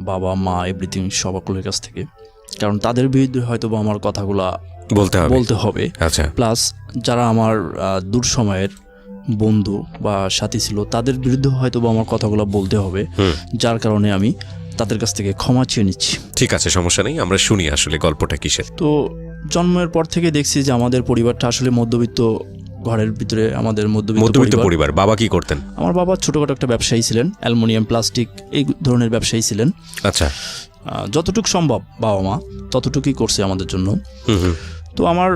বাবা মা এভরিথিং সকলের কাছ থেকে, কারণ তাদের বিরুদ্ধে হয়তো বা আমার কথাগুলা বলতে হবে। আচ্ছা, প্লাস যারা আমার দূর সময়ের বন্ধু বা সাথী ছিল তাদের বিরুদ্ধে হয়তো বা আমার কথাগুলো বলতে হবে, যার কারণে আমি তাদের কাছ থেকে ক্ষমা চেয়ে নিচ্ছি। ঠিক আছে, সমস্যা নেই, আমরা শুনি আসলে গল্পটা কিসের। তো জন্মের পর থেকে দেখছি যে আমাদের পরিবারটা আসলে মধ্যবিত্ত ঘরের ভিতরে, আমাদের মধ্যবিত্ত পরিবার। বাবা কি করতেন? আমার বাবা ছোটখাটো একটা ব্যবসায়ী ছিলেন, অ্যালুমিনিয়াম প্লাস্টিক এই ধরনের ব্যবসায়ী ছিলেন। আচ্ছা, যতটুকু সম্ভব বাবা মা ততটুকুই করছে আমাদের জন্য। তো আমার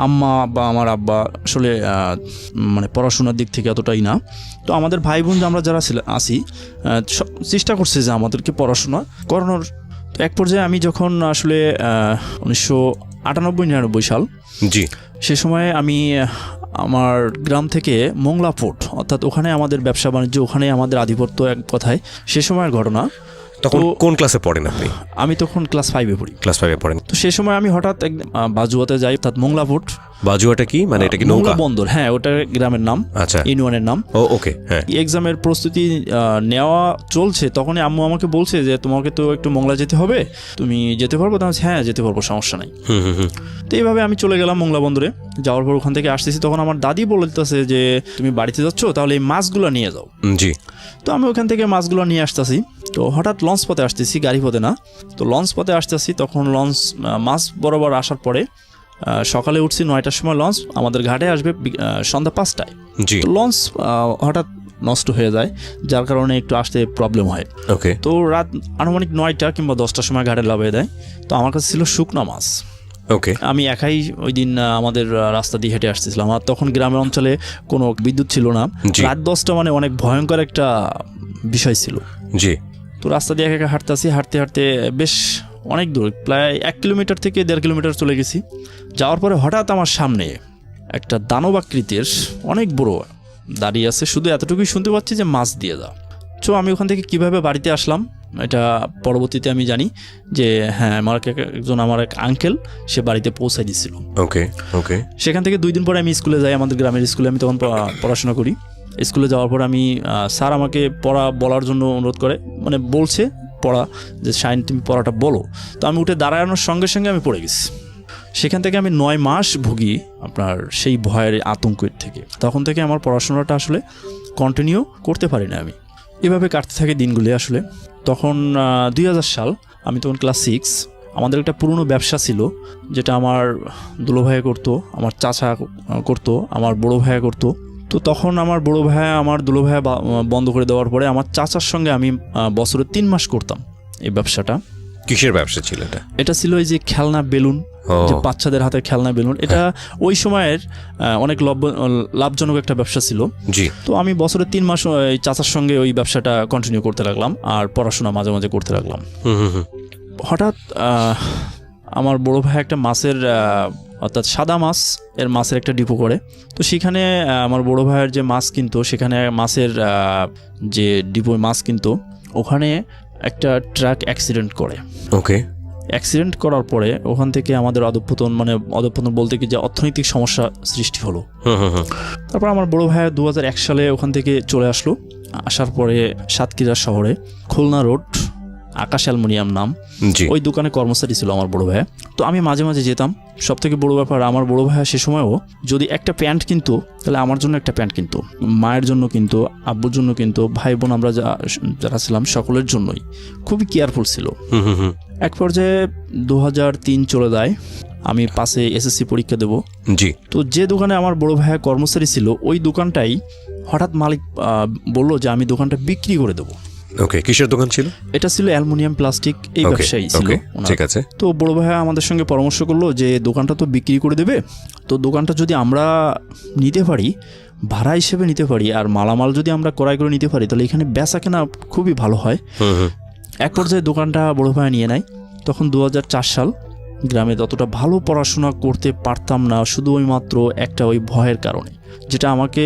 আম্মা বা আমার আব্বা আসলে মানে পড়াশোনার দিক থেকে এতটাই না। তো আমাদের ভাই বোন আমরা যারা আছি চেষ্টা করছে যে আমাদেরকে পড়াশোনা করানোর। তো এক পর্যায়ে আমি যখন আসলে 1998-99 সাল, জি, সে সময় আমি আমার গ্রাম থেকে মোংলা পোর্ট, অর্থাৎ ওখানে আমাদের ব্যবসা বাণিজ্য, ওখানে আমাদের আধিপত্য, এক কথায় সে সময়ের ঘটনা। তখন কোন ক্লাসে পড়েন আপনি? আমি তখন ক্লাস 5-এ পড়ি। ক্লাস 5-এ পড়েন। তো সে সময় আমি হঠাৎ বাজুয়াতে যাই, অর্থাৎ মোংলা পোর্ট। বাজুয়াটা কি মানে? এটা কি নৌকা বন্দর? হ্যাঁ, ওটা গ্রামের নাম, আচ্ছা, ইউনিয়নের নাম। ওকে, হ্যাঁ। এক্সামের প্রস্তুতি নেওয়া চলছে, তখনই আম্মু আমাকে বলছে যে তোমাকে তো একটু মোংলা যেতে হবে, তুমি যেতে পারবো? তাহলে হ্যাঁ যেতে পারবো, সমস্যা নাই। তো এইভাবে আমি চলে গেলাম মোংলা বন্দরে। যাওয়ার পর ওখান থেকে আসতেছি, তখন আমার দাদি বলতেছে যে তুমি বাড়িতে যাচ্ছ, তাহলে এই মাছগুলো নিয়ে যাও। জি। তো আমি ওখান থেকে মাছগুলো নিয়ে আসতেছি। তো হঠাৎ লঞ্চ পথে আসতেছি, গাড়ি পথে না। তো লঞ্চ পথে আসতেছি, তখন মাছ বরাবর আসার পরে সকালে উঠছি 9টার সময়, লঞ্চ আমাদের ঘাটে আসবে সন্ধ্যা 5টায়। তো লঞ্চ হঠাৎ নষ্ট হয়ে যায়, যার কারণে একটু আসতে প্রবলেম হয়। ওকে। তো রাত আনুমানিক 9টা কিংবা 10টার সময় ঘাটে লাভিয়ে দেয়। তো আমার কাছে ছিল শুকনা মাছ। ওকে। আমি একাই ওই দিন আমাদের রাস্তা দিয়ে হেঁটে আসতেছিলাম। আর তখন গ্রামের অঞ্চলে কোনো বিদ্যুৎ ছিল না। রাত 10টা মানে অনেক ভয়ঙ্কর একটা বিষয় ছিল। জি। তো রাস্তা দিয়ে একা হাঁটতেছি, হাঁটতে হাঁটতে বেশ অনেক দূর, প্রায় 1 কিলোমিটার থেকে 1.5 কিলোমিটার চলে গেছি। যাওয়ার পরে হঠাৎ আমার সামনে একটা দানবাকৃতির অনেক বড় দাঁড়িয়ে আছে। শুধু এতটুকুই শুনতে পাচ্ছি যে মাছ দিয়ে দাও। তো আমি ওখান থেকে কিভাবে বাড়িতে আসলাম এটা পরবর্তীতে আমি জানি যে হ্যাঁ, আমার এক আঙ্কেল সে বাড়িতে পৌঁছাই দিচ্ছিল। ওকে ওকে। সেখান থেকে 2 দিন পরে আমি স্কুলে যাই, আমাদের গ্রামের স্কুলে আমি তখন পড়াশোনা করি। স্কুলে যাওয়ার পর আমি স্যার আমাকে পড়া বলার জন্য অনুরোধ করে, মানে বলছে পড়া, যে শাইন তুমি পড়াটা বলো। তো আমি উঠে দাঁড়ানোর সঙ্গে সঙ্গে আমি পড়ে গেছি। সেখান থেকে আমি 9 মাস ভুগি আপনার সেই ভয়ের আতঙ্কের থেকে। তখন থেকে আমার পড়াশোনাটা আসলে কন্টিনিউ করতে পারি না আমি। এভাবে কাটতে থাকে দিনগুলি আসলে। তখন 2000 সাল, আমি তখন ক্লাস 6। আমাদের একটা পুরনো ব্যবসা ছিল, যেটা আমার দুলো ভাইয়া করতো, আমার চাচা করতো, আমার বড়ো ভাইয়া করতো। তো তখন আমার বড়ো ভাইয়া আমার দুলো ভাইয়া বন্ধ করে দেওয়ার পরে আমার চাচার সঙ্গে আমি বছরে 3 মাস করতাম এই ব্যবসাটা। কিসের ব্যবসা ছিল এটা? এটা ছিল এই যে খেলনা বেলুন, যে বাচ্চাদের হাতে খেলনা বেলুন। এটা ওই সময়ের অনেক লাভজনক একটা ব্যবসা ছিল। জি। তো আমি বছরে 3 মাস এই চাচার সঙ্গে ওই ব্যবসাটা কন্টিনিউ করতে লাগলাম, আর পড়াশোনা মাঝে মাঝে করতে লাগলাম। হঠাৎ আমার বড় ভাই একটা মাছের, অর্থাৎ সাদা মাছ এর মাছের একটা ডিপো করে। তো সেখানে আমার বড় ভাইয়ের যে মাছ কিনতো, সেখানে মাছের যে ডিপো মাছ কিনতো, ওখানে একটা ট্রাক অ্যাক্সিডেন্ট করে। ওকে। অ্যাক্সিডেন্ট করার পরে ওখান থেকে আমাদের অধঃপতন বলতে কি যে অর্থনৈতিক সমস্যা সৃষ্টি হলো। তারপর আমার বড় ভাই 2001 সালে ওখান থেকে চলে আসলো। আসার পরে সাতক্ষীরা শহরে খুলনা রোড, আকাশ অ্যালুমিনিয়াম নাম, ওই দোকানে কর্মচারী ছিল আমার বড় ভাই। তো আমি মাঝে মাঝে যেতাম। সব থেকে বড় ব্যাপার, আমার বড় ভাইয়া সে সময়ও যদি একটা প্যান্ট কিনতো, তাহলে আমার জন্য একটা প্যান্ট কিনতো, মায়ের জন্য কিনতো, আব্বুর জন্য কিনতো, ভাই বোন আমরা যারা ছিলাম সকলের জন্যই খুবই কেয়ারফুল ছিল। এক পর্যায়ে 2003 চলে যায়, আমি পাশে এসএসসি পরীক্ষা দেব। জি। তো যে দোকানে আমার বড় ভাইয়া কর্মচারী ছিল, ওই দোকানটাই হঠাৎ মালিক বলল যে আমি দোকানটা বিক্রি করে দেবো। ওকে। কিসের দোকান ছিল? এটা ছিল অ্যালুমিনিয়াম প্লাস্টিক, এই ব্যবসায়ী ছিল। ঠিক আছে। তো বড় ভাইয়া আমাদের সঙ্গে পরামর্শ করলো যে দোকানটা তো বিক্রি করে দেবে, তো দোকানটা যদি আমরা নিতে পারি, ভাড়া হিসেবে নিতে পারি, আর মালামাল যদি আমরা ক্রয় করে নিতে পারি, তাহলে এখানে বেচা কেনা খুবই ভালো হয়। এক পর্যায়ে দোকানটা বড় ভাইয়া নিয়ে নেয়। তখন 2004 সাল। গ্রামে ততটা ভালো পড়াশোনা করতে পারতাম না, শুধু ওই মাত্র একটা ওই ভয়ের কারণে, যেটা আমাকে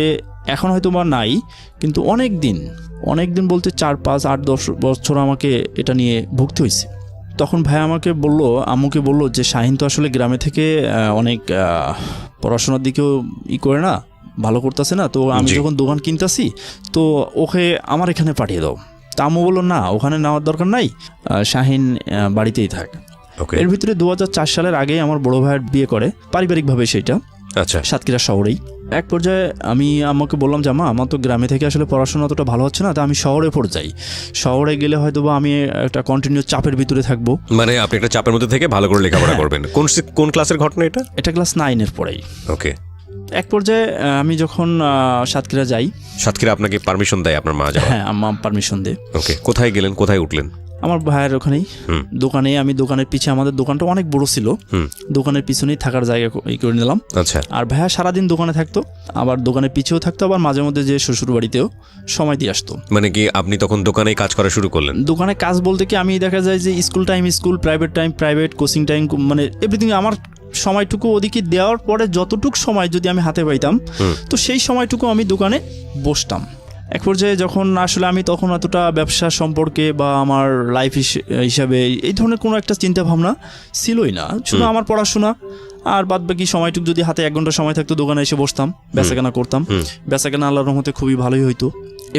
এখন হয়তো বা নাই, কিন্তু অনেক দিন বলতে 4, 5, 8, 10 বছর আমাকে এটা নিয়ে ভুগতে হয়েছে। তখন ভাই আমাকে বলল, আম্মুকে বলল যে শাহিন তো আসলে গ্রামে থেকে অনেক পড়াশোনার দিকেও করে না, ভালো করতেছে না, তো আমি যখন দোকান কিনতেছি, তো ওকে আমার এখানে পাঠিয়ে দাও। তা আম্মু বললো না, ওখানে নেওয়ার দরকার নাই, শাহিন বাড়িতেই থাক। ওকে, এর ভিতরে 2004 সালের আগেই আমার বড় ভাইয়ের বিয়ে করে, পারিবারিকভাবে সেটা আচ্ছা, সাতক্ষীরা শহরেই। এক পর্যায়ে আমি আমাকে বললাম যে আম্মা, আমার তো গ্রামে থেকে আসলে পড়াশোনা অতটা ভালো হচ্ছে না, তা আমি শহরে পড়ে যাই। শহরে গেলে হয়তো বা আমি একটা কন্টিনিউ চাপের ভিতরে থাকবো। মানে আপনি একটা চাপের মধ্যে থেকে ভালো করে লেখাপড়া করবেন। কোন ক্লাসের ঘটনা এটা? এটা ক্লাস 9-এর পরেই। ওকে, এক পর্যায়ে আমি যখন সাতক্ষীরা যাই, সাতক্ষীরা আপনাকে পারমিশন দেয় আপনার মা যাওয়ার? হ্যাঁ, আম্মা পারমিশন দেয়। ওকে, কোথায় গেলেন, কোথায় উঠলেন? আমার ভাইয়ের ওখানেই দোকানে। আমি দোকানের পিছে, আমাদের দোকানটা অনেক বড় ছিল, দোকানের পিছনেই থাকার জায়গা করে নিলাম। আচ্ছা, আর ভাইয়া সারাদিন দোকানে থাকতো, আবার দোকানের পিছেও থাকতো, আবার মাঝে মধ্যে যে শ্বশুর বাড়িতেও সময় দিয়ে আসতো। মানে কি আপনি তখন দোকানেই কাজ করা শুরু করলেন? দোকানে কাজ বলতে কি, আমি দেখা যায় যে school time school, private time private, coaching time, মানে এভরিথিং আমার সময়টুকু ওদিকে দেওয়ার পরে যতটুকু সময় যদি আমি হাতে পাইতাম, তো সেই সময়টুকু আমি দোকানে বসতাম। এক পর্যায়ে যখন আসলে আমি তখন এতটা ব্যবসা সম্পর্কে বা আমার লাইফ হিসাবে এই ধরনের কোনো একটা চিন্তা ভাবনা ছিলই না, শুধু আমার পড়াশোনা আর বাদ বাকি সময়টুকু যদি হাতে 1 ঘন্টা সময় থাকতো দোকানে এসে বসতাম, বেচাকেনা করতাম। বেচাকেনা আল্লাহর রহমতে খুবই ভালোই হইতো।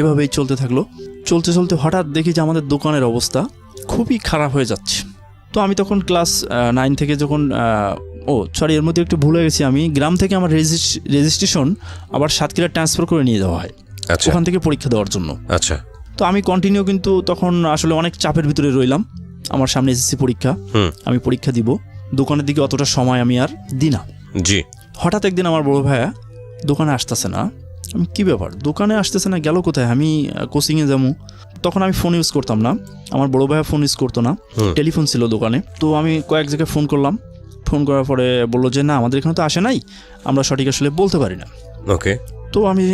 এভাবেই চলতে থাকলো। চলতে চলতে হঠাৎ দেখি যে আমাদের দোকানের অবস্থা খুবই খারাপ হয়ে যাচ্ছে। তো আমি তখন ক্লাস 9 থেকে যখন এর মধ্যে একটু ভুলে গেছি, আমি গ্রাম থেকে আমার রেজিস্ট্রেশন আবার সাতক্ষীরা ট্রান্সফার করে নিয়ে যাওয়া হয় ওখান থেকে পরীক্ষা দেওয়ার জন্য। আচ্ছা, তো আমি কন্টিনিউ কিন্তু তখন আসলে অনেক চাপের ভিতরে রইলাম। আমার সামনে এসএসসি পরীক্ষা, আমি পরীক্ষা দিব, দোকানের দিকে অতটা সময় আমি আর দিই না। জি, হঠাৎ একদিন আমার বড় ভাইয়া দোকানে আসতেছে না। আমি কি ব্যাপার, দোকানে আসতেছে না, গেল কোথায়? আমি কোচিংয়ে যাবো। তখন আমি ফোন ইউজ করতাম না, আমার বড় ভাইয়া ফোন ইউজ করতো না, টেলিফোন ছিল দোকানে। তো আমি কয়েক জায়গায় ফোন করলাম, ফোন করার পরে বললো যে না, আমাদের এখানে তো আসে নাই, আমরা সঠিক আসলে বলতে পারি না। ওকে, তো আমি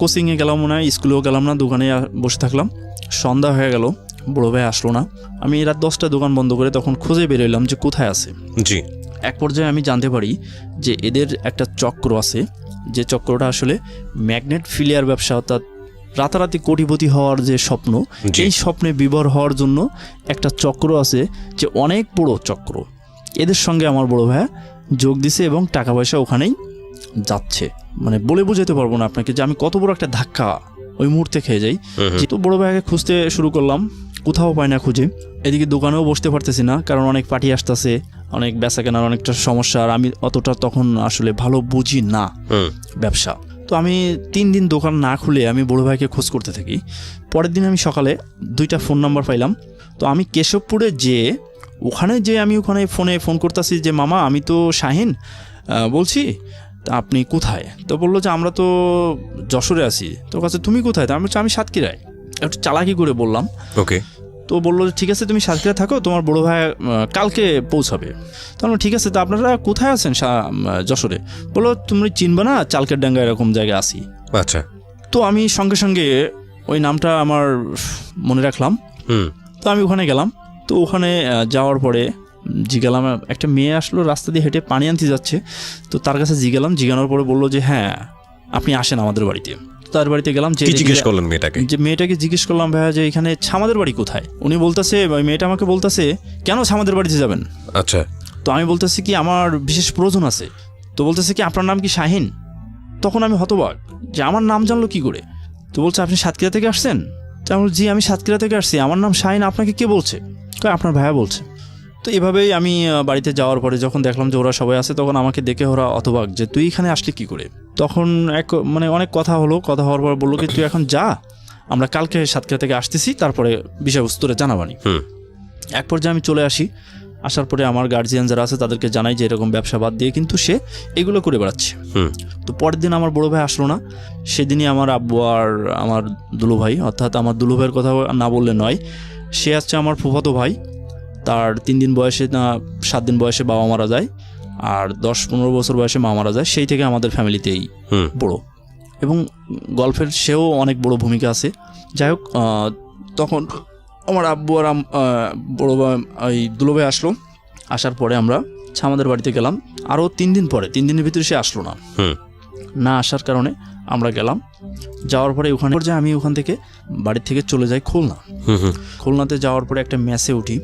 কোচিংয়ে গেলাম না, স্কুলেও গেলাম না, দোকানে বসে থাকলাম। সন্ধ্যা হয়ে গেল, বড় ভাই আসলো না। আমি রাত 10টায় দোকান বন্ধ করে তখন খুঁজে বেরোলাম যে কোথায় আছে। জি, এক পর্যায়ে আমি জানতে পারি যে এদের একটা চক্র আছে, যে চক্রটা আসলে ম্যাগনেট ফিলিয়ার ব্যবসা, অর্থাৎ রাতারাতি কোটিপতি হওয়ার যে স্বপ্ন, এই স্বপ্নে বিভোর হওয়ার জন্য একটা চক্র আছে, যে অনেক বড় চক্র। এদের সঙ্গে আমার বড় ভাই যোগ দিছে এবং টাকা পয়সা ওখানেই যাচ্ছে। মানে বলে বোঝাতে পারবো না আপনাকে যে আমি কত বড় একটা ধাক্কা ওই মুহূর্তে খেয়ে যাই। তো বড় ভাইকে খুঁজতে শুরু করলাম, কোথাও পাই না খুঁজে। এদিকে দোকানেও বসতে পারতেছি না, কারণ অনেক পার্টি আসতেছে, অনেক বেচা কেনার অনেকটা সমস্যা, আর আমি অতটা তখন আসলে ভালো বুঝি না ব্যবসা। তো আমি 3 দিন দোকান না খুলে আমি বড় ভাইকে খোঁজ করতে থাকি। পরের দিন আমি সকালে 2টা ফোন নাম্বার পাইলাম। তো আমি কেশবপুরে আমি ওখানে ফোন করতেছি যে মামা, আমি তো শাহিন বলছি, তা আপনি কোথায়? তো বললো যে আমরা তো যশোরে আছি। তো কাছে তুমি কোথায়? আমি সাতক্ষীরায়। একটু চালাকি করে বললাম। ওকে, তো বললো ঠিক আছে, তুমি সাতক্ষীরা থাকো, তোমার বড় ভাই কালকে পৌঁছাবে। তো আমরা ঠিক আছে, তো আপনারা কোথায় আছেন? যশোরে। বললো তুমি চিনবে না, চালকের ডাঙ্গা এরকম জায়গায় আসি। আচ্ছা, তো আমি সঙ্গে সঙ্গে ওই নামটা আমার মনে রাখলাম। তো আমি ওখানে গেলাম। তো ওখানে যাওয়ার পরে জিজ্ঞালাম, একটা মেয়ে আসলো রাস্তা দিয়ে হেঁটে পানি আনতে যাচ্ছে। তো তার কাছে জিজ্ঞানোর পরে বললো যে হ্যাঁ, আপনি আসেন আমাদের বাড়িতে। তার বাড়িতে গেলাম, যে জিজ্ঞেস করলেন মেয়েটাকে জিজ্ঞেস করলাম ভাইয়া যে এখানে ছামাদের বাড়ি কোথায়? উনি বলতেছে, মেয়েটা আমাকে বলতেছে, কেন ছামাদের বাড়িতে যাবেন? আচ্ছা, তো আমি বলতেছি কি আমার বিশেষ প্রয়োজন আছে। তো বলতেছে কি আপনার নাম কি শাহিন? তখন আমি হতবাক যে আমার নাম জানলো কি করে। তো বলছে আপনি সাতক্ষীরা থেকে আসছেন? তো আমি জি, আমি সাতক্ষীরা থেকে আসছি, আমার নাম শাহিন, আপনাকে কে বলছে? আপনার ভাইয়া বলছে। তো এভাবেই আমি বাড়িতে যাওয়ার পরে যখন দেখলাম যে ওরা সবাই আছে, তখন আমাকে দেখে ওরা হতবাক যে তুই এখানে আসলি কি করে। তখন অনেক কথা হওয়ার পর বললো কি তুই এখন যা, আমরা কালকে সাতক্ষীরা থেকে আসতেছি, তারপরে বিষয়বস্তুটা জানাবানি। এক পর্যায়ে আমি চলে আসি। আসার পরে আমার গার্জিয়ান যারা আছে তাদেরকে জানাই যে এরকম ব্যবসা বাদ দিয়ে কিন্তু সে এগুলো করে বেড়াচ্ছে। তো পরের দিন আমার বড় ভাই আসলো না। সেদিনই আমার আব্বু আর আমার দুলু ভাই, অর্থাৎ আমার দুলু ভাইয়ের কথা না বললে নয়, সে হচ্ছে আমার ফুফাতো ভাই। তার 3 দিন বয়সে 7 দিন বয়সে বাবা মারা যায়, আর 10-15 বছর বয়সে মা মারা যায়। সেই থেকে আমাদের ফ্যামিলিতেই বড়, এবং গল্পের সেও অনেক বড় ভূমিকা আছে। যাই হোক, তখন আমার আব্বু আর বড় ভাই ওই দুলো ভাই আসলো। আসার পরে আমরা আমাদের বাড়িতে গেলাম। আরও 3 দিন পরে, 3 দিনের ভিতরে সে আসলো না আসার কারণে আমরা গেলাম। যাওয়ার পরে আমি ওখান থেকে বাড়ি থেকে চলে যাই খুলনাতে। যাওয়ার পরে একটা মেসে উঠি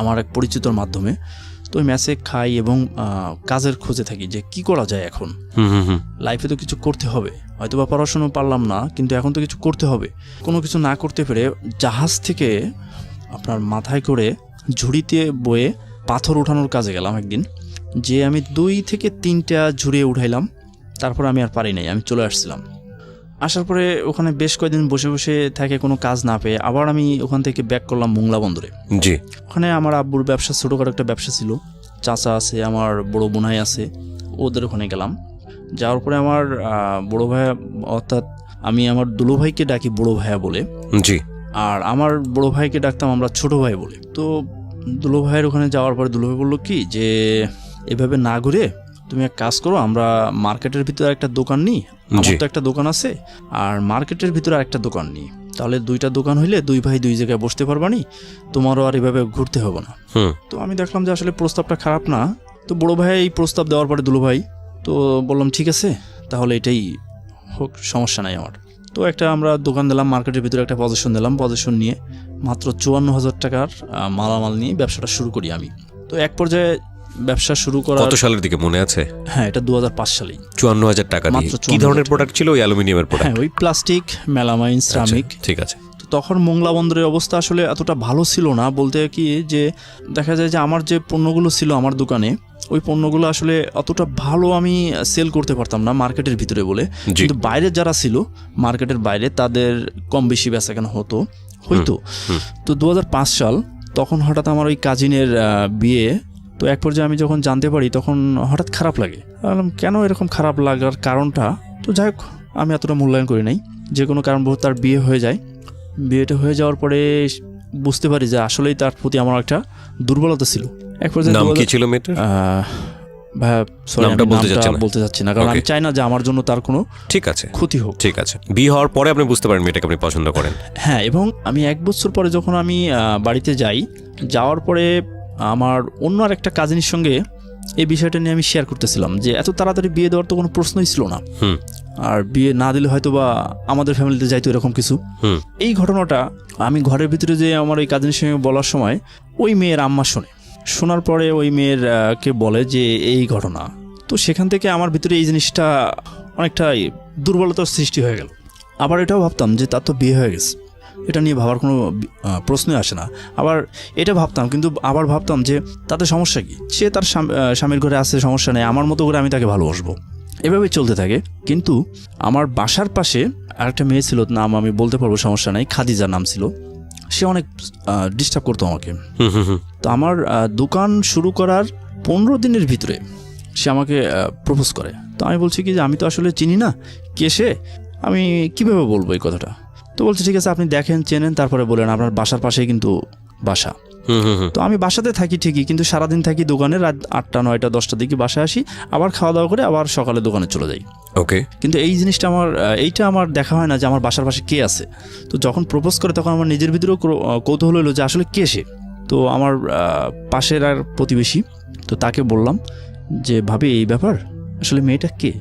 আমার এক পরিচিতর মাধ্যমে। তো তো ওই মেসে খাই এবং কাজের খোঁজে থাকি যে কি করা যায় এখন। লাইফে তো কিছু করতে হবে, হয়তো বা পড়াশুনো পারলাম না, কিন্তু এখন তো কিছু করতে হবে। কোনো কিছু না করতে পেরে জাহাজ থেকে আপনার মাথায় করে ঝুড়িতে বয়ে পাথর উঠানোর কাজে গেলাম একদিন, যে আমি 2 থেকে 3টা ঝুড়ি উঠাইলাম। তারপর আমি আর পারি নাই, আমি চলে আসছিলাম। আসার পরে ওখানে বেশ কয়েকদিন বসে বসে থাকে কোনো কাজ না পেয়ে আবার আমি ওখান থেকে ব্যাক করলাম মোংলা বন্দরে। জি। ওখানে আমার আব্বুর ব্যবসা, ছোটোখাটো একটা ব্যবসা ছিল, চাচা আছে, আমার বড় বোনাই আছে, ওদের ওখানে গেলাম। যাওয়ার পরে আমার বড় ভাইয়া, অর্থাৎ আমি আমার দুলো ভাইকে ডাকি বড় ভাইয়া বলে, জি। আর আমার বড় ভাইকে ডাকতাম আমরা ছোট ভাই বলে। তো দুলো ভাইয়ের ওখানে যাওয়ার পরে দুলো ভাই বললো কি যে এভাবে না ঘুরে তুমি এক কাজ করো, আমরা মার্কেটের ভিতরে একটা দোকান নিই, আমার তো একটা দোকান আছে, আর মার্কেটের ভিতরে আরেকটা দোকান নিই, তাহলে 2টা দোকান হইলে 2 ভাই 2 জায়গায় বসতে পারবানি, তোমারও আর এভাবে ঘুরতে হবে না। তো আমি দেখলাম যে আসলে প্রস্তাবটা খারাপ না। তো বড় ভাই এই প্রস্তাব দেওয়ার পরে দুলো ভাই তো বললাম ঠিক আছে তাহলে এটাই হোক, সমস্যা নাই আমার। তো একটা আমরা দোকান দিলাম, মার্কেটের ভিতরে একটা পজিশন দিলাম, পজিশন নিয়ে মাত্র 54,000 টাকার মালামাল নিয়ে ব্যবসাটা শুরু করি আমি। তো এক পর্যায়ে ব্যবসা শুরু করা কত সালের দিকে মনে আছে? হ্যাঁ, এটা 2005 সালেই। 54,000 টাকা দিয়ে কি ধরনের প্রোডাক্ট ছিল? ওই অ্যালুমিনিয়ামের প্রোডাক্ট? হ্যাঁ, ওই প্লাস্টিক, মেলামাইন, সিরামিক। ঠিক আছে। তো তখন মোংলা বন্দরের অবস্থা আসলে এতটা ভালো ছিল না, বলতে কি যে দেখা যায় যে আমার যে পণ্যগুলো ছিল আমার দোকানে, ওই পণ্যগুলো আসলে অতটা ভালো আমি সেল করতে পারতাম না মার্কেটের ভিতরে বলে, কিন্তু বাইরে যারা ছিল মার্কেটের বাইরে তাদের কম বেশি বেচাকেনা হতো। তো 2005 সাল, তখন হঠাৎ আমার ওই কাজিনের বিয়ে। তো এক পর্যায়ে আমি যখন জানতে পারি তখন হঠাৎ খারাপ লাগে। বললাম কেন এরকম খারাপ লাগার কারণটা? তো যাই হোক, আমি এতটা মূল্যায়ন করি নাই, যে কোনো কারণবশত তার বিয়ে হয়ে যায়। বিয়েটা হয়ে যাওয়ার পরে বুঝতে পারি যে আসলেই তার প্রতি আমার একটা দুর্বলতা ছিল। এক পর্যায়ে নাম কি ছিল মেয়েটার? ভাইয়া সরি, আমি নামটা বলতে চাচ্ছি না, কারণ আমি চাই না যে আমার জন্য তার কোনো ক্ষতি হোক। ঠিক আছে। বিয়ে হওয়ার পরে আপনি বুঝতে পারেন মেয়েটাকে আপনি পছন্দ করেন? হ্যাঁ, এবং আমি 1 বছর পরে যখন আমি বাড়িতে যাই, যাওয়ার পরে আমার অন্য আর একটা কাজিনের সঙ্গে এই বিষয়টা নিয়ে আমি শেয়ার করতেছিলাম যে এত তাড়াতাড়ি বিয়ে দেওয়ার তো কোনো প্রশ্নই ছিল না, আর বিয়ে না দিলে হয়তো বা আমাদের ফ্যামিলিতে যাইতো এরকম কিছু। এই ঘটনাটা আমি ঘরের ভিতরে যে আমার ওই কাজিনের সঙ্গে বলার সময় ওই মেয়ের আম্মা শোনার পরে ওই মেয়ের কে বলে যে এই ঘটনা। তো সেখান থেকে আমার ভিতরে এই জিনিসটা অনেকটা দুর্বলতার সৃষ্টি হয়ে গেল। আবার এটাও ভাবতাম যে তার তো বিয়ে হয়ে গেছে, এটা নিয়ে ভাবার কোনো প্রশ্নই আসে না। আবার এটা ভাবতাম, কিন্তু আবার ভাবতাম যে তাতে সমস্যা কি, সে তার স্বামীর ঘরে আছে, সমস্যা নেই, আমার মতো করে আমি তাকে ভালোবাসবো। এভাবেই চলতে থাকে। কিন্তু আমার বাসার পাশে আরেকটা মেয়ে ছিল, নাম আমি বলতে পারবো, সমস্যা নাই, খাদিজা নাম ছিল। সে অনেক ডিস্টার্ব করতো আমাকে। তো আমার দোকান শুরু করার 15 দিনের ভিতরে সে আমাকে প্রপোজ করে। তো আমি বলছি কি যে আমি তো আসলে চিনি না কে সে, আমি কীভাবে বলবো এই কথাটা। তো বলছে ঠিক আছে, আপনি দেখেন, চেনেন, তারপরে বলেন। আপনার বাসার পাশেই কিন্তু বাসা। তো আমি বাসাতে থাকি ঠিকই, কিন্তু সারাদিন থাকি দোকানে, রাত 8টা 9টা 10টার দিকে বাসায় আসি, আবার খাওয়া দাওয়া করে আবার সকালে দোকানে চলে যাই। ওকে। কিন্তু এই জিনিসটা এইটা আমার দেখা হয় না যে আমার বাসার পাশে কে আছে। তো যখন প্রপোজ করে তখন আমার নিজের ভিতরেও কৌতূহল হলো যে আসলে কে সে। তো আমার পাশের আর প্রতিবেশী, তো তাকে বললাম যে ভাবি এই ব্যাপার, আসলে মেয়েটা কে?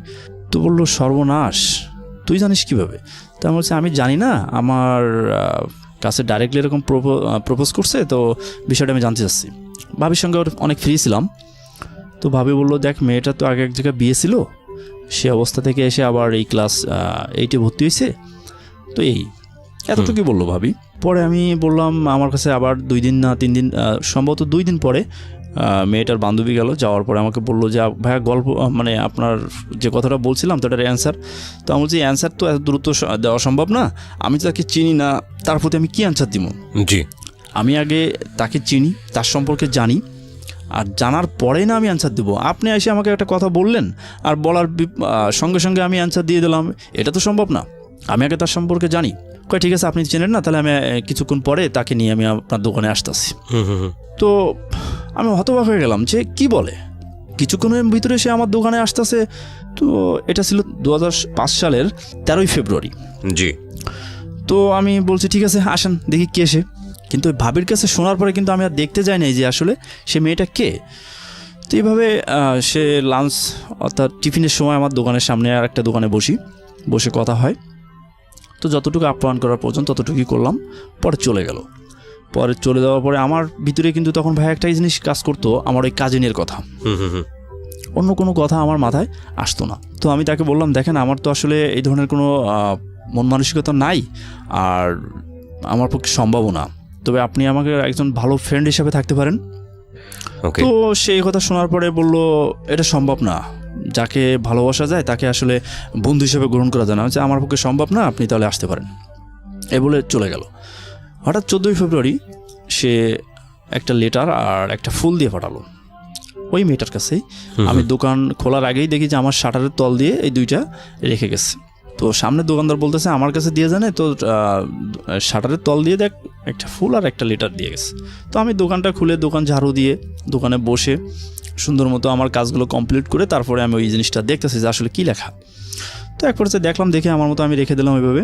তো বললো সর্বনাশ, তুই জানিস কীভাবে? তো আমি বলছি আমি জানি না, আমার কাছে ডাইরেক্টলি এরকম প্রপোজ করছে, তো বিষয়টা আমি জানতে চাচ্ছি। ভাবির সঙ্গে অনেক ফ্রি ছিলাম। তো ভাবি বললো দেখ, মেয়েটা তো আগে এক জায়গায় বিয়ে ছিল, সে অবস্থা থেকে এসে আবার এই ক্লাস 8-এ ভর্তি হয়েছে, তো এই এতটুকুই বললো ভাবি। পরে আমি বললাম, আমার কাছে আবার 2 দিন না 3 দিন, সম্ভবত 2 দিন পরে মেয়েটার বান্ধবী গেল। যাওয়ার পরে আমাকে বললো যে ভাইয়া গল্প, মানে আপনার যে কথাটা বলছিলাম তো এটার অ্যান্সার। তো আমি বলছি অ্যান্সার তো এত দ্রুত দেওয়া সম্ভব না, আমি তো তাকে চিনি না, তার প্রতি আমি কী অ্যান্সার দিব? জি, আমি আগে তাকে চিনি, তার সম্পর্কে জানি, আর জানার পরেই না আমি অ্যান্সার দেবো। আপনি এসে আমাকে একটা কথা বললেন আর বলার সঙ্গে সঙ্গে আমি অ্যান্সার দিয়ে দিলাম, এটা তো সম্ভব না। আমি আগে তার সম্পর্কে জানি। কয় ঠিক আছে, আপনি চেনেন না, তাহলে আমি কিছুক্ষণ পরে তাকে নিয়ে আমি আপনার দোকানে আসতেছি। তো আমি হতবাক হয়ে গেলাম যে কি বলে, কিছুক্ষণের ভিতরে সে আমার দোকানে আসতেছে। তো এটা ছিল 2005 সালের 13ই ফেব্রুয়ারি। জি। তো আমি বলছি ঠিক আছে, আসেন দেখি কে সে। কিন্তু ওই ভাবির কাছে শোনার পরে কিন্তু আমি আর দেখতে যাই নাই যে আসলে সে মেয়েটা কে। তো এইভাবে সে লাঞ্চ অর্থাৎ টিফিনের সময় আমার দোকানের সামনে আর একটা দোকানে বসে কথা হয়। তো যতটুকু আপ্যায়ন করার প্রয়োজন ততটুকুই করলাম, পরে চলে গেল। পরে চলে যাওয়ার পরে আমার ভিতরে কিন্তু তখন ভাই একটা জিনিস কাজ করতো, আমার ওই কাজিনের কথা, অন্য কোনো কথা আমার মাথায় আসতো না। তো আমি তাকে বললাম, দেখেন আমার তো আসলে এই ধরনের কোনো মন মানসিকতা নাই, আর আমার পক্ষে সম্ভবও না, তবে আপনি আমাকে একজন ভালো ফ্রেন্ড হিসেবে থাকতে পারেন। তো সেই কথা শোনার পরে বলল, এটা সম্ভব না, যাকে ভালোবাসা যায় তাকে আসলে বন্ধু হিসেবে গ্রহণ করা যায় না, হচ্ছে আমার পক্ষে সম্ভব না, আপনি তাহলে আসতে পারেন, এ বলে চলে গেল। হঠাৎ 14ই ফেব্রুয়ারি সে একটা লেটার আর একটা ফুল দিয়ে পাঠালো ওই মেয়েটার কাছেই। আমি দোকান খোলার আগেই দেখি যে আমার শাটারের তল দিয়ে এই দুইটা রেখে গেছে। তো সামনে দোকানদার বলতেছে আমার কাছে দিয়ে জানে, তো শাটারের তল দিয়ে দেখ একটা ফুল আর একটা লেটার দিয়ে গেছে। তো আমি দোকানটা খুলে দোকান ঝাড়ু দিয়ে দোকানে বসে সুন্দর মতো আমার কাজগুলো কমপ্লিট করে তারপরে আমি ওই জিনিসটা দেখতেছি যে আসলে কী লেখা। তো এক পর্যায়ে দেখলাম, দেখে আমার মতো আমি রেখে দিলাম ওইভাবে,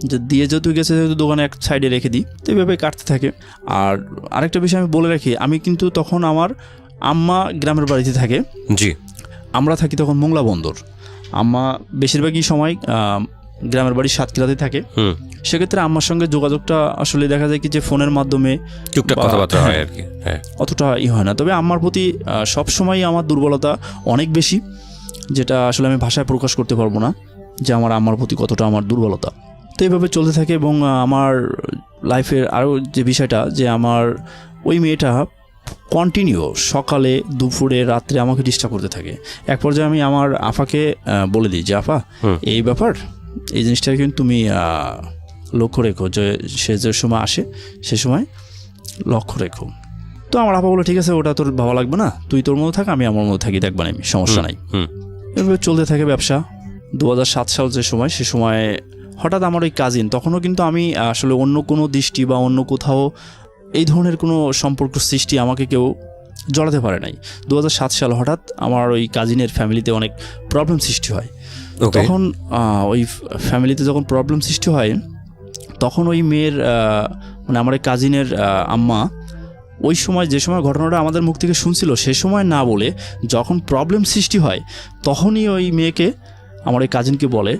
যে দিয়ে যেহেতু গেছে যেহেতু দোকানে এক সাইডে রেখে দিই, তো এইভাবে কাটতে থাকে। আর আরেকটা বিষয় আমি বলে রাখি, আমি কিন্তু তখন আমার আম্মা গ্রামের বাড়িতে থাকে, জি, আমরা থাকি তখন মোংলা বন্দর। আম্মা বেশিরভাগই সময় গ্রামের বাড়ির সাতক্ষীরাতে থাকে, সেক্ষেত্রে আম্মার সঙ্গে যোগাযোগটা আসলে দেখা যায় কি যে ফোনের মাধ্যমে টুকটাক কথাবার্তা হয় আর কি, অতটা হয় না। তবে আম্মার প্রতি সবসময় আমার দুর্বলতা অনেক বেশি, যেটা আসলে আমি ভাষায় প্রকাশ করতে পারবো না যে আমার আম্মার প্রতি কতটা আমার দুর্বলতা। তো এইভাবে চলতে থাকে এবং আমার লাইফের আরও যে বিষয়টা, যে আমার ওই মেয়েটা কন্টিনিউ সকালে দুপুরে রাত্রে আমাকে ডিস্টার্ব করতে থাকে। এক পর্যায়ে আমি আমার আফাকে বলে দিই যে আফা, এই ব্যাপার, এই জিনিসটা কিন্তু তুমি লক্ষ্য রেখো, যে সে যে সময় আসে সে সময় লক্ষ্য রেখো। তো আমার আফা বলে, ঠিক আছে, ওটা তোর ভালো লাগবে না, তুই তোর মতো থাক, আমি আমার মতো থাকি, দেখবা না, সমস্যা নাই। এভাবে চলতে থাকে ব্যবসা। 2007 সাল যে সময়, সে সময় হঠাৎ আমার ওই কাজিন, তখনও কিন্তু আমি আসলে অন্য কোনো দৃষ্টি বা অন্য কোথাও এই ধরনের কোনো সম্পর্ক সৃষ্টি আমাকে কেউ জড়াতে পারে নাই। 2007 সাল হঠাৎ আমার ওই কাজিনের ফ্যামিলিতে অনেক প্রবলেম সৃষ্টি হয়। তখন ওই ফ্যামিলিতে যখন প্রবলেম সৃষ্টি হয়, তখন ওই মেয়ের মানে আমার ওই কাজিনের আম্মা ওই সময় যে সময় ঘটনাটা আমাদের মুখ থেকে শুনছিল, সে সময় না বলে যখন প্রবলেম সৃষ্টি হয় তখনই ওই মেয়েকে, আমার ওই কাজিনকে বলে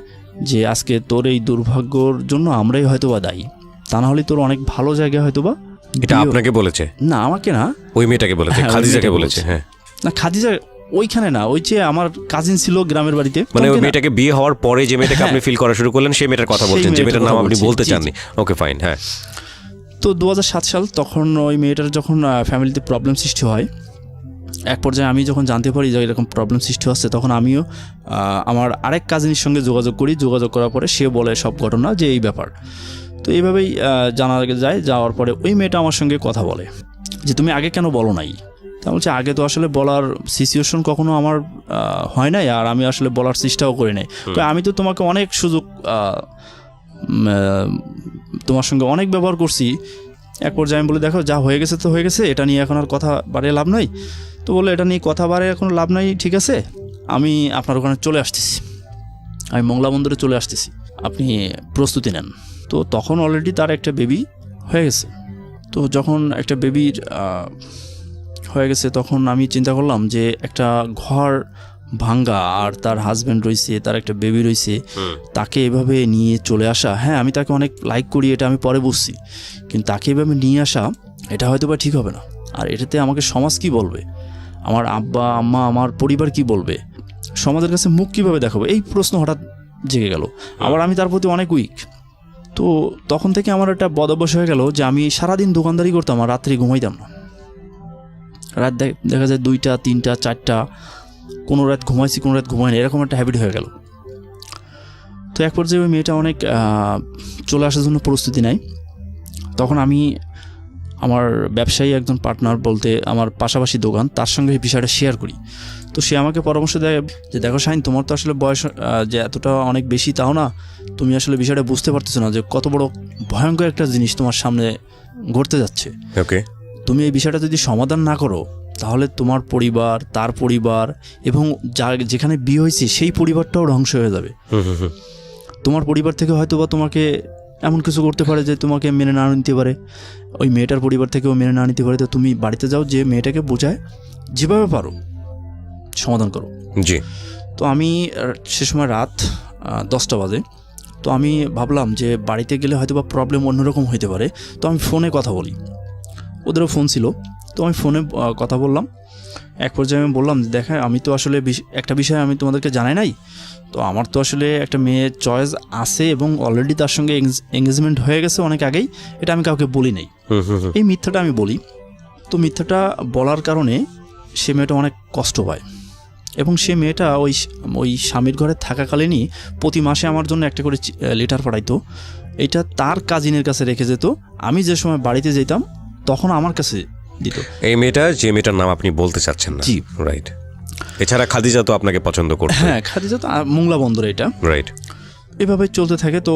যে আজকে তোর এই দুর্ভাগ্যর জন্য আমরাই হয়তো বা দায়ী, তা না হলে তোর অনেক ভালো জায়গায় হয়তো বা। এটা আপনাকে বলেছে? না, আমাকে না, ওই মেয়েটাকে বলেছে, খাদিজাকে বলেছে। হ্যাঁ, না খাদিজা ওইখানে না, ওই যে আমার কাজিন ছিল গ্রামের বাড়িতে, মানে ওই মেয়েটাকে বিয়ে হওয়ার পরে যে মেয়েটাকে আপনি ফিল করা শুরু করলেন, সেই মেয়েটার কথা বলছেন, যে মেয়েটার নাম আপনি বলতে চাননি। ওকে, ফাইন। হ্যাঁ, তো 2007 সাল তখন ওই মেয়েটার যখন ফ্যামিলিতে প্রবলেম সৃষ্টি হয়, এক পর্যায়ে আমি যখন জানতে পারি যে এরকম প্রবলেম সৃষ্টি হচ্ছে, তখন আমিও আমার আরেক কাজিনের সঙ্গে যোগাযোগ করি। যোগাযোগ করার পরে সে বলে সব ঘটনা, যে এই ব্যাপার। তো এইভাবেই জানা যায়। যাওয়ার পরে ওই মেয়েটা আমার সঙ্গে কথা বলে যে তুমি আগে কেন বলো নাই। তা বলছে আগে তো আসলে বলার সিচুয়েশন কখনো আমার হয় নাই, আর আমি আসলে বলার চেষ্টাও করি নাই। তো আমি তো তোমাকে অনেক সুযোগ, তোমার সঙ্গে অনেক ব্যবহার করছি। এক পর্যায়ে আমি বলে, দেখো যা হয়ে গেছে তো হয়ে গেছে, এটা নিয়ে এখন আর কথা বাড়িয়ে লাভ নাই। তো বলে, এটা নিয়ে কথা বাড়িয়ে এখন লাভ নাই, ঠিক আছে, আমি আপনার ওখানে চলে আসতেছি, আমি মোংলা বন্দরে চলে আসতেছি, আপনি প্রস্তুতি নেন। তো তখন অলরেডি তার একটা বেবি হয়ে গেছে। তো যখন একটা বেবির হয়ে গেছে, তখন আমি চিন্তা করলাম যে একটা ঘর ভাঙ্গা, আর তার হাজব্যান্ড রয়েছে, তার একটা বেবি রয়েছে, তাকে এভাবে নিয়ে চলে আসা, হ্যাঁ আমি তাকে অনেক লাইক করি, এটা আমি পরে বুঝছি, কিন্তু তাকে এভাবে নিয়ে আসা এটা হয়তো বা ঠিক হবে না। আর এটাতে আমাকে সমাজ কি বলবে, আমার আব্বা আম্মা আমার পরিবার কি বলবে, সমাজের কাছে মুখ কীভাবে দেখাবো, এই প্রশ্ন হঠাৎ জেগে গেল। আবার আমি তার প্রতি অনেক উইক। তো তখন থেকে আমার একটা বদ অভ্যাস হয়ে গেল যে আমি সারাদিন দোকানদারি করতাম আর রাত্রি ঘুমাইতাম না। রাত দেখা যায় 2টা 3টা 4টা, কোনো রাত ঘুমাইছি কোনো রাত ঘুমাইনি, এরকম একটা হ্যাবিট হয়ে গেল। তো এক পর্যায়ে ওই মেয়েটা অনেক চলে আসার জন্য প্রস্তুতি নেয়। তখন আমি আমার ব্যবসায়ী একজন পার্টনার বলতে আমার পাশাপাশি দোকান, তার সঙ্গে এই বিষয়টা শেয়ার করি। তো সে আমাকে পরামর্শ দেয় যে দেখো শাহিন, তোমার তো আসলে বয়স যে এতটা অনেক বেশি তাও না, তুমি আসলে বিষয়টা বুঝতে পারতেছো না যে কত বড় ভয়ঙ্কর একটা জিনিস তোমার সামনে ঘটতে যাচ্ছে। ওকে, তুমি এই বিষয়টা যদি সমাধান না করো, তাহলে তোমার পরিবার, তার পরিবার এবং যেখানে বিয়ে হয়েছে সেই পরিবারটাও ধ্বংস হয়ে যাবে। তোমার পরিবার থেকে হয়তো বা তোমাকে এমন কিছু করতে পারে যে তোমাকে মেনে না নিতে পারে, ওই মেয়েটার পরিবার থেকেও মেনে না নিতে পারে। তো তুমি বাড়িতে যাও, যে মেয়েটাকে বোঝায় যেভাবে পারো সমাধান করো। জি। তো আমি সে সময় রাত 10টা বাজে। তো আমি ভাবলাম যে বাড়িতে গেলে হয়তো বা প্রবলেম অন্যরকম হইতে পারে, তো আমি ফোনে কথা বলি। ওদেরও ফোন ছিল, তো আমি ফোনে কথা বললাম। এক পর্যায়ে আমি বললাম, দেখা আমি তো আসলে একটা বিষয় আমি তোমাদেরকে জানাই নাই, তো আমার তো আসলে একটা মেয়ের চয়েস আছে এবং অলরেডি তার সঙ্গে এঙ্গেজমেন্ট হয়ে গেছে অনেক আগেই, এটা আমি কাউকে বলি নাই। এই মিথ্যাটা আমি বলি। তো মিথ্যাটা বলার কারণে সে মেয়েটা অনেক কষ্ট পায় এবং সে মেয়েটা ওই স্বামীর ঘরে থাকাকালীনই প্রতি মাসে আমার জন্য একটা করে লেটার পাঠাইতো। এটা তার কাজিনের কাছে রেখে যেত, আমি যে সময় বাড়িতে যেতাম তখন আমার কাছে দিত। এই মেয়েটা, যে মেয়েটার নাম আপনি বলতে চাচ্ছেন না, জি রাইট। এছাড়া খাদিজা তো আপনাকে পছন্দ করতো। হ্যাঁ, খাদিজা তো মোংলা বন্দর, এটা রাইট। এভাবে চলতে থাকে। তো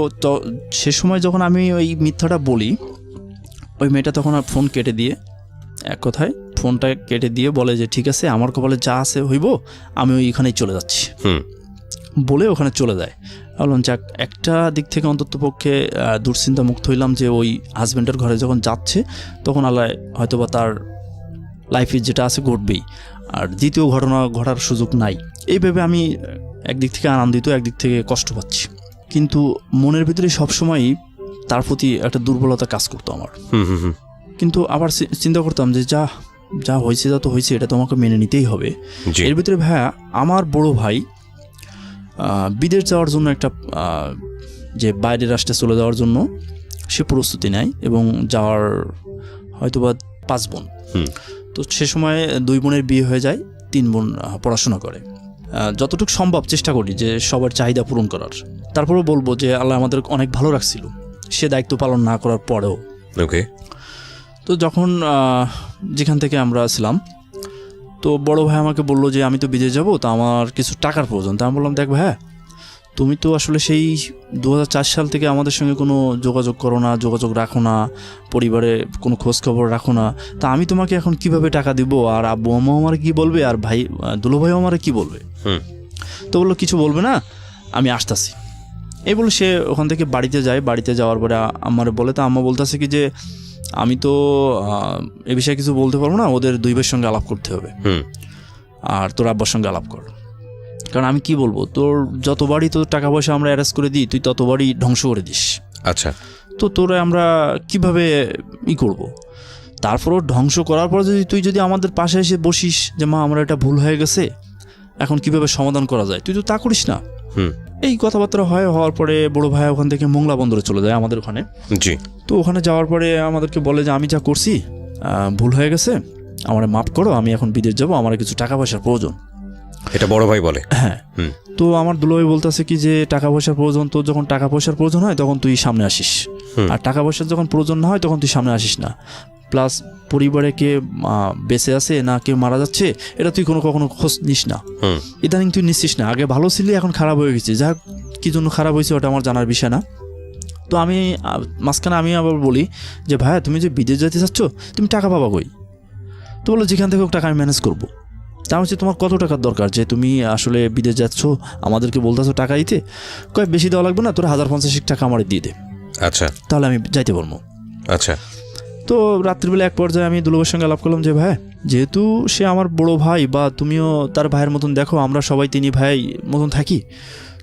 সে সময় যখন আমি ওই মিথ্যাটা বলি, ওই মেয়েটা তখন আর ফোন কেটে দিয়ে, এক কথায় ফোনটা কেটে দিয়ে বলে যে ঠিক আছে, আমার কপালে যা আছে হইব, আমি ওইখানেই চলে যাচ্ছি বলে ওখানে চলে যায়। বললাম যাক, একটা দিক থেকে অন্তত পক্ষে দুশ্চিন্তা মুক্ত হইলাম যে ওই হাজব্যান্ডের ঘরে যখন যাচ্ছে তখন আল্লাহ হয়তোবা তার লাইফে যেটা আছে ঘটবেই, আর দ্বিতীয় ঘটনা ঘটার সুযোগ নাই। এইভাবে আমি একদিক থেকে আনন্দিত, একদিক থেকে কষ্ট পাচ্ছি, কিন্তু মনের ভিতরে সবসময়ই তার প্রতি একটা দুর্বলতা কাজ করতো আমার। কিন্তু আবার চিন্তা করতাম যে যা হয়েছে যা তো হয়েছে, এটা তোমাকে মেনে নিতেই হবে। এর ভিতরে ভাইয়া আমার বড় ভাই বিদেশ যাওয়ার জন্য একটা যে বাইরের রাষ্ট্রে চলে যাওয়ার জন্য সে প্রস্তুতি নেয় এবং যাওয়ার হয়তোবা 5 বোন। তো সে সময় 2 বোনের বিয়ে হয়ে যায়, 3 বোন পড়াশোনা করে। যতটুকু সম্ভব চেষ্টা করি যে সবার চাহিদা পূরণ করার। তারপরেও বলবো যে আল্লাহ আমাদের অনেক ভালো রাখছিল সে দায়িত্ব পালন না করার পরেও। ওকে। তো যখন যেখান থেকে আমরা ছিলাম, তো বড় ভাই আমাকে বললো যে আমি তো বিদেশ যাব, তো আমার কিছু টাকার প্রয়োজন। তা আমি বললাম, দেখ ভাইয়া, তুমি তো আসলে সেই 2004 সাল থেকে আমাদের সঙ্গে কোনো যোগাযোগ করো না, যোগাযোগ রাখো না, পরিবারে কোনো খোঁজখবর রাখো না, তা আমি তোমাকে এখন কিভাবে টাকা দিব? আর আব্বু আম্মা আমার কি বলবে? আর ভাই দুলো ভাই আমার কি বলবে? তো বললো কিছু বলবে না, আমি আসতেছি। এই বলে সে ওখান থেকে বাড়িতে যায়। বাড়িতে যাওয়ার পরে আমার বলে, তা আম্মা বলতেছে কি যে আমি তো এ বিষয়ে কিছু বলতে পারবো না, ওদের 2 ভাইয়ের সঙ্গে আলাপ করতে হবে, আর তোর আব্বার সঙ্গে আলাপ কর। কারণ আমি কি বলবো, তোর যতবারই তোর টাকা পয়সা আমরা অ্যারেস্ট করে দিই, তুই ততবারই ধ্বংস করে দিস। আচ্ছা। তো তোরা আমরা কিভাবে করব? তারপরও ধ্বংস করার পর তুই যদি আমাদের পাশে এসে বসিস যে মা আমরা এটা ভুল হয়ে গেছে, এখন কিভাবে সমাধান করা যায়, তুই তো তা করিস না। এই কথাবার্তা হওয়ার পরে বড় ভাই ওখান থেকে মোংলা বন্দরে চলে যায় আমাদের ওখানে। জি। তো ওখানে যাওয়ার পরে আমাদেরকে বলে যে আমি যা করছি ভুল হয়ে গেছে, আমার মাফ করো, আমি এখন বিদেশ যাবো, আমার কিছু টাকা পয়সার প্রয়োজন। এটা বড় ভাই বলে? হ্যাঁ। তো আমার দুলোভাই বলতেছে কি যে টাকা পয়সার প্রয়োজন, তো যখন টাকা পয়সার প্রয়োজন হয় তখন তুই সামনে আসিস, আর টাকা পয়সার যখন প্রয়োজন না হয় তখন তুই সামনে আসিস না। প্লাস পরিবারে কে বেঁচে আছে না কেউ মারা যাচ্ছে, এটা তুই কখনো খোঁজ নিস না, ইদানিং তুই নিচ্ছিস না। আগে ভালো ছিলি, এখন খারাপ হয়ে গেছিস, যাই হোক কী জন্য খারাপ হয়েছে ওটা আমার জানার বিষয় না। তো আমি মাঝখানে আমি আবার বলি যে ভাইয়া তুমি যে বিদেশ যেতে চাচ্ছ, তুমি টাকা পাবা কই? তো বলো যেখান থেকে টাকা আমি ম্যানেজ করবো। তা হচ্ছে তোমার কত টাকার দরকার যে তুমি আসলে বিদেশ যাচ্ছ, আমাদেরকে বলতেছো টাকা দিতে? কয় বেশি দেওয়া লাগবে না, তোর 1050 টাকা আমার দিয়ে দে। আচ্ছা। তাহলে আমি যাইতে পারবো। আচ্ছা। তো রাত্রিবেলা এক পর্যায়ে আমি দুলোভাইয়ের সঙ্গে আলাপ করলাম যে ভাই, যেহেতু সে আমার বড় ভাই বা তুমিও তার ভাইয়ের মতন দেখো, আমরা সবাই 3 ভাই মতন থাকি,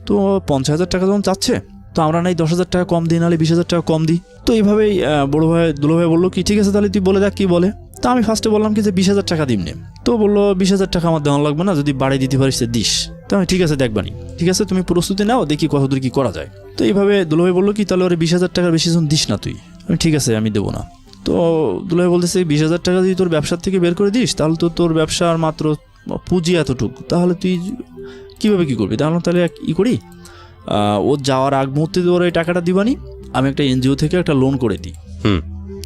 তো 50,000 টাকা যখন চাচ্ছে, তো আমরা নাই 10,000 টাকা কম দিই, নাহলে 20,000 টাকা কম দিই। তো এইভাবেই বড় ভাই দুলোভাই বললো কি ঠিক আছে তাহলে তুই বলে দেখ কী বলে। তা আমি ফার্স্টে বললাম কি যে 20,000 টাকা দিমনে। তো বললো 20,000 টাকা আমার দেওয়া লাগবে না, যদি বাড়ি দিতে পারিস দিস। তো আমি ঠিক আছে দেখবানি, ঠিক আছে তুমি প্রস্তুতি নাও, দেখি কতদূর কী করা যায়। তো এইভাবে দুলোভাই বললো কি তাহলে ওরে 20,000 টাকার বেশি যখন দিস না তুই। আমি ঠিক আছে আমি দেবো না। তো দুলোভাই বলতেছে 20,000 টাকা যদি তোর ব্যবসার থেকে বের করে দিস, তাহলে তো তোর ব্যবসার মাত্র পুঁজি এতটুকু, তাহলে তুই কীভাবে কী করবি? তাহলে করি, ও যাওয়ার আগ মুহূর্তে তোর এই টাকাটা দিবানি, আমি একটা এনজিও থেকে একটা লোন করে দিই,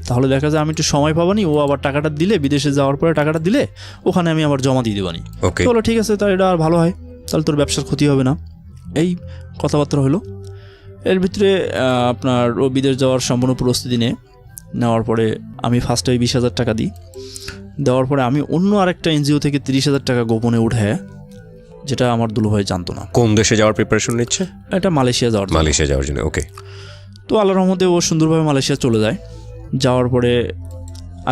তাহলে দেখা যায় আমি একটু সময় পাবানি, ও আবার টাকাটা দিলে, বিদেশে যাওয়ার পরে টাকাটা দিলে ওখানে আমি আবার জমা দিয়ে দেবানি। বলো ঠিক আছে, তাহলে এটা আর ভালো হয়, তাহলে তোর ব্যবসার ক্ষতি হবে না। এই কথাবার্তা হলো। এর ভিতরে আপনার ও বিদেশ যাওয়ার সম্পূর্ণ প্রস্তুতি নেওয়ার পরে আমি ফার্স্টে 20,000 টাকা দিই। দেওয়ার পরে আমি অন্য আরেকটা এনজিও থেকে 30,000 টাকা গোপনে উঠে, যেটা আমার দুলোভাই জানতো না। কোন দেশে যাওয়ার প্রিপারেশন নিচ্ছে? এটা মালয়েশিয়া যাওয়ার জন্য। ওকে। তো আল্লাহর রহমতে ও সুন্দরভাবে মালয়েশিয়া চলে যায়। যাওয়ার পরে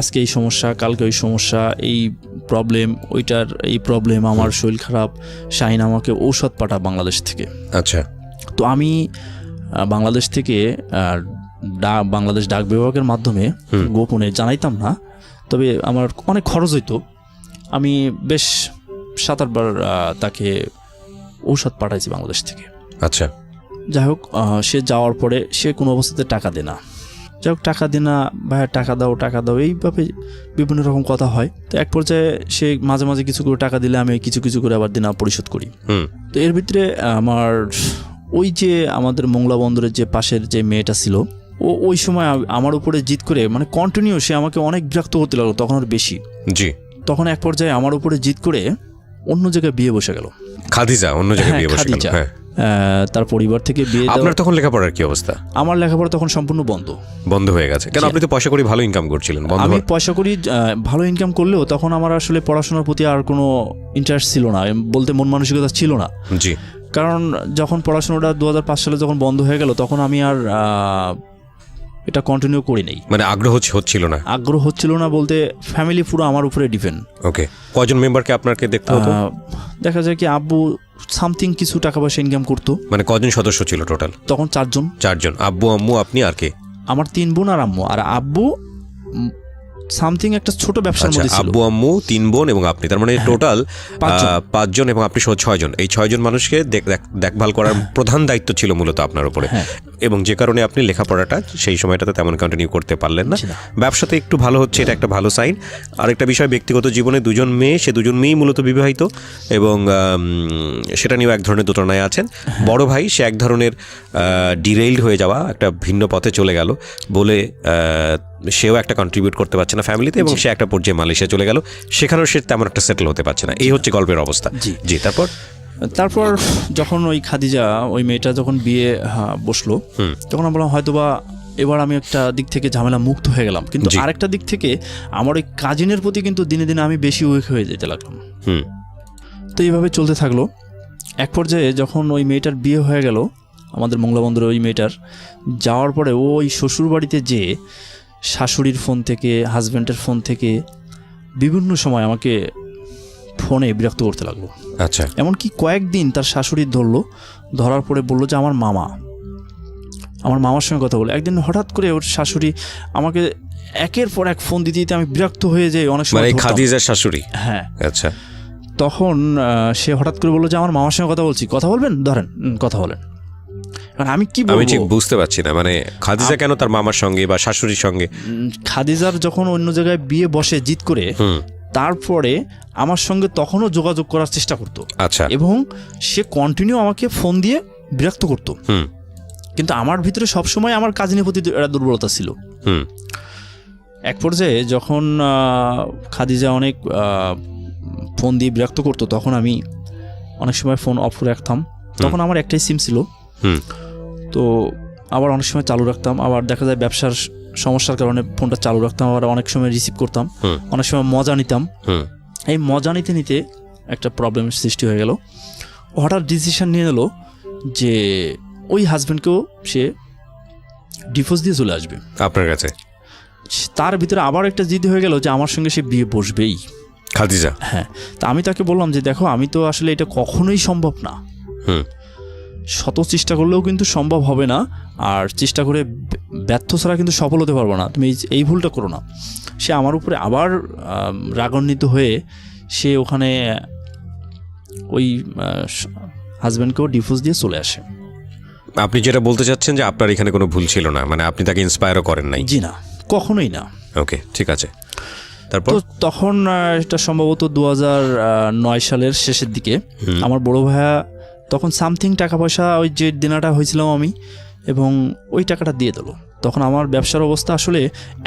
আজকে এই সমস্যা, কালকে ওই সমস্যা, এই প্রবলেম, ওইটার এই প্রবলেম, আমার শরীর খারাপ, শাহিন আমাকে ঔষধ পাঠা বাংলাদেশ থেকে। আচ্ছা। তো আমি বাংলাদেশ থেকে বাংলাদেশ ডাক বিভাগের মাধ্যমে গোপনে জানাইতাম না, তবে আমার অনেক খরচ হইতো। আমি বেশ 7-8 বার তাকে ঔষধ পাঠাইছি বাংলাদেশ থেকে। আচ্ছা, যাই হোক, সে যাওয়ার পরে সে কোনো অবস্থাতে টাকা দেয় না। যাই হোক, টাকা দেয় না, ভাইয়া টাকা দাও, এইভাবে বিভিন্ন রকম কথা হয়। তো এক পর্যায়ে সে মাঝে মাঝে কিছু করে টাকা দিলে আমি কিছু কিছু করে আবার দিনা পরিশোধ করি। তো এর ভিতরে আমার ওই যে আমাদের মোংলা বন্দরের যে পাশের যে মেয়েটা ছিল, ওই সময় আমার উপরে জিদ করে, মানে কন্টিনিউ সে আমাকে অনেক বিরক্ত করতে লাগলো, তখন আর বেশি। জি। তখন এক পর্যায়ে আমার উপরে জিদ করে অন্য জায়গায় বিয়ে বসে গেল। খাদিজা অন্য জায়গায় বিয়ে বসে গেল। হ্যাঁ, তার পরিবার থেকে বিয়ে। আপনার তখন লেখাপড়ার কি অবস্থা? আমার লেখাপড়া তখন সম্পূর্ণ বন্ধ হয়ে গেছে। কেন? আপনি তো পয়সা করে ভালো ইনকাম করছিলেন। আমি পয়সা করি ভালো ইনকাম করলেও তখন আমার আসলে পড়াশোনার প্রতি আর কোনো ইন্টারেস্ট ছিল না, বলতে মন মানসিকতা ছিল না। জি। কারণ যখন পড়াশোনাটা 2005 সালে যখন বন্ধ হয়ে গেল, তখন আমি আর এটা কন্টিনিউ করি নাই। মানে আগ্রহ হচ্ছিল না বলতে ফ্যামিলি পুরো আমার উপরে ডিপেন্ড। ওকে, কয়জন মেম্বারকে আপনাকে দেখতে হতো? দেখা যায় কি আব্বু সামথিং কিছু টাকা পয়সা ইনকাম করতো। মানে কজন সদস্য ছিল টোটাল? তখন 4 জন। আব্বু, আম্মু, আপনি আর কে? আমার 3 বোন আর আম্মু। আর আব্বু সামথিং একটা ছোট ব্যবসার মধ্যে ছিল। আব্বু, আম্মু, 3 বোন এবং আপনি, তার মানে টোটাল 5 জন এবং আপনি 6 জন। এই 6 জন মানুষকে দেখভাল করার প্রধান দায়িত্ব ছিল মূলত আপনার উপরে। এবং যে কারণে আপনি লেখাপড়াটা সেই সময়টাতে তেমন কন্টিনিউ করতে পারলেন না। ব্যবসাতে একটু ভালো হচ্ছে, এটা একটা ভালো সাইন। আরেকটা বিষয়, ব্যক্তিগত জীবনে 2 জন মেয়ে, সে 2 জন মেয়েই মূলত বিবাহিত এবং সেটা নিয়েও এক ধরনের দোটানায় আছেন। বড় ভাই সে এক ধরনের ডিরেইলড হয়ে যাওয়া, একটা ভিন্ন পথে চলে গেল বলে সেও একটা কন্ট্রিবিউট করতে পারছে না ফ্যামিলিতে, এবং সে একটা পর্যায়ে মালয়েশিয়া চলে গেল, সেখানেও সে তেমন একটা সেটেল হতে পারছে না। এই হচ্ছে গল্পের অবস্থা। জি। তারপর যখন ওই খাদিজা, ওই মেয়েটা যখন বিয়ে বসলো, তখন আমি বললাম হয়তোবা এবার আমি একটা দিক থেকে ঝামেলা মুক্ত হয়ে গেলাম। কিন্তু আরেকটা দিক থেকে আমার ওই কাজিনের প্রতি কিন্তু দিনে দিনে আমি বেশি উইক হয়ে যেতে লাগলাম। তো এইভাবে চলতে থাকলো। এক পর্যায়ে যখন ওই মেয়েটার বিয়ে হয়ে গেল, আমাদের মোংলা বন্দরে ওই মেয়েটার যাওয়ার পরে ওই শ্বশুর বাড়িতে যে শাশুড়ির ফোন থেকে, হাজব্যান্ডের ফোন থেকে বিভিন্ন সময় আমাকে ফোনে বিরক্ত করতে লাগলো। আচ্ছা। এমনকি কয়েকদিন তার শাশুড়ি ধরার পরে বললো যে আমার মামার সঙ্গে কথা বলে। একদিন হঠাৎ করে ওর শাশুড়ি আমাকে একের পর এক ফোন দিতে আমি বিরক্ত হয়ে যাই অনেক সময়। খাদিজার শাশুড়ি? হ্যাঁ। আচ্ছা। তখন সে হঠাৎ করে বললো যে আমার মামার সঙ্গে কথা বলছি, কথা বলবেন, ধরেন কথা বলেন। আমি কি বলবো, আমি ঠিক বুঝতে পারছি না। মানে খাদিজা কেন তার মামার সঙ্গে বা শাশুড়ির সঙ্গে? খাদিজার যখন অন্য জায়গায় বিয়ে বসে জিদ করে, তারপরে আমার সঙ্গে তখনও যোগাযোগ করার চেষ্টা করতো। আচ্ছা। এবং সে কন্টিনিউ আমাকে ফোন দিয়ে বিরক্ত করতো। কিন্তু আমার ভিতরে সবসময় আমার কাজিনের প্রতি একটা দুর্বলতা ছিল। এক পর্যায়ে যখন খাদিজা অনেক ফোন দিয়ে বিরক্ত করতো, তখন আমি অনেক সময় ফোন অফ করে রাখতাম। তখন আমার একটাই সিম ছিল, তো আবার অনেক সময় চালু রাখতাম। আবার দেখা যায় ব্যবসার সমস্যার কারণে ফোনটা চালু রাখতাম, আবার অনেক সময় রিসিভ করতাম, অনেক সময় মজা নিতাম। এই মজা নিতে নিতে একটা প্রবলেমের সৃষ্টি হয়ে গেল। হঠাৎ ডিসিশন নিয়ে নিল যে ওই হাজব্যান্ডকেও সে ডিভোর্স দিয়ে চলে আসবে আপনার কাছে। তার ভিতরে আবার একটা জিদ হয়ে গেল যে আমার সঙ্গে সে বিয়ে বসবেই, খাদিজা। হ্যাঁ। তা আমি তাকে বললাম যে দেখো, আমি তো আসলে এটা কখনোই সম্ভব না, শত চেষ্টা করলেও কিন্তু সম্ভব হবে না, আর চেষ্টা করে ব্যর্থ ছাড়া কিন্তু সফল হতে পারবো না, তুমি এই ভুলটা করো না। সে আমার উপরে আবার রাগান্বিত হয়ে সে ওখানে ওই হাজব্যান্ডকেও ডিভোর্স দিয়ে চলে আসে। আপনি যেটা বলতে চাচ্ছেন যে আপনার এখানে কোনো ভুল ছিল না, মানে আপনি তাকে ইন্সপায়ারও করেন নাই? জি না, কখনোই না। ওকে, ঠিক আছে। তারপর তখন এটা সম্ভবত 2009 সালের শেষের দিকে আমার বড় ভাইয়া তখন সামথিং টাকা পয়সা, ওই যে দিনাটা হয়েছিলাম আমি, এবং ওই টাকাটা দিয়ে দিল। তখন আমার ব্যবসার অবস্থা আসলে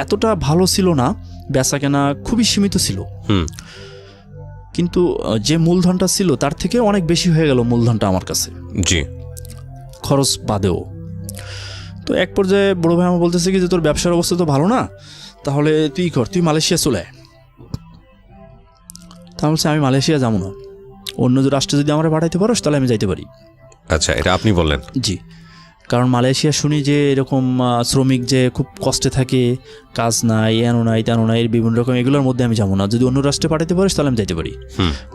এতটা ভালো ছিল না, বেচা কেনা খুবই সীমিত ছিল, কিন্তু যে মূলধনটা ছিল তার থেকে অনেক বেশি হয়ে গেল মূলধনটা আমার কাছে। জি। খরচ বাদেও। তো এক পর্যায়ে বড় ভাই আমার বলতেছে কি যে তোর ব্যবসার অবস্থা তো ভালো না, তাহলে তুই মালয়েশিয়া চলে আয়। তা বলছে আমি মালয়েশিয়া যাবো না, অন্য রাষ্ট্রে যদি আমরা পাঠাইতে পারো তাহলে আমি যাইতে পারি। আচ্ছা, এটা আপনি বললেন? জি, কারণ মালয়েশিয়া শুনি যে এরকম শ্রমিক যে খুব কষ্টে থাকে, কাজ নাই, এনো নাই তেনো নাই, বিভিন্ন রকম, এগুলোর মধ্যে আমি যাবো না। যদি অন্য রাষ্ট্রে পাঠাইতে পারিস তাহলে আমি যাইতে পারি।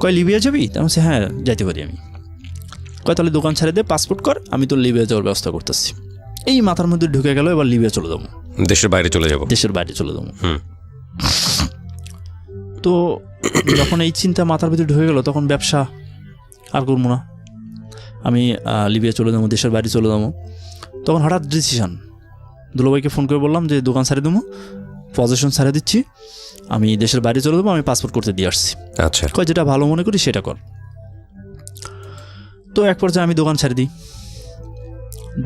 কয় লিবিয়া যাবি? তা বলছে হ্যাঁ যাইতে পারি আমি। কয় তাহলে দোকান ছেড়ে দে, পাসপোর্ট কর, আমি তো লিবিয়া যাওয়ার ব্যবস্থা করতেছি। এই মাথার মধ্যে ঢুকে গেল এবার লিবিয়া চলে যাবো, দেশের বাইরে চলে যাব। দেশের বাইরে চলে যাবো। হুম। তো যখন এই চিন্তা মাথার ভিতরে ঢুকে গেল তখন ব্যবসা আর করবো না, আমি লিবিয়া চলে যাবো, দেশের বাইরে চলে যাবো। তখন হঠাৎ ডিসিশন, দুলাভাইকে ফোন করে বললাম যে দোকান ছাড়িয়ে দেবো, পজিশন ছাড়িয়ে দিচ্ছি, আমি দেশের বাইরে চলে যাবো, আমি পাসপোর্ট করতে দিয়ে আসছি। আচ্ছা। কয় যেটা ভালো মনে করি সেটা কর। তো এক পর্যায়ে আমি দোকান ছেড়ে দিই।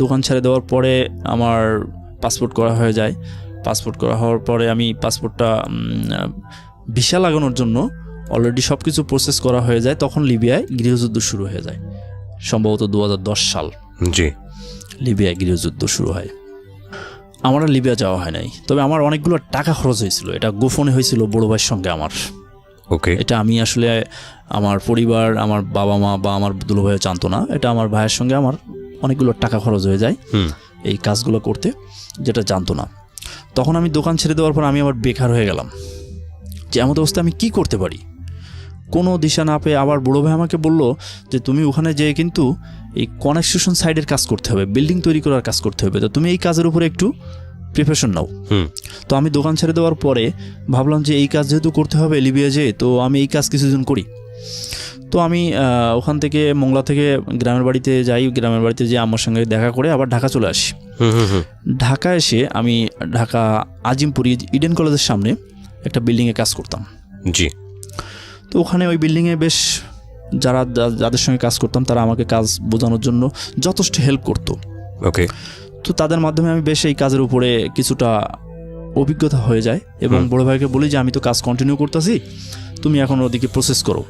দোকান ছেড়ে দেওয়ার পরে আমার পাসপোর্ট করা হয়ে যায়। পাসপোর্ট করা হওয়ার পরে আমি পাসপোর্টটা ভিসা লাগানোর জন্য অলরেডি সব কিছু প্রসেস করা হয়ে যায়। তখন লিবিয়ায় গৃহযুদ্ধ শুরু হয়ে যায়, সম্ভবত 2010 সাল। জি। লিবিয়ায় গৃহযুদ্ধ শুরু হয়। আমার আর লিবিয়া যাওয়া হয় নাই, তবে আমার অনেকগুলো টাকা খরচ হয়েছিল। এটা গোপনে হয়েছিল বড় ভাইয়ের সঙ্গে আমার। ওকে। এটা আমি আসলে আমার পরিবার, আমার বাবা মা বা আমার দুলো ভাইও জানতো না। এটা আমার ভাইয়ের সঙ্গে আমার অনেকগুলো টাকা খরচ হয়ে যায় এই কাজগুলো করতে, যেটা জানতো না। তখন আমি দোকান ছেড়ে দেওয়ার পর আমি আবার বেকার হয়ে গেলাম, যে এমন অবস্থায় আমি কি করতে পারি, কোনো দিশা না পেয়ে আবার বড়ো ভাই আমাকে বলল যে তুমি ওখানে যেয়ে কিন্তু এই কনস্ট্রাকশন সাইডের কাজ করতে হবে, বিল্ডিং তৈরি করার কাজ করতে হবে, তো তুমি এই কাজের উপরে একটু প্রিপারেশন নাও। তো আমি দোকান ছেড়ে দেওয়ার পরে ভাবলাম যে এই কাজ যেহেতু করতে হবে লিবিয়া যেয়ে, তো আমি এই কাজ কিছুদিন করি। তো আমি ওখান থেকে মোংলা থেকে গ্রামের বাড়িতে যাই, গ্রামের বাড়িতে যেয়ে আমার সঙ্গে দেখা করে আবার ঢাকা চলে আসি। ঢাকা এসে আমি ঢাকা আজিমপুরি ইডেন কলেজের সামনে একটা বিল্ডিংয়ে কাজ করতাম। জি। তো ওখানে ওই বিল্ডিংয়ে বেশ যাদের সঙ্গে কাজ করতাম তারা আমাকে কাজ বোঝানোর জন্য যথেষ্ট হেল্প করতো। ওকে। তো তাদের মাধ্যমে আমি বেশ এই কাজের উপরে কিছুটা অভিজ্ঞতা হয়ে যায় এবং বড় ভাইকে বলি যে আমি তো কাজ কন্টিনিউ করতেছি, তুমি এখন ওদিকে প্রসেস করো।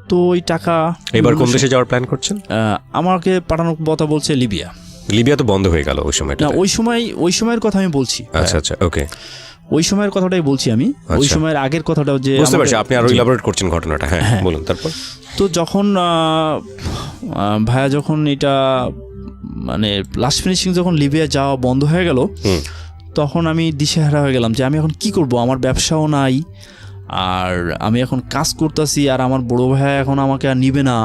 তো ওই টাকা এবার কোন দেশে যাওয়ার প্ল্যান করছেন? আমাকে পাঠানোর কথা বলছে লিবিয়া। লিবিয়া তো বন্ধ হয়ে গেল ওই সময়টা। না, ওই সময়ের কথা আমি বলছি। আচ্ছা আচ্ছা, ওকে। ওই সময়ের কথাটাই বলছি আমি, ওই সময়ের আগের কথাটাও যে বুঝতে পারছি, আপনি আরো ইলাবোরেট করছেন ঘটনাটা। হ্যাঁ, বলুন তারপর। তো যখন ভাইয়া যখন এটা মানে লাস্ট ফিনিশিং যখন লিবিয়া যাওয়া বন্ধ হয়ে গেল, তখন আমি দিশেহারা হয়ে গেলাম যে আমি এখন কি করব, আমার ব্যবসাও নাই, আর আমি এখন কাজ করতেছি, আর আমার বড় ভাই এখন আমাকে আর নিবে না।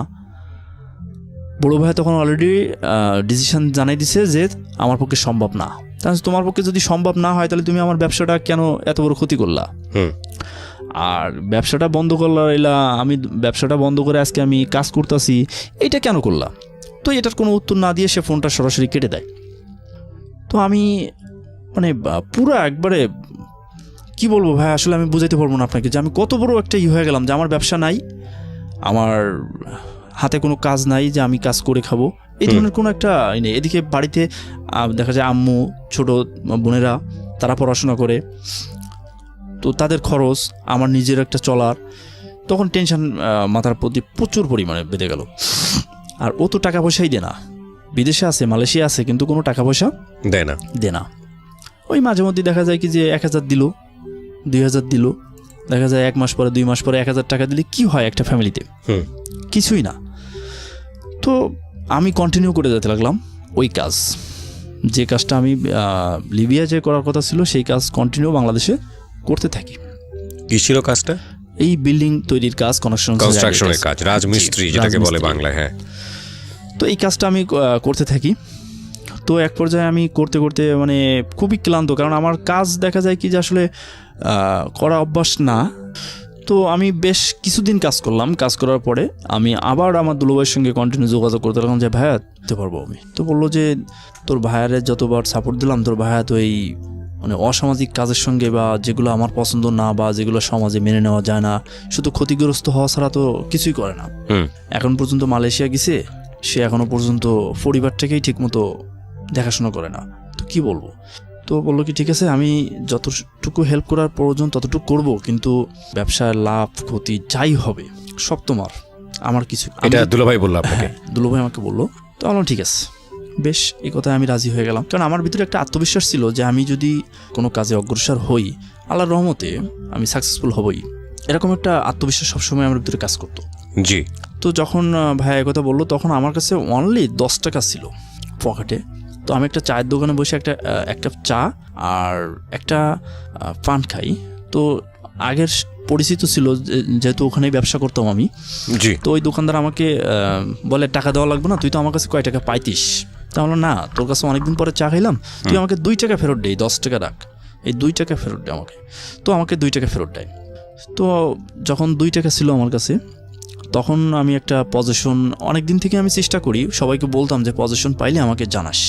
বড় ভাই তখন অলরেডি ডিসিশন জানাই দিছে যে আমার পক্ষে সম্ভব না। তাহলে তোমার পক্ষে যদি সম্ভব না হয় তাহলে তুমি আমার ব্যবসাটা কেন এত বড় ক্ষতি করলা, আর ব্যবসাটা বন্ধ করলা, এলা আমি ব্যবসাটা বন্ধ করে আজকে আমি কাজ করতেছি, এইটা কেন করলা? তো এটার কোনো উত্তর না দিয়ে সে ফোনটা সরাসরি কেটে দেয়। তো আমি মানে পুরো একবারে কি বলবো ভাই, আসলে আমি বুঝাইতে পারবো না আপনাকে যে আমি কত বড় একটা হয়ে গেলাম, যে আমার ব্যবসা নাই, আমার হাতে কোনো কাজ নাই যে আমি কাজ করে খাবো, এই ধরনের কোনো একটা নেই। এদিকে বাড়িতে দেখা যায় আম্মু, ছোট বোনেরা তারা পড়াশোনা করে, তো তাদের খরচ, আমার নিজের একটা চলার, তখন টেনশন মাথার প্রতি প্রচুর পরিমাণে বেঁধে গেল। আর ও তো টাকা পয়সাই দেয় না, বিদেশে আছে, মালয়েশিয়া আছে, কিন্তু কোনো টাকা পয়সা দেয় না। ওই মাঝে মধ্যে দেখা যায় কি যে 1000 দিল, 2000 দিল, দেখা যায় 1 মাস পরে 2 মাস পরে 1000 টাকা দিলে কি হয় একটা ফ্যামিলিতে? কিছুই না। তো আমি কন্টিনিউ করে যেতে লাগলাম ওই কাজ, যে কাজটা আমি লিবিয়া যে করার কথা ছিল সেই কাজ কন্টিনিউ বাংলাদেশে করতে থাকি। কি ছিল কাজটা? এই বিল্ডিং তৈরির কাজ, কনস্ট্রাকশনের কাজ, রাজমিস্ত্রি যেটাকে বলে বাংলায়। হ্যাঁ। তো এই কাজটা আমি করতে থাকি। তো এক পর্যায়ে আমি করতে করতে মানে খুবই ক্লান্ত, কারণ আমার কাজ দেখা যায় কি যে আসলে করা অভ্যাস না। তো আমি বেশ কিছুদিন কাজ করলাম। কাজ করার পরে আমি আবার আমার দুলোভাইয়ের সঙ্গে কন্টিনিউ যোগাযোগ করতে লাগলাম যে ভাইয়া দিতে পারবো আমি। তো বললো যে তোর ভাইয়ারে যতবার সাপোর্ট দিলাম, তোর ভাইয়া তো এই মানে অসামাজিক কাজের সঙ্গে বা যেগুলো আমার পছন্দ না বা যেগুলো সমাজে মেনে নেওয়া যায় না, শুধু ক্ষতিগ্রস্ত হওয়া ছাড়া তো কিছুই করে না। এখন পর্যন্ত মালয়েশিয়া গেছে, সে এখনো পর্যন্ত পরিবারটাকেই ঠিকমতো দেখাশোনা করে না, তো কি বলবো। তো বললো কি ঠিক আছে, আমি যতটুকু হেল্প করার প্রয়োজন ততটুকু করব, কিন্তু ব্যবসার লাভ ক্ষতি যাই হবে সব তোমার, আমার কিছু। এটা দুলাভাই বললো আপনাকে? দুলাভাই আমাকে বললো। তো বললাম ঠিক আছে, বেশ, এই কথায় আমি রাজি হয়ে গেলাম। কারণ আমার ভিতরে একটা আত্মবিশ্বাস ছিল যে আমি যদি কোনো কাজে অগ্রসর হই, আল্লাহর রহমতে আমি সাকসেসফুল হবই, এরকম একটা আত্মবিশ্বাস সবসময় আমার ভিতরে কাজ করতো। জি। তো যখন ভাই এই কথা বললো, তখন আমার কাছে অনলি 10 টাকা ছিল পকেটে। তো আমি একটা চায়ের দোকানে বসে এক কাপ চা আর একটা পান খাই। তো আগের পরিচিত ছিল, যেহেতু ওখানেই ব্যবসা করতাম আমি। তো ওই দোকানদার আমাকে বলে টাকা দেওয়া লাগবে না, তুই তো আমার কাছে কয় টাকা পাইতিস, তা বললো না, তোর কাছে অনেকদিন পরে চা খাইলাম, তুই আমাকে 2 টাকা ফেরত দে, 10 টাকা রাখ, এই 2 টাকা ফেরত দে আমাকে। তো আমাকে 2 টাকা ফেরত দেয়। তো যখন 2 টাকা ছিল আমার কাছে, তখন আমি একটা পজিশন, অনেক দিন থেকে আমি চেষ্টা করি, সবাইকে বলতাম যে পজিশন পাইলে আমাকে জানাস।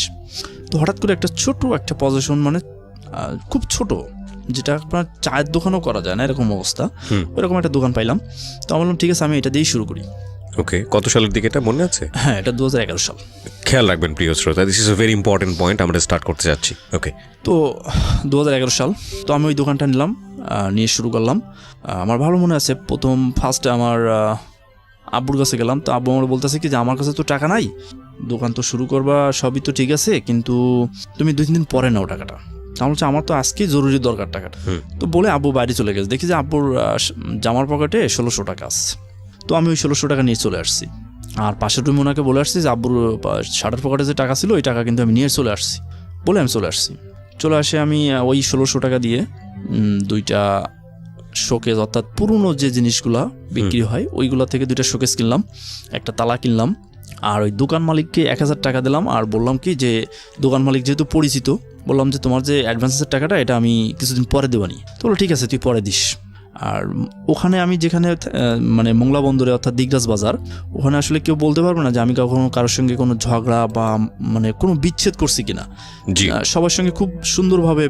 তো হঠাৎ করে একটা ছোট একটা পজিশন, মানে খুব ছোট, যেটা আপনার চায়ের দোকানও করা যায় না এরকম অবস্থা, ওইরকম একটা দোকান পাইলাম। তো আমি বললাম ঠিক আছে, আমি এটা দিয়েই শুরু করি। ওকে, কত সালের দিকে এটা মনে আছে? হ্যাঁ, এটা 2011 সাল। খেয়াল রাখবেন প্রিয় শ্রোতা, this is a very important point, আমরা স্টার্ট করতে যাচ্ছি। ওকে, তো 2011 সাল। তো আমি ওই দোকানটা নিলাম, নিয়ে শুরু করলাম। আমার ভালো মনে আছে, ফার্স্টে আমার আব্বুর কাছে গেলাম। তো আব্বু আমার বলতেছে কি যে আমার কাছে তো টাকা নাই, দোকান তো শুরু করবা, সবই তো ঠিক আছে, কিন্তু তুমি 2-3 দিন পরে নাও টাকাটা। তা বলছে আমার তো আজকেই জরুরি দরকার টাকাটা। তো বলে আব্বু বাইরে চলে গেছে। দেখি যে আব্বুর জামার পকেটে 1600 টাকা আছে। তো আমি ওই 1600 টাকা নিয়ে চলে আসছি, আর পাশের রুমে ওনাকে বলে আসছি যে আব্বুর শার্টের পকেটে যে টাকা ছিল ওই টাকা কিন্তু আমি নিয়ে চলে আসছি, বলে আমি চলে আসছি। চলে আসে আমি ওই 1600 টাকা দিয়ে 2টা শোকেস, অর্থাৎ পুরনো যে জিনিসগুলা বিক্রি হয় ওইগুলা থেকে 2টা শোকেস কিনলাম, একটা তালা কিনলাম, আর ওই দোকান মালিককে 1000 টাকা দিলাম। আর বললাম কি যে দোকান মালিক যেহেতু পরিচিত, বললাম যে তোমার যে অ্যাডভান্সের টাকাটা এটা আমি কিছুদিন পরে দেবানি। তো বললো ঠিক আছে, তুই পরে দিস। আর ওখানে আমি যেখানে মানে মোংলা বন্দরে, অর্থাৎ দিগরাজ বাজার, ওখানে আসলে কেউ বলতে পারবে না যে আমি কখনো কারোর সঙ্গে কোনো ঝগড়া বা মানে কোনো বিচ্ছেদ করছি কিনা। সবার সঙ্গে খুব সুন্দরভাবে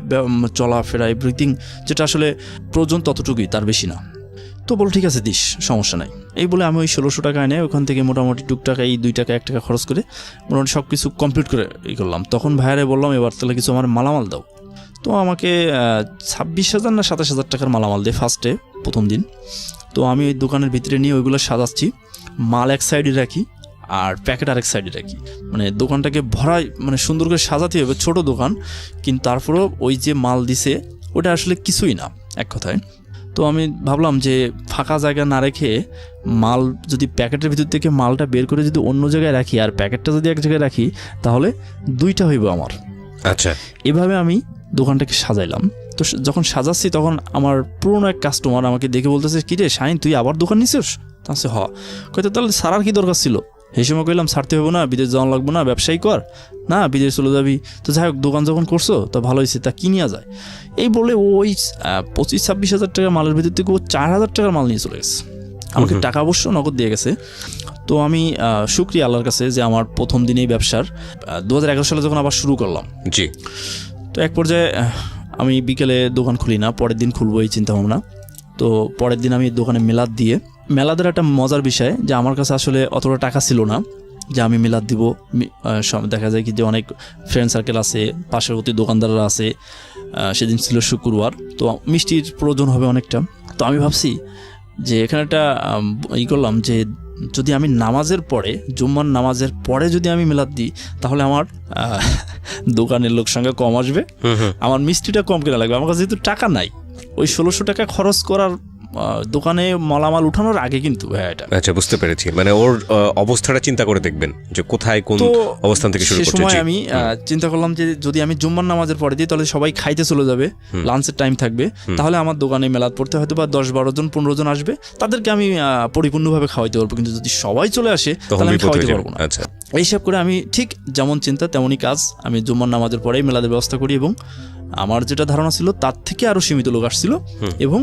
চলাফেরা, এভরিথিং যেটা আসলে প্রয়োজন ততটুকুই, তার বেশি না। তো বলো ঠিক আছে দিস, সমস্যা নাই। এই বলে আমি ওই 1600 টাকা এনে ওখান থেকে মোটামুটি টুকটাক এই 2 টাকা 1 টাকা খরচ করে মোটামুটি সব কিছু কমপ্লিট করে করলাম। তখন ভাইয়ারে বললাম এবার তাহলে কিছু আমার মালামাল দাও। তো আমাকে 26,000 না 27,000 টাকার মালামাল দিয়ে ফার্স্টে প্রথম দিন। তো আমি ওই দোকানের ভিতরে নিয়ে ওইগুলো সাজাচ্ছি, মাল এক সাইডে রাখি আর প্যাকেট আরেক সাইডে রাখি, মানে দোকানটাকে ভরাই, মানে সুন্দর করে সাজাতে হবে, ছোট দোকান কিন্তু তারপরেও ওই যে মাল দিছে ওটা আসলে কিছুই না এক কথায়। তো আমি ভাবলাম যে ফাঁকা জায়গা না রেখে মাল যদি প্যাকেটের ভিতর থেকে মালটা বের করে যদি অন্য জায়গায় রাখি আর প্যাকেটটা যদি এক জায়গায় রাখি তাহলে 2টা হইব আমার। আচ্ছা, এভাবে আমি দোকানটাকে সাজাইলাম। তো যখন সাজাচ্ছি তখন আমার পুরনো এক কাস্টমার আমাকে দেখে বলতেছে কি রে শাহিন, তুই আবার দোকান নিছিস? তাহলে কইতে তাহলে সারার কি দরকার ছিল? সেই সময় কইলাম ছাড়তে হবে না, বিদেশ যাওয়া লাগবো না, ব্যবসায়ী কর না, বিদেশ চলে যাবি। তো যাই হোক, দোকান যখন করছো তো ভালো হয়েছে, তা কি নেওয়া যায়? এই বলে ওই 25-26 হাজার টাকার মালের ভিতর থেকে ও 4,000 টাকার মাল নিয়ে চলে গেছে। আমাকে টাকা অবশ্য নগদ দিয়ে গেছে। তো আমি শুকরিয়া আল্লাহর কাছে যে আমার প্রথম দিনেই ব্যবসার 2011 সালে যখন আবার শুরু করলাম, জি, তো এক পর্যায়ে আমি বিকেলে দোকান খুলি না, পরের দিন খুলবো এই চিন্তা ভাবনা। তো পরের দিন আমি দোকানে মেলাদের একটা মজার বিষয় যে আমার কাছে আসলে অতটা টাকা ছিল না যে আমি মিলাদ দিব। দেখা যায় কি যে অনেক ফ্রেন্ড সার্কেল আছে, পার্শ্ববর্তী দোকানদাররা আছে। সেদিন ছিল শুক্রবার, তো মিষ্টির প্রয়োজন হবে অনেকটা। তো আমি ভাবছি যে এখানে একটা করলাম যে যদি আমি নামাজের পরে, জুম্মার নামাজের পরে যদি আমি মিলাদ দিই তাহলে আমার দোকানের লোক সংখ্যা কম আসবে, আমার মিষ্টিটা কম কেনা লাগবে। আমার কাছে যেহেতু টাকা নাই, ওই 1600 টাকা খরচ করার দোকানে মালামাল উঠানোর আগে কিন্তু এটা। আচ্ছা, বুঝতে পেরেছি। মানে ওর অবস্থাটা চিন্তা করে দেখবেন যে কোথায় কোন অবস্থান থেকে শুরু করতে। সেই সময় আমি চিন্তা করলাম যে যদি আমি জুম্মার নামাজের পরে দিই তাহলে সবাই খাইতে চলে যাবে, লাঞ্চের টাইম থাকবে, তাহলে আমার দোকানে মেলাদ পড়তে হয়তো বা 10-12 জন 15 জন আসবে, তাদেরকে আমি পরিপূর্ণভাবে খাওয়াইতে পারবো। কিন্তু যদি সবাই চলে আসে তাহলে আমি খাওয়াইতে পারবো না। আচ্ছা, এইসব করে আমি ঠিক যেমন চিন্তা তেমনই কাজ, আমি জুম্মার নামাজের পরেই মেলাদের ব্যবস্থা করি এবং আমার যেটা ধারণা ছিল তার থেকে আরো সীমিত লোক আসছিল এবং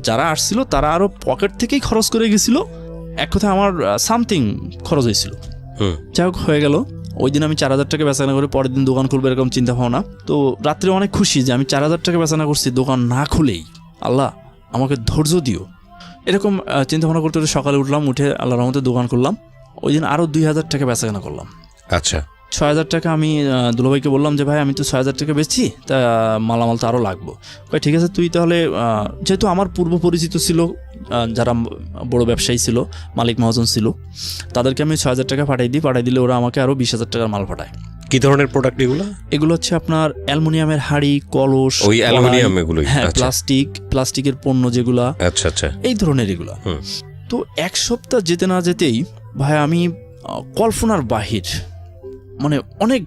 যারা আসছিল তারা আরো পকেট থেকেই খরচ করে গেছিল। এক কথায় আমার সামথিং খরচ হয়েছিল। যাই হোক, হয়ে গেল। ওই দিন আমি 4,000 টাকা বেচাকেনা করে পরের দিন দোকান খুলবো এরকম চিন্তা ভাবনা। তো রাত্রে অনেক খুশি যে আমি 4,000 টাকা বেচাকেনা করছি দোকান না খুলেই, আল্লাহ আমাকে ধৈর্য দিও, এরকম চিন্তা ভাবনা করতে সকালে উঠলাম, উঠে আল্লাহর রহমতে দোকান করলাম। ওই দিন আরো 2,000 টাকা বেচাকেনা করলাম। আচ্ছা, 6,000 টাকা আমি দুলাভাইকে বললাম যে ভাই আমি তো 6,000 টাকা বেচছি, তা মালামাল তো আরও লাগবো। ঠিক আছে, তুই তাহলে, যেহেতু আমার পূর্ব পরিচিত ছিল যারা বড় ব্যবসায়ী ছিল, মালিক মহাজন ছিল, তাদেরকে আমি 6,000 টাকা পাঠাই দিলে ওরা আমাকে আরও 20,000 টাকার মাল পাঠায়। কি ধরনের প্রোডাক্ট এগুলো? এগুলো হচ্ছে আপনার অ্যালুমিনিয়ামের হাঁড়ি, কলস, ওই অ্যালুমিনিয়াম, এগুলো হ্যাঁ, প্লাস্টিকের পণ্য যেগুলা, আচ্ছা আচ্ছা, এই ধরনের এগুলা। তো এক সপ্তাহ যেতে না যেতেই ভাই আমি কল্পনার বাহির, মানে অনেক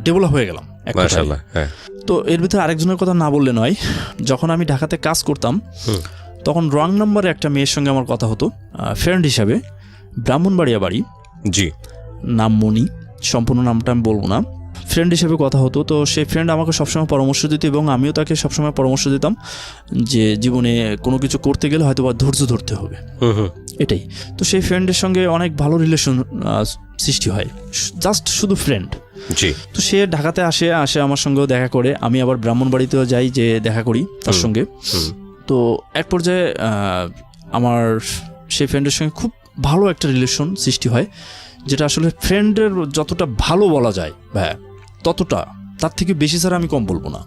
ডেভেলপ হয়ে গেলাম। মাশাআল্লাহ। হ্যাঁ। তো এর ভিতরে আরেকজনের কথা না বললে নয়, যখন আমি ঢাকাতে কাজ করতাম তখন রং নাম্বারে একটা মেয়ের সঙ্গে আমার কথা হতো ফ্রেন্ড হিসাবে, ব্রাহ্মণবাড়িয়া বাড়ি, জি, নাম মনি। সম্পূর্ণ নামটা আমি বলবো না, ফ্রেন্ড হিসেবে কথা হতো। তো সেই ফ্রেন্ড আমাকে সবসময় পরামর্শ দিত এবং আমিও তাকে সবসময় পরামর্শ দিতাম যে জীবনে কোনো কিছু করতে গেলে হয়তো বা ধৈর্য ধরতে হবে, এটাই। তো সেই ফ্রেন্ডের সঙ্গে অনেক ভালো রিলেশন সৃষ্টি হয়, জাস্ট শুধু ফ্রেন্ড। জি। তো সে ঢাকাতে আসে আমার সঙ্গেও দেখা করে, আমি আবার ব্রাহ্মণবাড়িতেও যাই, যে দেখা করি তার সঙ্গে। তো এক পর্যায়ে আমার সেই ফ্রেন্ডের সঙ্গে খুব ভালো একটা রিলেশন সৃষ্টি হয়, যেটা আসলে ফ্রেন্ডের যতটা ভালো বলা যায় ভাই ততটা, তার থেকে বেশি ছাড়া আমি কম বলবো না।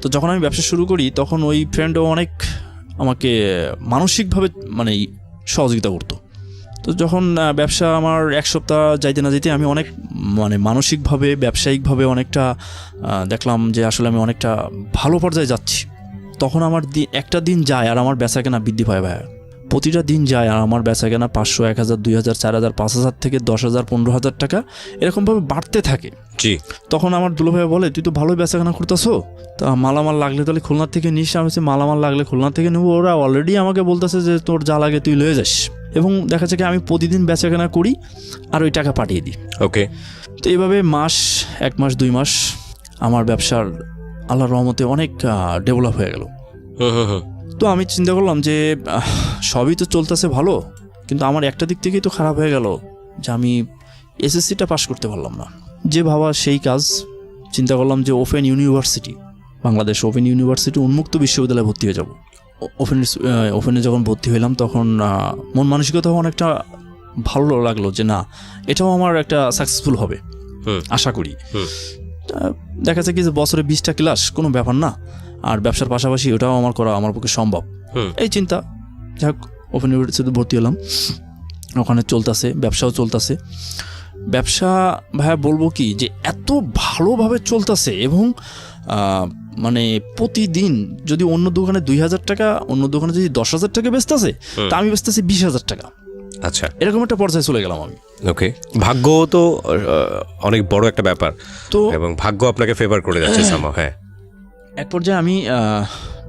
তো যখন আমি ব্যবসা শুরু করি তখন ওই ফ্রেন্ডও অনেক আমাকে মানসিকভাবে মানে সহযোগিতা করতো। তো যখন ব্যবসা আমার এক সপ্তাহ যাইতে না যেতে আমি অনেক মানে মানসিকভাবে ব্যবসায়িকভাবে অনেকটা দেখলাম যে আসলে আমি অনেকটা ভালো পর্যায়ে যাচ্ছি। তখন আমার একটা দিন যায় আর আমার বেচাকেনা বৃদ্ধি পায় ভাই, প্রতিটা দিন যায় আর আমার বেচাকেনা 500, 1000, 2000, 4000, 5000 থেকে 10,000, 15,000 টাকা এরকমভাবে বাড়তে থাকে। জি। তখন আমার দুলোভাই বলে, তুই তো ভালোই বেচাকেনা করতেছো, তা মালামাল লাগলে তাহলে খুলনার থেকে নিস। আমি মালামাল লাগলে খুলনার থেকে নেবো, ওরা অলরেডি আমাকে বলতেছে যে তোর যা লাগে তুই লয়ে যাস। এবং দেখা যাচ্ছে কি আমি প্রতিদিন বেচাকেনা করি আর ওই টাকা পাঠিয়ে দিই। ওকে। তো এইভাবে এক মাস 2 মাস আমার ব্যবসার আল্লাহর রহমতে অনেক ডেভেলপ হয়ে গেল। তো আমি চিন্তা করলাম যে সবই তো চলতেছে ভালো, কিন্তু আমার একটা দিক থেকেই তো খারাপ হয়ে গেল যে আমি এসএসসিটা পাস করতে পারলাম না। যে ভাবা সেই কাজ, চিন্তা করলাম যে বাংলাদেশ ওপেন ইউনিভার্সিটি উন্মুক্ত বিশ্ববিদ্যালয়ে ভর্তি হয়ে যাব। ওপেনে যখন ভর্তি হইলাম তখন মন মানসিকতাও অনেকটা ভালো লাগলো যে না, এটাও আমার একটা সাকসেসফুল হবে আশা করি। দেখা যায় কি যে বছরে 20টা ক্লাস কোনো ব্যাপার না, আর ব্যবসার পাশাপাশি ওটাও আমার পক্ষে সম্ভব, এই চিন্তা। যাই হোক, ওপেন ইউনিভার্সিটিতে ভর্তি হলাম, ওখানে চলতেছে, ব্যবসাও চলতেছে। ব্যবসা ভাইয়া বলবো কি যে এত ভালোভাবে চলতেছে এবং মানে প্রতিদিন যদি অন্য দোকানে 2,000 টাকা, অন্য দোকানে যদি 10,000 টাকা বেচতেছে, তা আমি বেচতেছি 20,000 টাকা। আচ্ছা, এরকম একটা পর্যায়ে চলে গেলাম আমি। ওকে, ভাগ্য তো অনেক বড় একটা ব্যাপার, তো এবং ভাগ্য আপনাকে ফেভার করে যাচ্ছে সামহাও। হ্যাঁ, এক পর্যায়ে আমি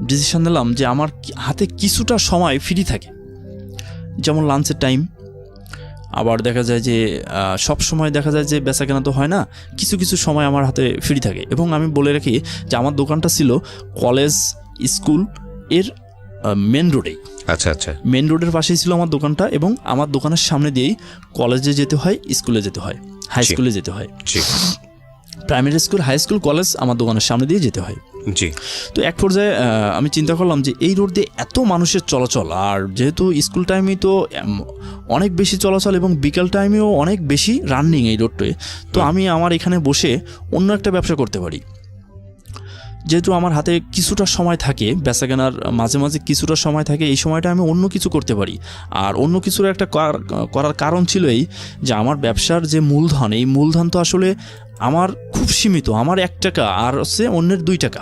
ডিসিশন নিলাম যে আমার হাতে কিছুটা সময় ফ্রি থাকে, যেমন লাঞ্চের টাইম। আবার দেখা যায় যে সব সময় দেখা যায় যে বেচাকেনা তো হয় না, কিছু কিছু সময় আমার হাতে ফ্রি থাকে। এবং আমি বলে রাখি যে আমার দোকানটা ছিল কলেজ স্কুল এর মেন রোডেই। আচ্ছা আচ্ছা, মেন রোডের পাশেই ছিল আমার দোকানটা, এবং আমার দোকানের সামনে দিয়েই কলেজে যেতে হয়, স্কুলে যেতে হয়, হাই স্কুলে যেতে হয়, primary school, high school, college আমার দোকানের সামনে দিয়ে যেতে হয়। জি। তো এক পর্যায়ে আমি চিন্তা করলাম যে এই রোড দিয়ে এত মানুষের চলাচল, আর যেহেতু স্কুল টাইমেই তো অনেক বেশি চলাচল এবং বিকাল টাইমেও অনেক বেশি রানিং এই রোডটায়, তো আমি আমার এখানে বসে অন্য একটা ব্যবসা করতে পারি। যেহেতু আমার হাতে কিছুটা সময় থাকে, বেচাকেনার মাঝে মাঝে কিছুটা সময় থাকে, এই সময়টা আমি অন্য কিছু করতে পারি। আর অন্য কিছুর একটা করার কারণ ছিল এই যে আমার ব্যবসার যে মূলধন, এই মূলধন তো আসলে আমার খুব সীমিত। আমার 1 টাকা আর হচ্ছে অন্যের 2 টাকা,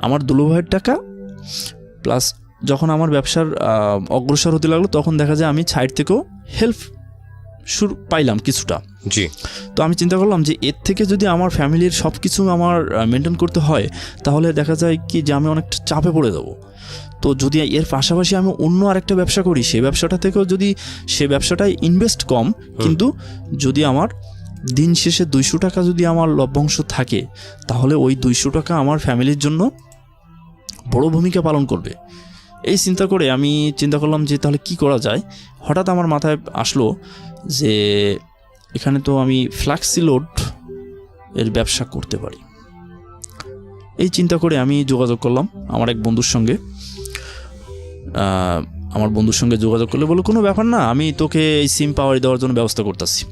আমার দুলোভাইয়ের টাকা, প্লাস যখন আমার ব্যবসার অগ্রসর হতে লাগলো তখন দেখা যায় আমি সাইড থেকেও হেল্প পাইলাম কিছুটা। জি। তো আমি চিন্তা করলাম যে এর থেকে যদি আমার ফ্যামিলির সব কিছু আমার মেনটেন করতে হয়, তাহলে দেখা যায় কি যে আমি অনেকটা চাপে পড়ে যাব। তো যদি এর পাশাপাশি আমি অন্য আরেকটা ব্যবসা করি, সেই ব্যবসাটা থেকেও যদি সে ব্যবসাটায় ইনভেস্ট কম, কিন্তু যদি আমার দিন শেষে 200 টাকা যদি আমার লভ্যাংশ থাকে, তাহলে ওই 200 টাকা আমার ফ্যামিলির জন্য বড় ভূমিকা পালন করবে। এই চিন্তা করে আমি চিন্তা করলাম যে তাহলে কি করা যায়। হঠাৎ আমার মাথায় আসলো যে এখানে তো আমি ফ্ল্যাক্সি লোড এর ব্যবসা করতে পারি। এই চিন্তা করে আমি যোগাযোগ করলাম আমার এক বন্ধুর সঙ্গে। আমার বন্ধুর সঙ্গে যোগাযোগ করলে বলো কোনো ব্যাপার না, আমি তোকে এই সিম পাওয়ার দেওয়ার জন্য ব্যবস্থা করতেছি।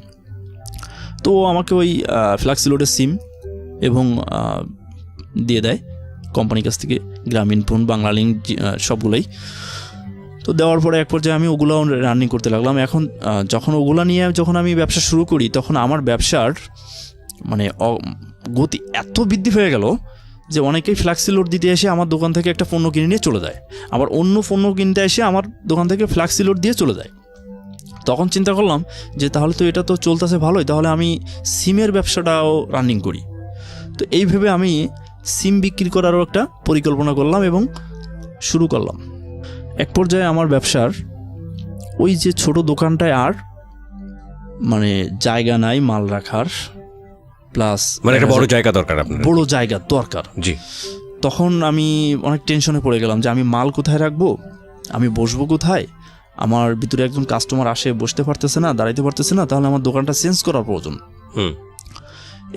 তো আমাকে ওই ফ্ল্যাক্সি লোডের সিম এবং দিয়ে দেয় কোম্পানির কাছ থেকে, গ্রামীণফোন, বাংলালিংক, সবগুলোই। তো দেওয়ার পরে এক পর্যায়ে আমি ওগুলো রানিং করতে লাগলাম। এখন যখন ওগুলো নিয়ে যখন আমি ব্যবসা শুরু করি, তখন আমার ব্যবসার মানে গতি এত বৃদ্ধি হয়ে গেল যে অনেকেই ফ্ল্যাক্সি লোড দিতে এসে আমার দোকান থেকে একটা পণ্য কিনে নিয়ে চলে যায়, আবার অন্য পণ্য কিনতে এসে আমার দোকান থেকে ফ্ল্যাক্সি লোড দিয়ে চলে যায়। তখন চিন্তা করলাম যে তাহলে তো এটা তো চলতেছে ভালোই, তাহলে আমি সিমের ব্যবসাটাও রানিং করি। তো এইভাবে আমি সিম বিক্রি করারও একটা পরিকল্পনা করলাম এবং শুরু করলাম। এক পর্যায়ে আমার ব্যবসার ওই যে ছোট দোকানটায় আর মানে জায়গা নাই মাল রাখার, প্লাস মানে একটা বড় জায়গা দরকার আপনার। বড় জায়গা দরকার। জি। তখন আমি অনেক টেনশনে পড়ে গেলাম যে আমি মাল কোথায় রাখবো, আমি বসবো কোথায়, আমার ভিতরে একজন কাস্টমার আসে বসতে পারতেছে না, দাঁড়াইতে পারতেছে না, তাহলে আমার দোকানটা চেঞ্জ করার প্রয়োজন।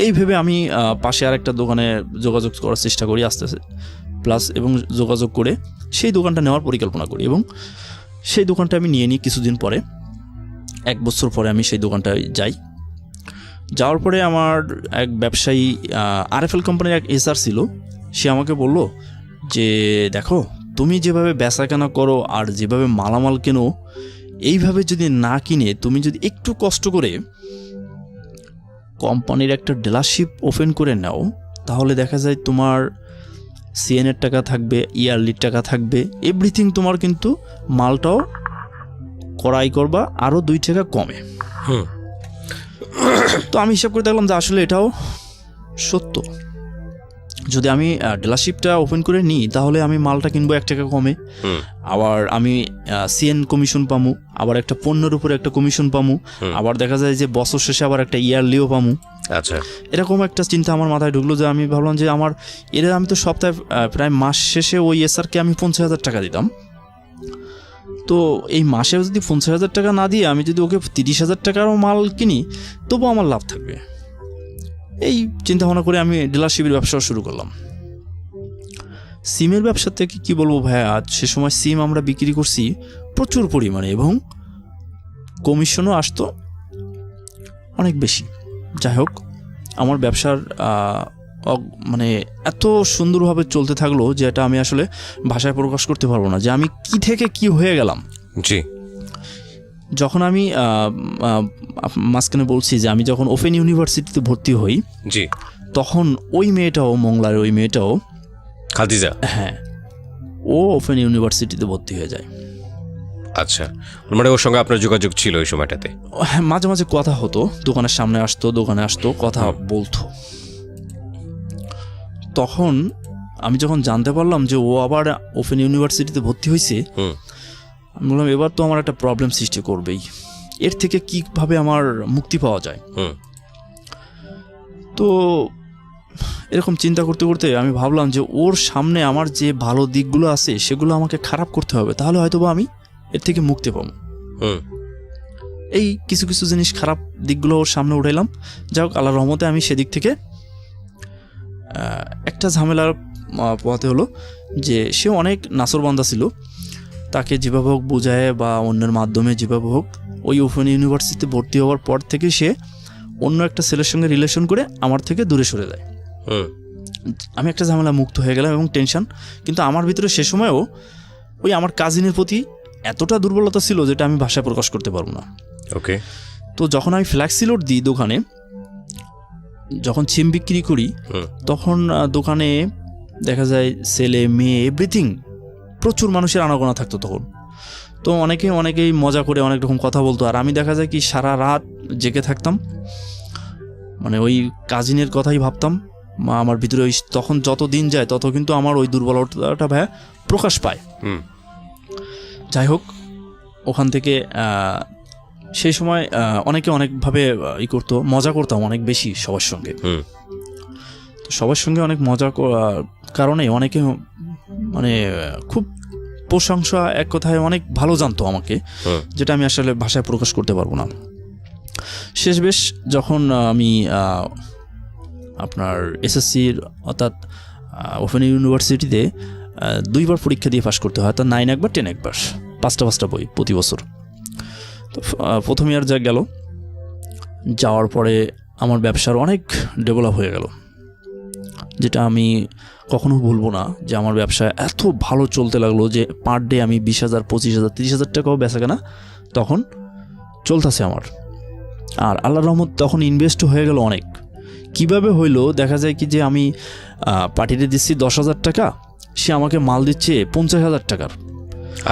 এই ভেবে আমি পাশে আরেকটা দোকানে যোগাযোগ করার চেষ্টা করি আস্তে আস্তে, প্লাস এবং যোগাযোগ করে সেই দোকানটা নেওয়ার পরিকল্পনা করি, এবং সেই দোকানটা আমি নিয়ে নিই। কিছুদিন পরে, 1 বছর পরে আমি সেই দোকানটায় যাই। যাওয়ার পরে আমার এক ব্যবসায়ী RFL কোম্পানির এক HR ছিল, সে আমাকে বলল যে দেখো, তুমি যেভাবে বেচাকেনা করো আর যেভাবে মালামাল কেনো, এইভাবে যদি না কিনে তুমি যদি একটু কষ্ট করে কোম্পানির একটা ডিলারশিপ ওপেন করে নাও, তাহলে দেখা যায় তোমার CN-এর টাকা থাকবে, ইয়ারলির টাকা থাকবে, এভরিথিং তোমার কিন্তু মালটাও ক্রয় করবা আরও 2 টাকা কমে। তো আমি হিসাব করে দেখলাম যে আসলে এটাও সত্য। যদি আমি ডিলারশিপটা ওপেন করে নিই, তাহলে আমি মালটা কিনবো 1 টাকা কমে, আবার আমি CN কমিশন পামু, আবার একটা পণ্যের উপরে একটা কমিশন পামু, আবার দেখা যায় যে বছর শেষে আবার একটা ইয়ারলিও পামু। আচ্ছা, এরকম একটা চিন্তা আমার মাথায় ঢুকলো যে আমি ভাবলাম যে আমার এরা, আমি তো সপ্তাহে প্রায় মাস শেষে ওই SR-কে আমি 50,000 টাকা দিতাম, তো এই মাসেও যদি 50,000 টাকা না দিয়ে আমি যদি ওকে 30,000 টাকারও মাল কিনি, তবু আমার লাভ থাকবে। এই চিন্তা ভাবনা করে আমি ডিলারশিপের ব্যবসা শুরু করলাম। সিমের ব্যবসা থেকে কি বলবো ভাইয়া, আজ সে সময় সিম আমরা বিক্রি করছি প্রচুর পরিমাণে, এবং কমিশনও আসতো অনেক বেশি। যাই হোক, আমার ব্যবসার মানে এত সুন্দরভাবে চলতে থাকলো যে এটা আমি আসলে ভাষায় প্রকাশ করতে পারবো না, যে আমি কি থেকে কি হয়ে গেলাম। জি। যখন আমি মাঝখানে বলছি যে আমি যখন ওপেন ইউনিভার্সিটিতে ভর্তি হই, জি, তখন ওই মেয়েটাও, মংলার ওই মেয়েটাও, খাদিজা, হ্যাঁ, ও ওপেন ইউনিভার্সিটিতে ভর্তি হয়ে যায়। আচ্ছা, মানে ওর সঙ্গে আপনার যোগাযোগ ছিল ওই সময়টাতে? হ্যাঁ, মাঝে মাঝে কথা হতো, দোকানের সামনে আসতো, দোকানে আসতো, কথা বলতো। তখন আমি যখন জানতে পারলাম যে ও আবার ওপেন ইউনিভার্সিটিতে ভর্তি হয়েছে, আমি বললাম এবার তো আমার একটা প্রবলেম সৃষ্টি করবেই, এর থেকে কীভাবে আমার মুক্তি পাওয়া যায়। তো এরকম চিন্তা করতে করতে আমি ভাবলাম যে ওর সামনে আমার যে ভালো দিকগুলো আছে সেগুলো আমাকে খারাপ করতে হবে, তাহলে হয়তো বা আমি এর থেকে মুক্তি পাবো। এই কিছু কিছু জিনিস, খারাপ দিকগুলো ওর সামনে উঠাইলাম। যাই হোক, আল্লাহর রহমতে আমি সেদিক থেকে একটা ঝামেলার পোহাতে হলো যে সে অনেক নাসরবান্দা ছিল, তাকে যেভাবে হোক বোঝায় বা অন্যের মাধ্যমে যেভাবে হোক, ওই ওপেন ইউনিভার্সিটিতে ভর্তি হওয়ার পর থেকে সে অন্য একটা ছেলের সঙ্গে রিলেশন করে আমার থেকে দূরে সরে যায়। আমি একটা ঝামেলা মুক্ত হয়ে গেলাম এবং টেনশন। কিন্তু আমার ভিতরে সে সময়ও ওই আমার কাজিনের প্রতি এতটা দুর্বলতা ছিল যেটা আমি ভাষায় প্রকাশ করতে পারবো না। ওকে। তো যখন আমি ফ্ল্যাক্সি লোড দিই দোকানে, যখন সিম বিক্রি করি, তখন দোকানে দেখা যায় ছেলে মেয়ে এভরিথিং, প্রচুর মানুষের আনাগোনা থাকতো তখন। তো অনেকেই মজা করে অনেক রকম কথা বলতো, আর আমি দেখা যায় কি সারা রাত জেগে থাকতাম, মানে ওই কাজিনের কথাই ভাবতাম। আমার ভিতরে ওই তখন যত দিন যায় তত কিন্তু আমার ওই দুর্বলতাটা ভাইয়া প্রকাশ পায়। যাই হোক, ওখান থেকে সেই সময় অনেকে অনেকভাবে করতো, মজা করতাম অনেক বেশি সবার সঙ্গে। তো সবার সঙ্গে অনেক মজা কারণে অনেকে মানে খুব প্রশংসা, এক কথায় অনেক ভালো জানতো আমাকে, যেটা আমি আসলে ভাষায় প্রকাশ করতে পারবো না। শেষ বেশ যখন আমি আপনার SSC-র অর্থাৎ ওপেন ইউনিভার্সিটিতে 2বার পরীক্ষা দিয়ে পাস করতে হয়, অর্থাৎ 9 একবার 10 একবার, 5টা বই প্রতি বছর। তো প্রথম ইয়ার যা গেল, যাওয়ার পরে আমার ব্যবসার অনেক ডেভেলপ হয়ে গেল, যেটা আমি কখনো ভুলবো না। যে আমার ব্যবসা এত ভালো চলতে লাগলো যে পার ডে আমি 20,000, 25,000, 30,000 টাকাও বেচাকেনা তখন চলতেছে আমার। আর আল্লাহর রহমত তখন ইনভেস্ট হয়ে গেল অনেক। কিভাবে হইলো, দেখা যায় কি যে আমি পার্টিতে দিচ্ছি 10,000 টাকা, সে আমাকে মাল দিচ্ছে 50,000 টাকার।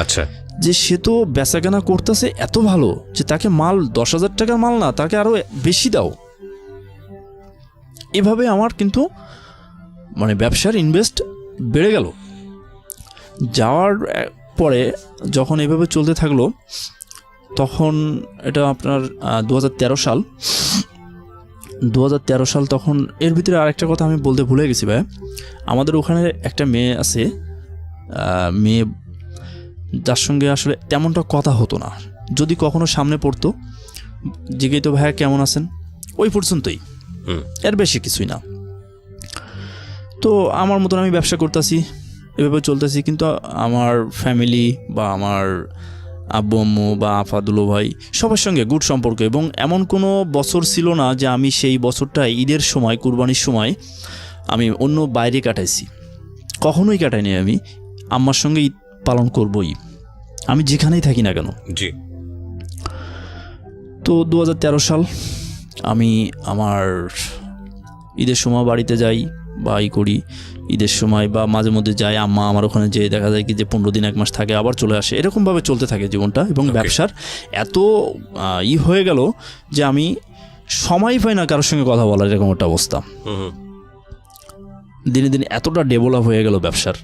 আচ্ছা, যে সে তো বেচাকেনা করতেছে এত ভালো যে তাকে মাল 10,000 টাকার মাল না, তাকে আরো বেশি দাও। এভাবে আমার কিন্তু মানে ব্যবসার ইনভেস্ট বেড়ে গেল। যাওয়ার পরে যখন এভাবে চলতে থাকলো, তখন এটা আপনার 2013 সাল। 2013 সাল তখন। এর ভিতরে আরেকটা কথা আমি বলতে ভুলে গেছি ভাই, আমাদের ওখানে একটা মেয়ে আছে, মেয়ে যার সঙ্গে আসলে তেমনটা কথা হতো না, যদি কখনো সামনে পড়তো জিজ্ঞেস তো ভাইয়া কেমন আছেন, ওই পর্যন্তই, এর বেশি কিছুই না। তো আমার মতন আমি ব্যবসা করতেছি, এভাবে চলতেছি, কিন্তু আমার ফ্যামিলি বা আমার আব্বু আম্মু বা আফা দুলো ভাই সবার সঙ্গে গুড সম্পর্ক, এবং এমন কোনো বছর ছিল না যে আমি সেই বছরটা ঈদের সময়, কুরবানির সময় আমি অন্য বাইরে কাটাইছি, কখনোই কাটাইনি। আমি আম্মার সঙ্গে ঈদ পালন করবই, আমি যেখানেই থাকি না কেন। জি। তো 2013 সাল আমি আমার ঈদের সময় বাড়িতে যাই বা করি, ঈদের সময় বা মাঝে মধ্যে যাই, আম্মা আমার ওখানে যেয়ে দেখা যায় কি যে 15 দিন 1 মাস থাকে, আবার চলে আসে, এরকমভাবে চলতে থাকে জীবনটা। এবং ব্যবসার এত হয়ে গেল যে আমি সময় পাই না কারোর সঙ্গে কথা বলার, এরকম একটা অবস্থা। দিনে দিনে এতটা ডেভেলপ হয়ে গেল ব্যবসার।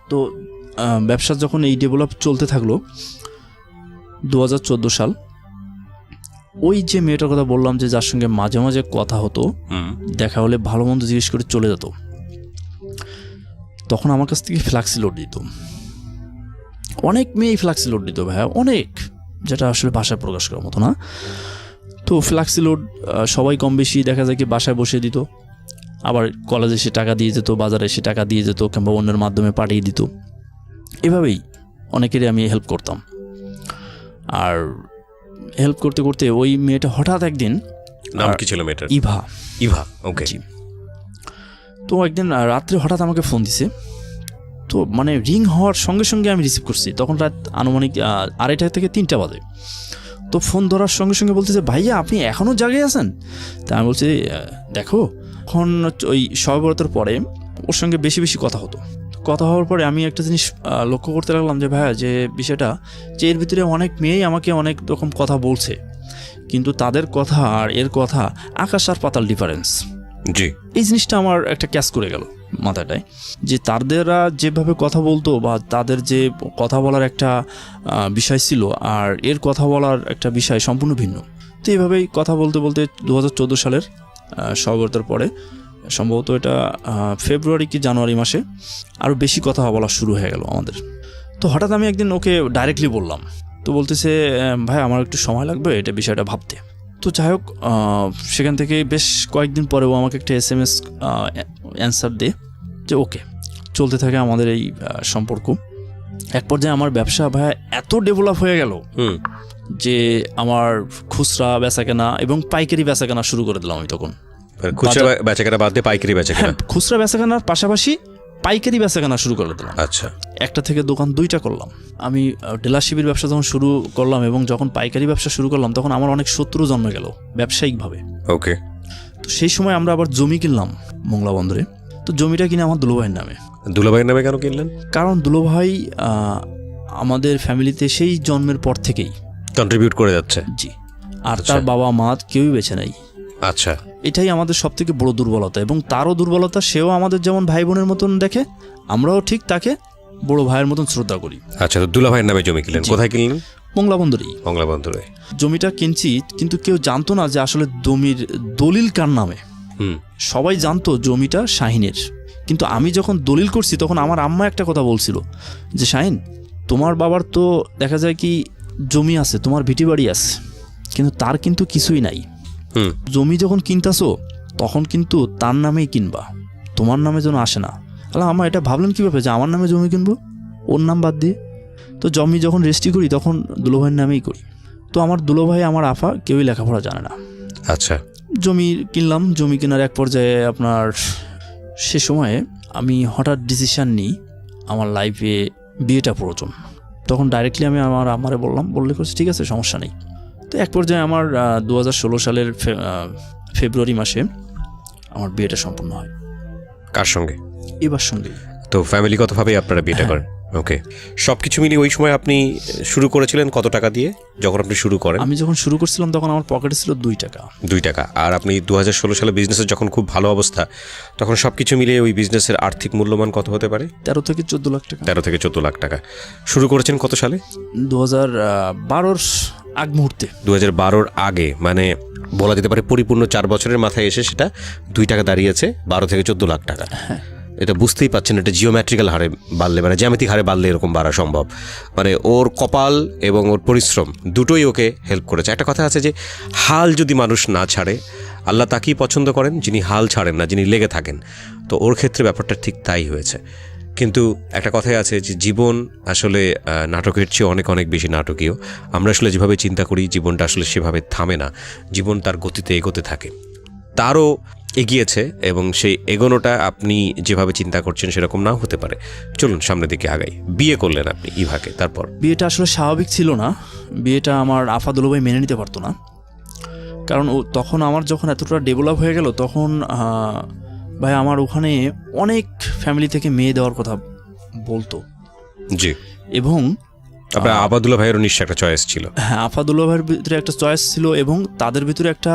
তো ব্যবসা যখন এই ডেভেলপ চলতে থাকলো, 2014 সাল ওই যে মেয়েটার কথা বললাম যে যার সঙ্গে মাঝে মাঝে কথা হতো, দেখা হলে ভালো মন্দ জিজ্ঞেস করে চলে যেত, তখন আমার কাছ থেকে ফ্লাক্সি লোড দিত। অনেক মেয়েই ফ্লাক্সি লোড দিত ভাইয়া, অনেক, যেটা আসলে ভাষায় প্রকাশ করার মতো না। তো ফ্লাক্সি লোড সবাই কম বেশি দেখা যায় কি বাসায় বসে দিত, আবার কলেজে এসে টাকা দিয়ে যেত, বাজারে এসে টাকা দিয়ে যেত, কিংবা অন্যের মাধ্যমে পাঠিয়ে দিত। এভাবেই অনেকেরই আমি হেল্প করতাম। আর হেল্প করতে করতে ওই মেয়েটা হঠাৎ একদিন, নাম কি ছিল মেয়েটার? ইভা। ইভা, ওকে। তো একদিন রাত্রে হঠাৎ আমাকে ফোন দিছে। তো মানে রিং হওয়ার সঙ্গে সঙ্গে আমি রিসিভ করছি, তখন রাত আনুমানিক 2:30 থেকে 3টা বাজে। তো ফোন ধরার সঙ্গে সঙ্গে বলতেছে, ভাইয়া আপনি এখনও জাগে আছেন? তা আমি বলছি, দেখো এখন ওই শবে বরাতের পরে ওর সঙ্গে বেশি বেশি কথা হতো। কথা হওয়ার পরে আমি একটা জিনিস লক্ষ্য করতে লাগলাম যে ভাইয়া, যে বিষয়টা যে এর ভিতরে অনেক মেয়েই আমাকে অনেক রকম কথা বলছে, কিন্তু তাদের কথা আর এর কথা আকাশ আর পাতাল ডিফারেন্স। জি। এই জিনিসটা আমার একটা ক্যাচ করে গেল মাথাটায়, যে তাদেররা যেভাবে কথা বলতো বা তাদের যে কথা বলার একটা বিষয় ছিল আর এর কথা বলার একটা বিষয় সম্পূর্ণ ভিন্ন। তো এইভাবেই কথা বলতে বলতে 2014 সালের শবে পরে, সম্ভবত এটা ফেব্রুয়ারি কি জানুয়ারি মাসে, আরও বেশি কথা বলা শুরু হয়ে গেল আমাদের। তো হঠাৎ আমি একদিন ওকে ডাইরেক্টলি বললাম, তো বলতেছে, ভাই আমার একটু সময় লাগবে এটা বিষয়টা ভাবতে। তো যাই হোক, সেখান থেকে বেশ কয়েকদিন পরেও আমাকে একটা SMS অ্যান্সার দে যে ওকে। চলতে থাকে আমাদের এই সম্পর্ক। এক পর্যায়ে আমার ব্যবসা ভাই এত ডেভেলপ হয়ে গেল যে আমার খুচরা বেচাকেনা এবং পাইকারি বেচাকেনা শুরু করে দিলাম আমি তখন। খুচরা বেচাকেনা বাদ দিয়ে পাইকারি বেচাকেনা? খুচরা বেচাকেনার পাশাপাশি পাইকারি বেচাকেনা শুরু করে দিলাম। আচ্ছা। একটা থেকে দোকান 2টা করলাম। আমি ডিলারশিপের ব্যবসা যখন শুরু করলাম এবং যখন পাইকারি ব্যবসা শুরু করলাম, তখন আমার অনেক শত্রু জন্মে গেল ব্যবসায়িকভাবে। ওকে। তো সেই সময় আমরা আবার জমি কিনলাম মোংলা বন্দরে। তো জমিটা কিনে আমার দুলোভাইয়ের নামে। দুলোভাইয়ের নামে কেন কিনলেন? কারণ দুলোভাই আমাদের ফ্যামিলিতে সেই জন্মের পর থেকেই কন্ট্রিবিউট করে যাচ্ছে। জি। আর তার বাবা মা কেউই বেঁচে নাই। আচ্ছা। এটাই আমাদের সব থেকে বড় দুর্বলতা, এবং তারও দুর্বলতা, সেও আমাদের যেমন ভাই বোনের মতন দেখে, আমরাও ঠিক তাকে বড় ভাইয়ের মতন শ্রদ্ধা করি। আচ্ছা, তো দুলাভাইয়ের নামে জমি কিনলেন? কোথায় কিনলেন? মোংলা বন্দরেই। মোংলা বন্দরে জমিটা কিনছি, কিন্তু কেউ জানতো না যে আসলে জমির দলিল কার নামে। সবাই জানতো জমিটা শাহিনের, কিন্তু আমি যখন দলিল করছি তখন আমার আম্মা একটা কথা বলছিল যে, শাহিন তোমার বাবার তো দেখা যায় কি জমি আছে, তোমার ভিটি বাড়ি আছে, কিন্তু তার কিন্তু কিছুই নাই। জমি যখন কিনতেছো তখন কিন্তু তার নামেই কিনবা, তোমার নামে যেন আসে না। আল্লাহ, আমার এটা ভাবলেন কীভাবে যে আমার নামে জমি কিনবো ওর নাম বাদ দিয়ে? তো জমি যখন রেজিস্ট্রি করি তখন দুলোভাইয়ের নামেই করি। তো আমার দুলোভাই, আমার আফা কেউই লেখাপড়া জানে না। আচ্ছা। জমি কিনলাম। জমি কেনার এক পর্যায়ে আপনার সে সময়ে আমি হঠাৎ ডিসিশান নিই আমার লাইফে বিয়েটা প্রয়োজন। তখন ডাইরেক্টলি আমি আমার আমারে বললে করছি ঠিক আছে, সমস্যা নেই। তো এক পর্যায়ে আমার 2016 সালের ফেব্রুয়ারি মাসে আমার বিয়েটা সম্পন্ন হয়। কার সঙ্গে? এবার সঙ্গে। তো ফ্যামিলিগতভাবেই আপনারা বিয়েটা করেন? ওকে, সবকিছু মিলিয়ে ওই সময় আপনি শুরু করেছিলেন কত টাকা দিয়ে যখন আপনি শুরু করেন? আমি যখন শুরু করছিলাম তখন আমার পকেটে ছিল 2 টাকা। 2 টাকা। আর আপনি 2016 সালে বিজনেসের যখন খুব ভালো অবস্থা, তখন সবকিছু মিলিয়ে ওই বিজনেসের আর্থিক মূল্যমান কত হতে পারে? 13 থেকে 14 লাখ টাকা। 13 থেকে 14 লাখ টাকা। শুরু করেছেন কত সালে? 2012-র আগ মুহূর্তে। 2012-র আগে, মানে বলা যেতে পারে পরিপূর্ণ 4 বছরের মাথায় এসে সেটা 2 টাকা দাঁড়িয়েছে 12 থেকে 14 লাখ টাকা। এটা বুঝতেই পাচ্ছেন, এটা জিওমেট্রিক্যাল হারে বাড়লে, মানে জ্যামিতিক হারে বাড়লে এরকম বাড়া সম্ভব। মানে ওর কপাল এবং ওর পরিশ্রম দুটোই ওকে হেল্প করেছে। একটা কথা আছে যে হাল যদি মানুষ না ছাড়ে, আল্লাহ তাকেই পছন্দ করেন যিনি হাল ছাড়েন না, যিনি লেগে থাকেন। তো ওর ক্ষেত্রে ব্যাপারটা ঠিক তাই হয়েছে। কিন্তু একটা কথাই আছে যে জীবন আসলে নাটকের চেয়ে অনেক অনেক বেশি নাটকীয়। আমরা আসলে যেভাবে চিন্তা করি জীবনটা আসলে সেভাবে থামে না, জীবন তার গতিতে এগোতে থাকে। তারও এগিয়েছে এবং সেই এগোনোটা আপনি যেভাবে চিন্তা করছেন সেরকম নাও হতে পারে। চলুন সামনের দিকে আগাই। বিয়ে করলেন আপনি ইভাকে, তারপর? বিয়েটা আসলে স্বাভাবিক ছিল না। বিয়েটা আমার আফা দুলো ভাই মেনে নিতে পারতো না, কারণ তখন আমার যখন এতটা ডেভেলপ হয়ে গেল তখন ভাই আমার ওখানে অনেক ফ্যামিলি থেকে মেয়ে দেওয়ার কথা বলতো। জি। এবং আপনার আবাদুল্লাহ ভাইয়েরও নিশ্চয় একটা চয়েস ছিল। হ্যাঁ, আফাদুল্লাহ ভাইয়ের ভিতরে একটা চয়েস ছিল এবং তাদের ভিতরে একটা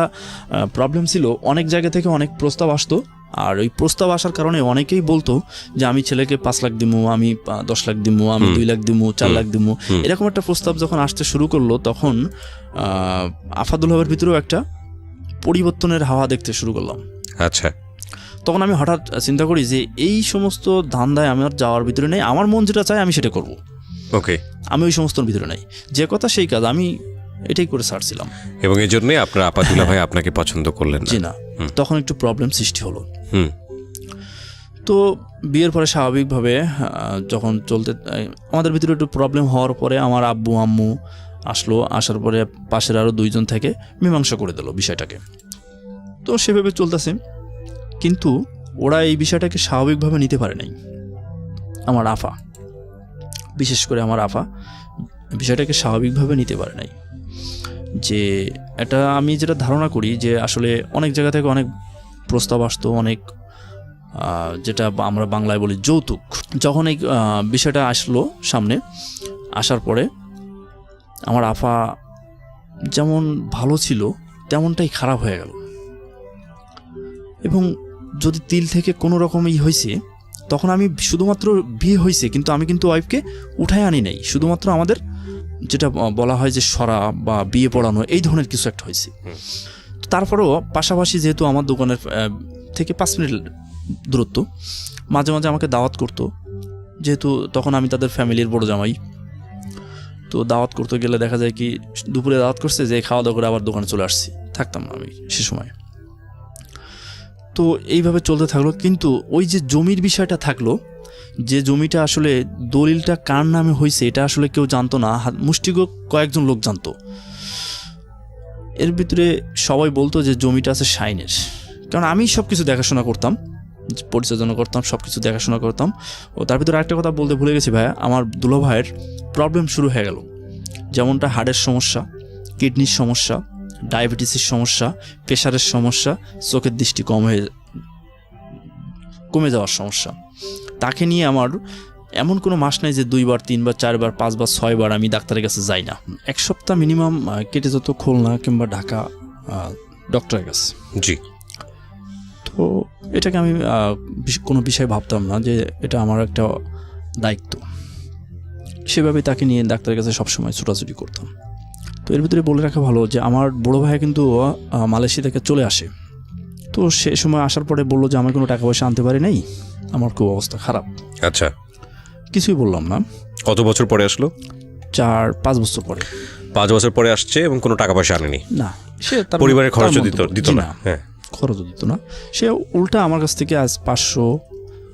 প্রবলেম ছিল। অনেক জায়গা থেকে অনেক প্রস্তাব আসতো, আর ওই প্রস্তাব আসার কারণে অনেকেই বলতো যে আমি ছেলেকে 5 লাখ দিমু, আমি 10 লাখ দিমু, আমি 2 লাখ দিমু, 4 লাখ দিমু। এরকম একটা প্রস্তাব যখন আসতে শুরু করলো তখন আফাদুল্লাহ ভাইয়ের ভিতরেও একটা পরিবর্তনের হাওয়া দেখতে শুরু করলাম। আচ্ছা। তখন আমি হঠাৎ চিন্তা করি যে এই সমস্ত ধান্দায় আমার যাওয়ার ভিতরে নেই, আমার মন যেটা চায় আমি সেটা করব। ওকে, আমি ওই সমস্তর ভিতরে নাই, যে কথা সেই কাজ, আমি এটাই করে ছাড়ছিলাম। এবং এই জন্যই আপনার আপাদুল্লাহ ভাই আপনাকে পছন্দ করলেন না? জি না, তখন একটু প্রবলেম সৃষ্টি হলো। তো বিয়ের পরে স্বাভাবিকভাবে যখন চলতে, আমাদের ভিতরে একটু প্রবলেম হওয়ার পরে আমার আব্বু আম্মু আসলো, আসার পরে পাশের আরও 2 জন থেকে মীমাংসা করে দিল বিষয়টাকে। তো সেভাবে চলতেছে, কিন্তু ওরা এই বিষয়টাকে স্বাভাবিকভাবে নিতে পারে নাই। আমার আফা, বিশেষ করে আমার আফা বিষয়টাকে স্বাভাবিকভাবে নিতে পারে নাই। যে এটা আমি যেটা ধারণা করি যে আসলে অনেক জায়গা থেকে অনেক প্রস্তাব আসতো, অনেক যেটা আমরা বাংলায় বলি যৌতুক। যখন এই বিষয়টা আসলো সামনে, আসার পরে আমার আফা যেমন ভালো ছিল তেমনটাই খারাপ হয়ে গেল। এবং যদি তিল থেকে কোনো রকমই হয়েছে, তখন আমি শুধুমাত্র বিয়ে হয়েছে কিন্তু আমি কিন্তু ওয়াইফকে উঠায় আনি নাই, শুধুমাত্র আমাদের যেটা বলা হয় যে সরা বা বিয়ে পড়ানো, এই ধরনের কিছু একটা হয়েছে। তারপরেও পাশাপাশি যেহেতু আমার দোকানের থেকে 5 মিনিট দূরত্ব, মাঝে মাঝে আমাকে দাওয়াত করতো, যেহেতু তখন আমি তাদের ফ্যামিলির বড় জামাই। তো দাওয়াত করতে গেলে দেখা যায় কি দুপুরে দাওয়াত করছে, যে খাওয়া দাওয়া করে আবার দোকানে চলে আসছি, থাকতাম না আমি সে সময়। তো এইভাবে চলতে থাকলো। কিন্তু ওই যে জমির বিষয়টা থাকলো, যে জমিটা আসলে দলিলটা কার নামে হয়েছে এটা আসলে কেউ জানতো না, মুষ্টিগো কয়েকজন লোক জানতো। এর ভিতরে সবাই বলতো যে জমিটা আছে শাইনের, কারণ আমি সব কিছু দেখাশোনা করতাম, পরিচালনা করতাম, সব কিছু দেখাশোনা করতাম। ও তার ভিতরে একটা কথা বলতে ভুলে গেছি ভাইয়া, আমার দুলো ভাইয়ের প্রবলেম শুরু হয়ে গেল, যেমনটা হার্টের সমস্যা, কিডনির সমস্যা, ডায়াবেটিসের সমস্যা, প্রেশারের সমস্যা, চোখের দৃষ্টি কমে যাওয়ার সমস্যা। তাকে নিয়ে আমার এমন কোনো মাস নাই যে 2 বার 3 বার 4 বার 5 বার 6 বার আমি ডাক্তারের কাছে যাই না। 1 সপ্তাহ মিনিমাম কেটে যেত খুলনা কিংবা ঢাকা ডক্টরের কাছে। জি। তো এটাকে আমি কোনো বিষয় ভাবতাম না যে এটা আমার একটা দায়িত্ব, সেভাবে তাকে নিয়ে ডাক্তারের কাছে সবসময় ছোটাছুটি করতাম। তো এর ভিতরে বলে রাখা ভালো যে আমার বড় ভাই কিন্তু মালয়েশিয়া থেকে চলে আসে। তো সে সময় আসার পরে বললো যে আমার কোনো টাকা পয়সা আনতে পারি নাই, আমার খুব অবস্থা খারাপ। আচ্ছা। কিছুই বললাম না। কত বছর পরে আসলো? 4-5 বছর পরে। 5 বছর পরে আসছে এবং কোনো টাকা পয়সা আনেনি? না, সে পরিবারের খরচও দিত না? হ্যাঁ, খরচও দিত না। সে উল্টা আমার কাছ থেকে আজ 500,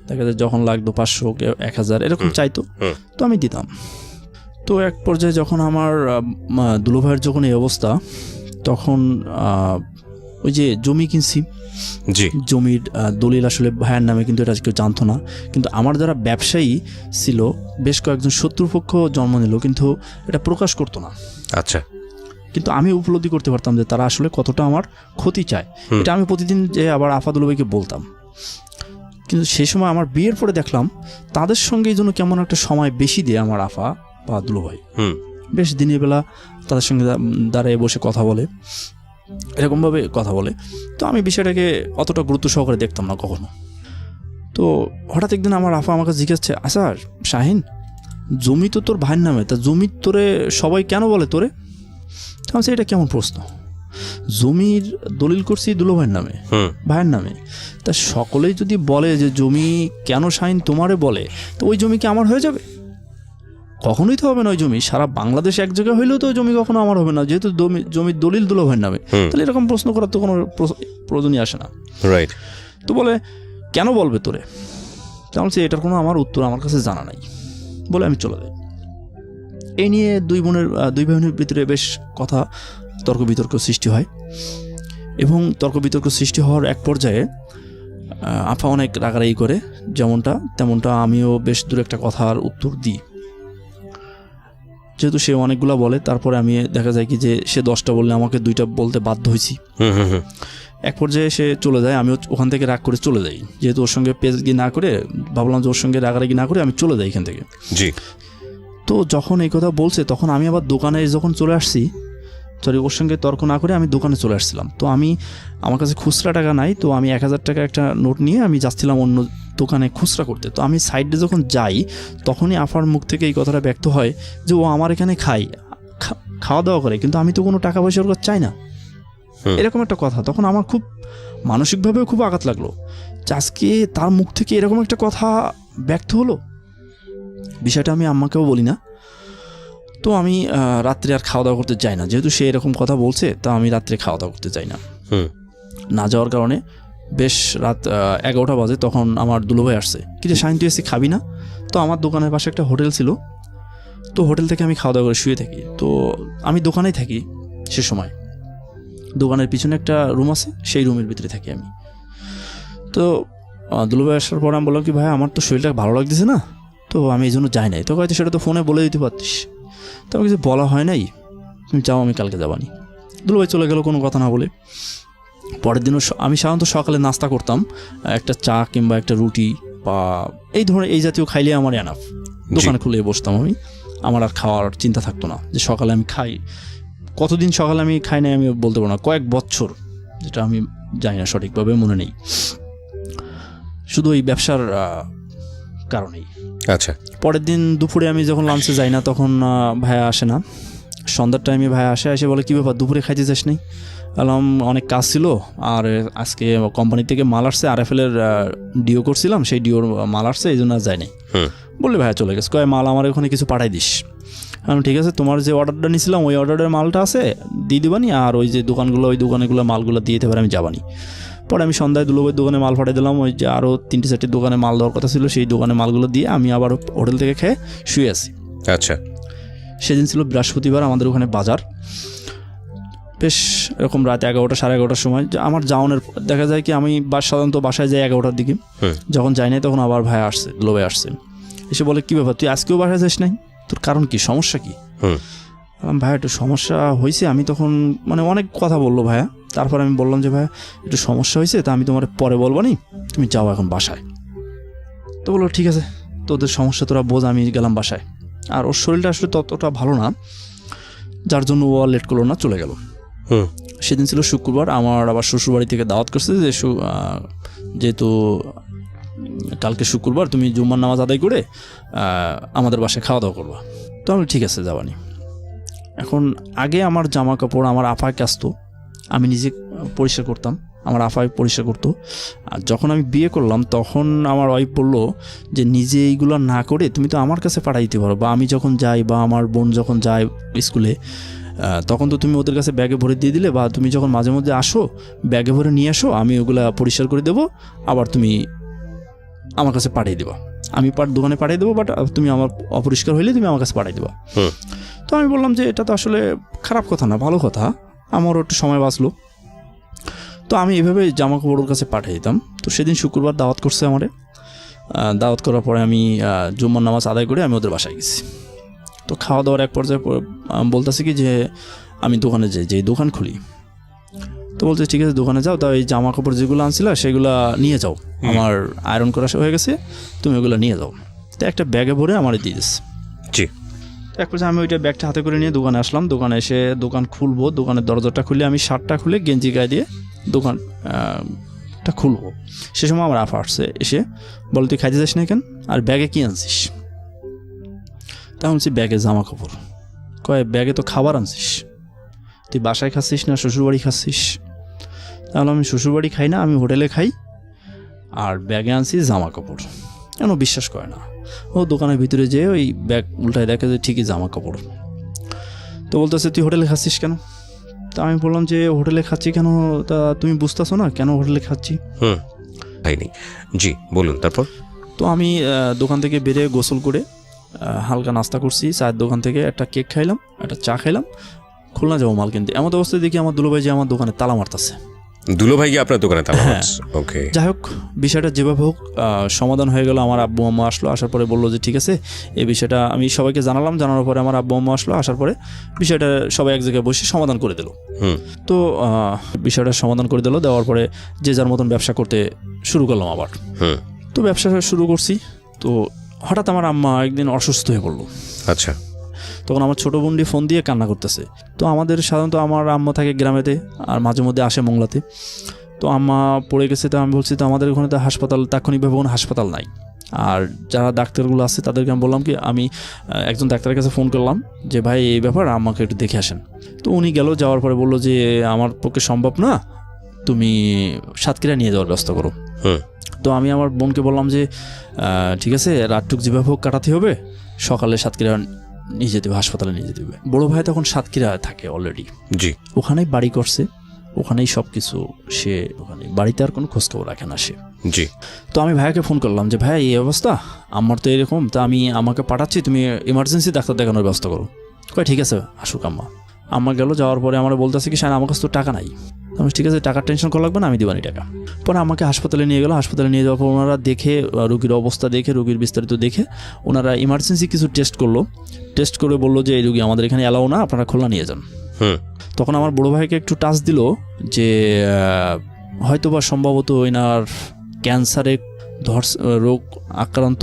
দেখা যায় যখন লাগতো 500, 1000 এরকম চাইতো, তো আমি দিতাম। তো এক পর্যায়ে যখন আমার দুলো ভাইয়ের যখন এই অবস্থা, তখন ওই যে জমি কিনছি, জি, জমির দলিল আসলে ভাইয়ের নামে, কিন্তু এটা কেউ জানতো না। কিন্তু আমার যারা ব্যবসায়ী ছিল বেশ কয়েকজন শত্রুপক্ষ জন্ম নিল, কিন্তু এটা প্রকাশ করতো না। আচ্ছা। কিন্তু আমি উপলব্ধি করতে পারতাম যে তারা আসলে কতটা আমার ক্ষতি চায়। এটা আমি প্রতিদিন যে আবার আফাদুল ভাইকে বলতাম। কিন্তু সেই সময় আমার বিয়ের পরে দেখলাম তাদের সঙ্গে এই জন্য কেমন একটা সময় বেশি দেয় আমার আফা বা দুলোভাই। বেশ দিনের বেলা তাদের সঙ্গে দাঁড়িয়ে বসে কথা বলে, এরকমভাবে কথা বলে। তো আমি বিষয়টাকে অতটা গুরুত্ব সহকারে দেখতাম না কখনো। তো হঠাৎ একদিন আমার আফা আমাকে জিজ্ঞাসছে, আচ্ছা শাহিন, জমি তো তোর ভাইয়ের নামে, তা জমি তোরে সবাই কেন বলে তোরে? আমি এটা কেমন প্রশ্ন? জমির দলিল করছি দুলোভাইয়ের নামে, ভাইয়ের নামে, তা সকলেই যদি বলে যে জমি কেন শাহিন তোমারে বলে, তো ওই জমি কি আমার হয়ে যাবে? কখনোই তো হবে না। ওই জমি সারা বাংলাদেশ এক জায়গায় হইলেও তো ওই জমি কখনো আমার হবে না, যেহেতু জমির দলিল দুলোভাইয়ের নামে। তাহলে এরকম প্রশ্ন করার তো কোনো প্রয়োজনই আসে না। রাইট। তো বলে কেন বলবে তোরে? তাহলে এটার কোনো আমার উত্তর আমার কাছে জানা নাই বলে আমি চলে যাই। এই নিয়ে দুই বোনের ভিতরে বেশ কথা তর্ক বিতর্ক সৃষ্টি হয়, এবং তর্ক বিতর্ক সৃষ্টি হওয়ার এক পর্যায়ে আফা অনেক রাগারাগি করে, তেমনটা আমিও বেশ দূর একটা কথার উত্তর দিই। যেহেতু সে অনেকগুলা বলে, তারপরে আমি দেখা যায় কি যে সে 10টা বললে আমাকে 2টা বলতে বাধ্য হয়েছি। এক পর্যায়ে সে চলে যায়, আমি ওখান থেকে রাগ করে চলে যাই। যেহেতু ওর সঙ্গে পেজগি না করে, ভাবলাম যে ওর সঙ্গে রাগারাগি না করে আমি চলে যাই এখান থেকে। জি। তো যখন এই কথা বলছে তখন আমি আবার দোকানে যখন চলে আসছি, ওর সঙ্গে তর্ক না করে আমি দোকানে চলে আসছিলাম। তো আমার কাছে খুচরা টাকা নাই, তো আমি 1000 টাকা একটা নোট নিয়ে আমি যাচ্ছিলাম অন্য দোকানে খুচরা করতে। তো আমি সাইডে যখন যাই তখনই আফার মুখ থেকে এই কথাটা ব্যক্ত হয় যে ও আমার এখানে খাওয়া দাওয়া করে, কিন্তু আমি তো কোনো টাকা পয়সার কথা চাই না, এরকম একটা কথা। তখন আমার খুব মানসিকভাবেও খুব আঘাত লাগলো যে আজকে তার মুখ থেকে এরকম একটা কথা ব্যক্ত হলো। বিষয়টা আমি আম্মাকেও বলি না। তো আমি রাত্রে আর খাওয়া দাওয়া করতে চাই না, যেহেতু সে এরকম কথা বলছে, তা আমি রাত্রে খাওয়া দাওয়া করতে চাই না যাওয়ার কারণে বেশ রাত 11টা বাজে। তখন আমার দুলোভাই আসছে, কিন্তু শাহিন তুই এসে খাবি না? তো আমার দোকানের পাশে একটা হোটেল ছিল, তো হোটেল থেকে আমি খাওয়া দাওয়া করে শুয়ে থাকি। তো আমি দোকানেই থাকি সে সময়, দোকানের পিছনে একটা রুম আছে, সেই রুমের ভিতরে থাকি আমি। তো দুলোভাই আসার পর আমি বললাম কি ভাই আমার তো শরীরটা ভালো লাগতেছে না, তো আমি এই জন্য যাই নাই। তো হয়তো সেটা তো ফোনে বলে দিতে পারতিস, তো আমি কিছু বলা হয় নাই, তুমি যাও আমি কালকে যাবানি। দুলোভাই চলে গেল কোনো কথা না বলে। পরের দিনও আমি সাধারণত সকালে নাস্তা করতাম, একটা চা কিংবা একটা রুটি বা এই জাতীয় খাইলে আমার এনাফ। দোকানে খুলে বসতাম আমি, আমার আর খাওয়ার চিন্তা থাকতো না যে সকালে আমি খাই। কতদিন সকালে আমি খাই নাই আমি বলতে পারবো না, কয়েক বছর, যেটা আমি জানি না সঠিকভাবে, মনে নেই, শুধু এই ব্যবসার কারণেই। আচ্ছা। পরের দিন দুপুরে আমি যখন লাঞ্চে যাই না, তখন ভাইয়া আসে না। সন্ধ্যার টাইমে ভাইয়া এসে বলে কী ব্যাপার দুপুরে খাইতে যাস নাই? বললাম অনেক কাজ ছিল, আর আজকে কোম্পানি থেকে মাল আসছে, RFL-এর ডিও করছিলাম, সেই ডিওর মাল আসছে, এই জন্য আর যাই নাই। বললে ভাইয়া চলে গেছে, কয় মাল আমার ওখানে কিছু পাঠাই দিস। ঠিক আছে, তোমার যে অর্ডারটা নিয়েছিলাম ওই অর্ডারের মালটা আছে, দিয়ে দিবানি, আর ওই যে ওই দোকানগুলো মালগুলো দিয়ে দিতে পারে, আমি যাবানি। পরে আমি সন্ধ্যায় দুলোভাইয়ের দোকানে মাল পাঠিয়ে দিলাম, ওই যে আরও 3-4টি দোকানে মাল দেওয়ার কথা ছিল, সেই দোকানে মালগুলো দিয়ে আমি আবার হোটেল থেকে খেয়ে শুয়ে আছি। আচ্ছা। সেদিন ছিল বৃহস্পতিবার, আমাদের ওখানে বাজার। বেশ এরকম রাত 11টা 11:30টার সময় আমার যাওয়ানোর দেখা যায় কি, আমি সাধারণত বাসায় যাই 11টার দিকে। যখন যাই নাই তখন আবার ভাই আসছে, দুলোভাই আসছে, এসে বলে কী ব্যাপার তুই আজকেও বাসায় যাস নাই, তোর কারণ কি, সমস্যা কি? ভাইয়া একটু সমস্যা হয়েছে। আমি তখন অনেক কথা বললো ভাইয়া, তারপর আমি বললাম যে ভাইয়া একটু সমস্যা হয়েছে, তা আমি তোমার পরে বলবো নি, তুমি যাও এখন বাসায়। তো বললো ঠিক আছে, তোদের সমস্যা তোরা বোঝ, আমি গেলাম বাসায়। আর ওর শরীরটা আসলে ততটা ভালো না, যার জন্য ও লেট করলো না, চলে গেল। সেদিন ছিল শুক্রবার, আমার আবার শ্বশুরবাড়ি থেকে দাওয়াত করছে যে যেহেতু কালকে শুক্রবার তুমি জুম্মার নামাজ আদায় করে আমাদের বাসায় খাওয়া দাওয়া করবা। তো আমি ঠিক আছে যাবানি। এখন আগে আমার জামা কাপড় আমার আফায় কাচতো, আমি নিজে পরিষ্কার করতাম, আমার আফাই পরিষ্কার করতো। আর যখন আমি বিয়ে করলাম তখন আমার ওয়াইফ বললো যে নিজে এইগুলো না করে তুমি তো আমার কাছে পাঠাই দিতে পারো, বা আমি যখন যাই বা আমার বোন যখন যায় স্কুলে, তখন তো তুমি ওদের কাছে ব্যাগে ভরে দিয়ে দিলে, বা তুমি যখন মাঝে মধ্যে আসো ব্যাগে ভরে নিয়ে আসো, আমি ওগুলা পরিষ্কার করে দেবো, আবার তুমি আমার কাছে পাঠিয়ে দেবা, আমি দোকানে পাঠিয়ে দেবো, বাট তুমি আমার অপরিষ্কার হইলে তুমি আমার কাছে পাঠিয়ে দেবা। তো আমি বললাম যে এটা তো আসলে খারাপ কথা না, ভালো কথা, আমারও একটু সময় বাঁচলো। তো আমি এভাবে জামা কাপড় ওর কাছে পাঠিয়ে দিতাম। তো সেদিন শুক্রবার দাওয়াত করছে আমারে, দাওয়াত করার পরে আমি জুম্মার নামাজ আদায় করে আমি ওদের বাসায় গেছি। তো খাওয়া দাওয়ার এক পর্যায়ে বলতেছি কি যে আমি দোকানে যাই, যে দোকান খুলি। তো তো বলছে ঠিক আছে দোকানে যাও, তা এই জামা কাপড় যেগুলো আনছিলা সেগুলো নিয়ে যাও, আমার আয়রন করা হয়ে গেছে, তুমি ওগুলো নিয়ে যাও। তো একটা ব্যাগে ভরে আমার দিয়ে দিস। জি। এক পর্যায়ে আমি ওইটা ব্যাগটা হাতে করে নিয়ে দোকানে আসলাম। দোকানে এসে দোকান খুলবো, দোকানের দরজাটা খুলে আমি শার্টটা খুলে গেঞ্জি গায়ে দিয়ে দোকানটা খুলবো। সে সময় আমার আফা আসছে, এসে বল তুই খাইতে যাস না কেন, আর ব্যাগে কি আনছিস? তা বলছি ব্যাগে জামা কাপড়। কয় ব্যাগে তো খাবার আনছিস, তুই বাসায় খাচ্ছিস না শ্বশুরবাড়ি খাচ্ছিস? তাহলে আমি শ্বশুরবাড়ি খাই না, আমি হোটেলে খাই, আর ব্যাগে আনছি জামা কাপড়। কেন বিশ্বাস করে না। ও দোকানের ভিতরে যেয়ে ওই ব্যাগ উল্টায় দেখে যে ঠিকই জামা কাপড়। তো বলতেছে তুই হোটেলে খাচ্ছিস কেন? তা আমি বললাম যে হোটেলে খাচ্ছি কেন, তা তুমি বুঝতেছো না কেন হোটেলে খাচ্ছি? খাইনি। জি বলুন তারপর। তো আমি দোকান থেকে বেরিয়ে গোসল করে হালকা নাস্তা করছি, চায়ের দোকান থেকে একটা কেক খাইলাম, একটা চা খাইলাম, খুলনা যাবো মাল কিনতে। এমন অবস্থায় দেখি আমার দুলোভাই যে আমার দোকানে তালা মারতেছে। দুলোভাই কি আপনার দোকানে তালা মারছে? ওকে। যাই হোক বিষয়টা যেভাবে হোক সমাধান হয়ে গেল। আমার আব্বু আম্মা আসলো, আসার পরে বললো যে ঠিক আছে এই বিষয়টা আমি সবাইকে জানালাম। জানানোর পরে আমার আব্বু আম্মা আসলো, আসার পরে বিষয়টা সবাই এক জায়গায় বসে সমাধান করে দিল। তো বিষয়টা সমাধান করে দিল, দেওয়ার পরে যে যার মতন ব্যবসা করতে শুরু করলাম আবার। তো ব্যবসা শুরু করছি। তো হঠাৎ আমার আম্মা একদিন অসুস্থ হয়ে পড়লো। আচ্ছা। তখন আমার ছোটো বোনটি ফোন দিয়ে কান্না করতেছে। তো আমাদের সাধারণত আমার আম্মা থাকে গ্রামেতে, আর মাঝে মধ্যে আসে মোংলাতে। তো আম্মা পড়ে গেছে। তো আমি বলছি তো আমাদের ওখানে তো হাসপাতাল, তাৎক্ষণিকভাবে কোনো হাসপাতাল নাই, আর যারা ডাক্তারগুলো আছে তাদেরকে আমি বললাম কি আমি একজন ডাক্তারের কাছে ফোন করলাম যে ভাই এই ব্যাপার, আম্মাকে একটু দেখে আসেন। তো উনি গেল, যাওয়ার পরে বললো যে আমার পক্ষে সম্ভব না, তুমি সাতক্ষীরা নিয়ে যাওয়ার ব্যবস্থা করো। তো আমি আমার বোনকে বললাম যে ঠিক আছে রাতটুক যেভাবে হোক কাটাতে হবে, সকালে সাতক্ষীরা নিয়ে যেতে হবে, হাসপাতালে নিয়ে যেতে হবে। বড়ো ভাই তখন সাতক্ষীরা থাকে অলরেডি। জি। ওখানেই বাড়ি করছে, ওখানেই সব কিছু, সে ওখানে বাড়িতে আর কোনো খোঁজখবর রাখে না সে। জি। তো আমি ভাইয়াকে ফোন করলাম যে ভাই এই অবস্থা, আমার তো এরকম, তা আমি আমাকে পাঠাচ্ছি, তুমি এমার্জেন্সি ডাক্তার দেখানোর ব্যবস্থা করো। কয় ঠিক আছে আসুক। আম্মা গেল, যাওয়ার পরে আমার বলতেছে কি শায়ন আমার কাছে তো টাকা নাই। আমি ঠিক আছে টাকার টেনশন করা লাগবে না, আমি দিবানি টাকা। পরে আমাকে হাসপাতালে নিয়ে গেল। হাসপাতালে নিয়ে যাওয়ার পর ওনারা দেখে, রুগীর অবস্থা দেখে, রুগীর বিস্তারিত দেখে ওনারা ইমার্জেন্সি কিছু টেস্ট করলো। টেস্ট করে বললো যে এই রুগী আমাদের এখানে অ্যালাউ না, আপনারা খুলনা নিয়ে যান। তখন আমার বড়ো ভাইকে একটু টাচ দিল যে হয়তোবা সম্ভবত এনার ক্যান্সারে রোগ আক্রান্ত,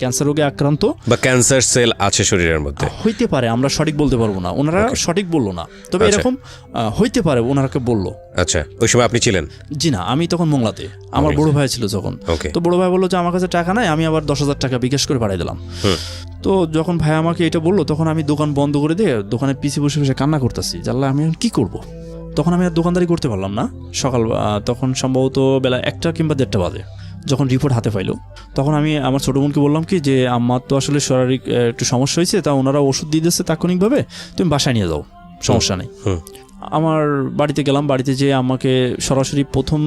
ক্যান্সার রোগে আক্রান্ত বা ক্যান্সার সেল আছে শরীরের মধ্যে, হইতে পারে। আমরা সঠিক বলতে পারবো না, ওনারা সঠিক বললো না, তবে এরকম হইতে পারে ওনারাকে বললো। আচ্ছা, ওই সময় আপনি ছিলেন? জি না, আমি তখন মোংলাতে, আমার বড় ভাই ছিল যখন। তো বড় ভাই বললো যে আমার কাছে টাকা নাই, আমি আবার 10,000 টাকা বিকাশ করে পাঠিয়ে দিলাম। তো যখন ভাই আমাকে এটা বললো, তখন আমি দোকান বন্ধ করে দিয়ে দোকানে পিছিয়ে বসে বসে কান্না করতেছি, জানলা আমি কি করব। তখন আমি আর দোকানদারি করতে পারলাম না। সকাল তখন সম্ভবত বেলা 1টা কিংবা 1:30 বাজে, যখন রিপোর্ট হাতে পাইলো, তখন আমি আমার ছোটো বোনকে বললাম কি যে আমার তো আসলে শারীরিক একটু সমস্যা হয়েছে, তা ওনারা ওষুধ দিয়ে দিচ্ছে তাৎক্ষণিকভাবে, তুমি বাসায় নিয়ে যাও, সমস্যা নেই। আমার বাড়িতে গেলাম। বাড়িতে যেয়ে আমাকে সরাসরি প্রথম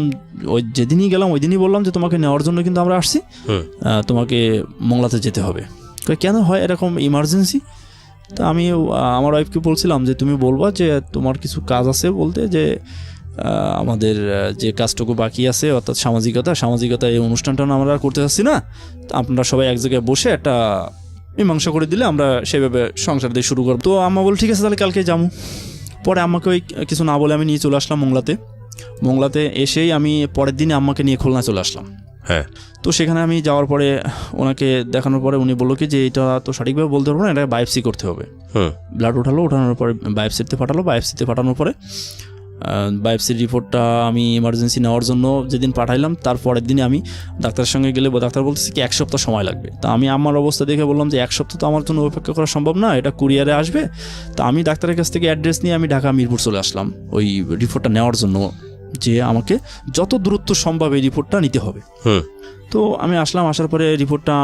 ওই যেদিনই গেলাম ওই দিনই বললাম যে তোমাকে নেওয়ার জন্য কিন্তু আমরা আসছি, তোমাকে মোংলাতে যেতে হবে। কেন হয় এরকম ইমার্জেন্সি? তা আমি আমার ওয়াইফকে বলছিলাম যে তুমি বলবা যে তোমার কিছু কাজ আছে, বলতে যে আমাদের যে কাজটুকু বাকি আছে, অর্থাৎ সামাজিকতা এই অনুষ্ঠানটা আমরা করতে চাচ্ছি না, আপনারা সবাই এক জায়গায় বসে একটা মীমাংসা করে দিলে আমরা সেভাবে সংসার দিয়ে শুরু করব। তো আম্মা বল ঠিক আছে তাহলে কালকে যাবো। পরে আম্মাকে ওই কিছু না বলে আমি নিয়ে চলে আসলাম মোংলাতে। এসেই আমি পরের দিনে আম্মাকে নিয়ে খুলনা চলে আসলাম। হ্যাঁ। তো সেখানে আমি যাওয়ার পরে ওনাকে দেখানোর পরে উনি বললো কি যে এটা তো সঠিকভাবে বলতে পারবো না, এটা বায়োপসি করতে হবে। ব্লাড ওঠানোর পরে বায়োপসিতে পাঠানোর পরে বায়োপসির রিপোর্টটা আমি ইমার্জেন্সি নেওয়ার জন্য যেদিন পাঠাইলাম, তার পরের দিনে আমি ডাক্তারের সঙ্গে গেলে ডাক্তার বলতেছে কি 1 সপ্তাহ সময় লাগবে। তা আমি আমার অবস্থা দেখে বললাম যে 1 সপ্তাহ তো আমার জন্য অপেক্ষা করা সম্ভব না, এটা কুরিয়ারে আসবে। তা আমি ডাক্তারের কাছ থেকে অ্যাড্রেস নিয়ে আমি ঢাকা মিরপুর চলে আসলাম ওই রিপোর্টটা নেওয়ার জন্য, যে আমাকে যত দ্রুত সম্ভব এই রিপোর্টটা নিতে হবে। তো আমি আসলাম, আসার পরে রিপোর্টটা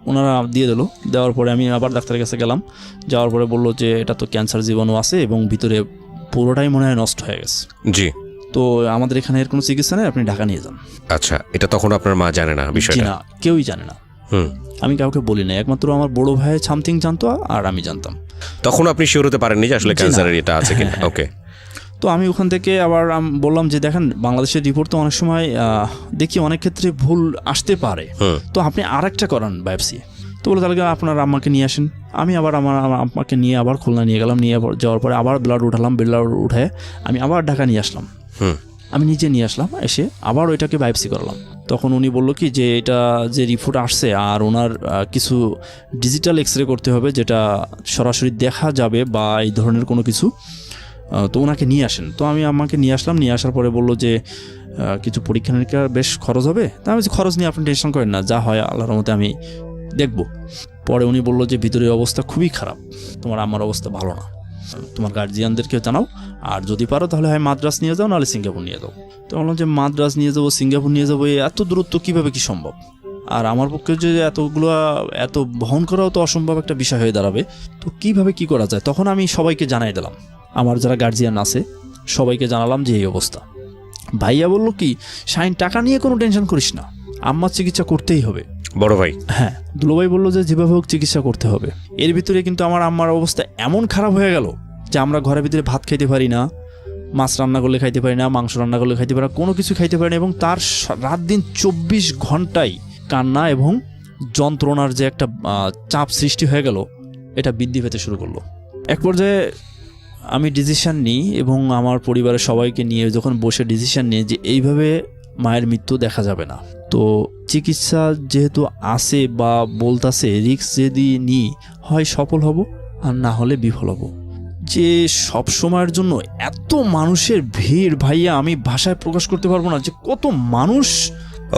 ওনারা দিয়ে দিল। দেওয়ার পরে আমি আবার ডাক্তারের কাছে গেলাম, যাওয়ার পরে বললো যে এটা তো ক্যান্সার জীবাণু আছে এবং ভিতরে পুরোটাই মনে হয় নষ্ট হয়ে গেছে। জি। তো আমাদের এখানে এর কোনো চিকিৎসা নেই, আপনি ঢাকা নিয়ে যান। আচ্ছা, এটা তখন আপনার মা জানে না বিষয়টা? না, কেউই জানে না। আমি কাউকে বলি না, একমাত্র আমার বড় ভাই সামথিং জানতো আর আমি জানতাম। তখন আপনি শিওর হতে পারেননি যে আসলে ক্যান্সারের এটা আছে কিনা? ওকে। তো আমি ওখান থেকে আবার বললাম যে দেখেন বাংলাদেশের রিপোর্ট তো অনেক সময় দেখি অনেক ক্ষেত্রে ভুল আসতে পারে, তো আপনি আরেকটা করান বায়োপসি। তো বলে তাহলে আপনার আম্মাকে নিয়ে আসেন। আমি আবার আমার আম্মাকে নিয়ে আবার খুলনা নিয়ে গেলাম। নিয়ে যাওয়ার পরে আবার ব্লাড উঠালাম, ব্লাড উঠে আমি আবার ঢাকা নিয়ে আসলাম। আমি নিজে নিয়ে আসলাম, এসে আবার ওইটাকে বায়োপসি করালাম। তখন উনি বলল কি যে এটা যে রিপোর্ট আসছে আর ওনার কিছু ডিজিটাল এক্স রে করতে হবে, যেটা সরাসরি দেখা যাবে বা এই ধরনের কোনো কিছু, তো ওনাকে নিয়ে আসেন। তো আমি আমাকে নিয়ে আসলাম, নিয়ে আসার পরে বললো যে কিছু পরীক্ষা নিরীক্ষা বেশ খরচ হবে। তা আমি খরচ নিয়ে আপনি টেনশন করেন না, যা হয় আল্লাহর রহমতে আমি দেখব। পরে উনি বললো যে ভিতরের অবস্থা খুবই খারাপ, তোমার আমার অবস্থা ভালো না, তোমার গার্জিয়ানদেরকে জানাও, আর যদি পারো তাহলে হয় মাদ্রাজ নিয়ে যাও, নাহলে সিঙ্গাপুর নিয়ে যাও। তো বললাম যে মাদ্রাজ নিয়ে যাবো, সিঙ্গাপুর নিয়ে যাবো, এত দূরত্ব কীভাবে কি সম্ভব? আর আমার পক্ষে যে এত বহন করাও তো অসম্ভব একটা বিষয় হয়ে দাঁড়াবে। তো কিভাবে কি করা যায়? তখন আমি সবাইকে জানাই দিলাম, আমার যারা গার্জিয়ান আছে সবাইকে জানালাম যে এই অবস্থা। ভাইয়া বললো কি, শাইন টাকা নিয়ে কোনো টেনশন করিস না, আম্মার চিকিৎসা করতেই হবে। বড় ভাই? হ্যাঁ, দুলোভাই বললো যে যেভাবে হোক চিকিৎসা করতে হবে। এর ভিতরে কিন্তু আমার আম্মার অবস্থা এমন খারাপ হয়ে গেল যে আমরা ঘরের ভিতরে ভাত খাইতে পারি না, মাছ রান্না করলে খাইতে পারি না, মাংস রান্না করলে খাইতে পারি না, কোনো কিছু খাইতে পারি না। এবং তার রাত দিন 24 ঘন্টায় কান্না এবং যন্ত্রণার যে একটা চাপ সৃষ্টি হয়ে গেল, এটা বৃদ্ধি পেতে শুরু করলো। এক পর্যায়ে আমি ডিসিশন নিই এবং আমার পরিবারের সবাইকে নিয়ে যখন বসে ডিসিশন নিই যে এইভাবে মায়ের মৃত্যু দেখা যাবে না। তো চিকিৎসা যেহেতু আছে বা বলতাছে, রিস্ক যদি নিই হয় সফল হব আর না হলে বিফল হব। যে সব সময়ের জন্য এত মানুষের ভিড়, ভাইয়া আমি ভাষায় প্রকাশ করতে পারবো না যে কত মানুষ।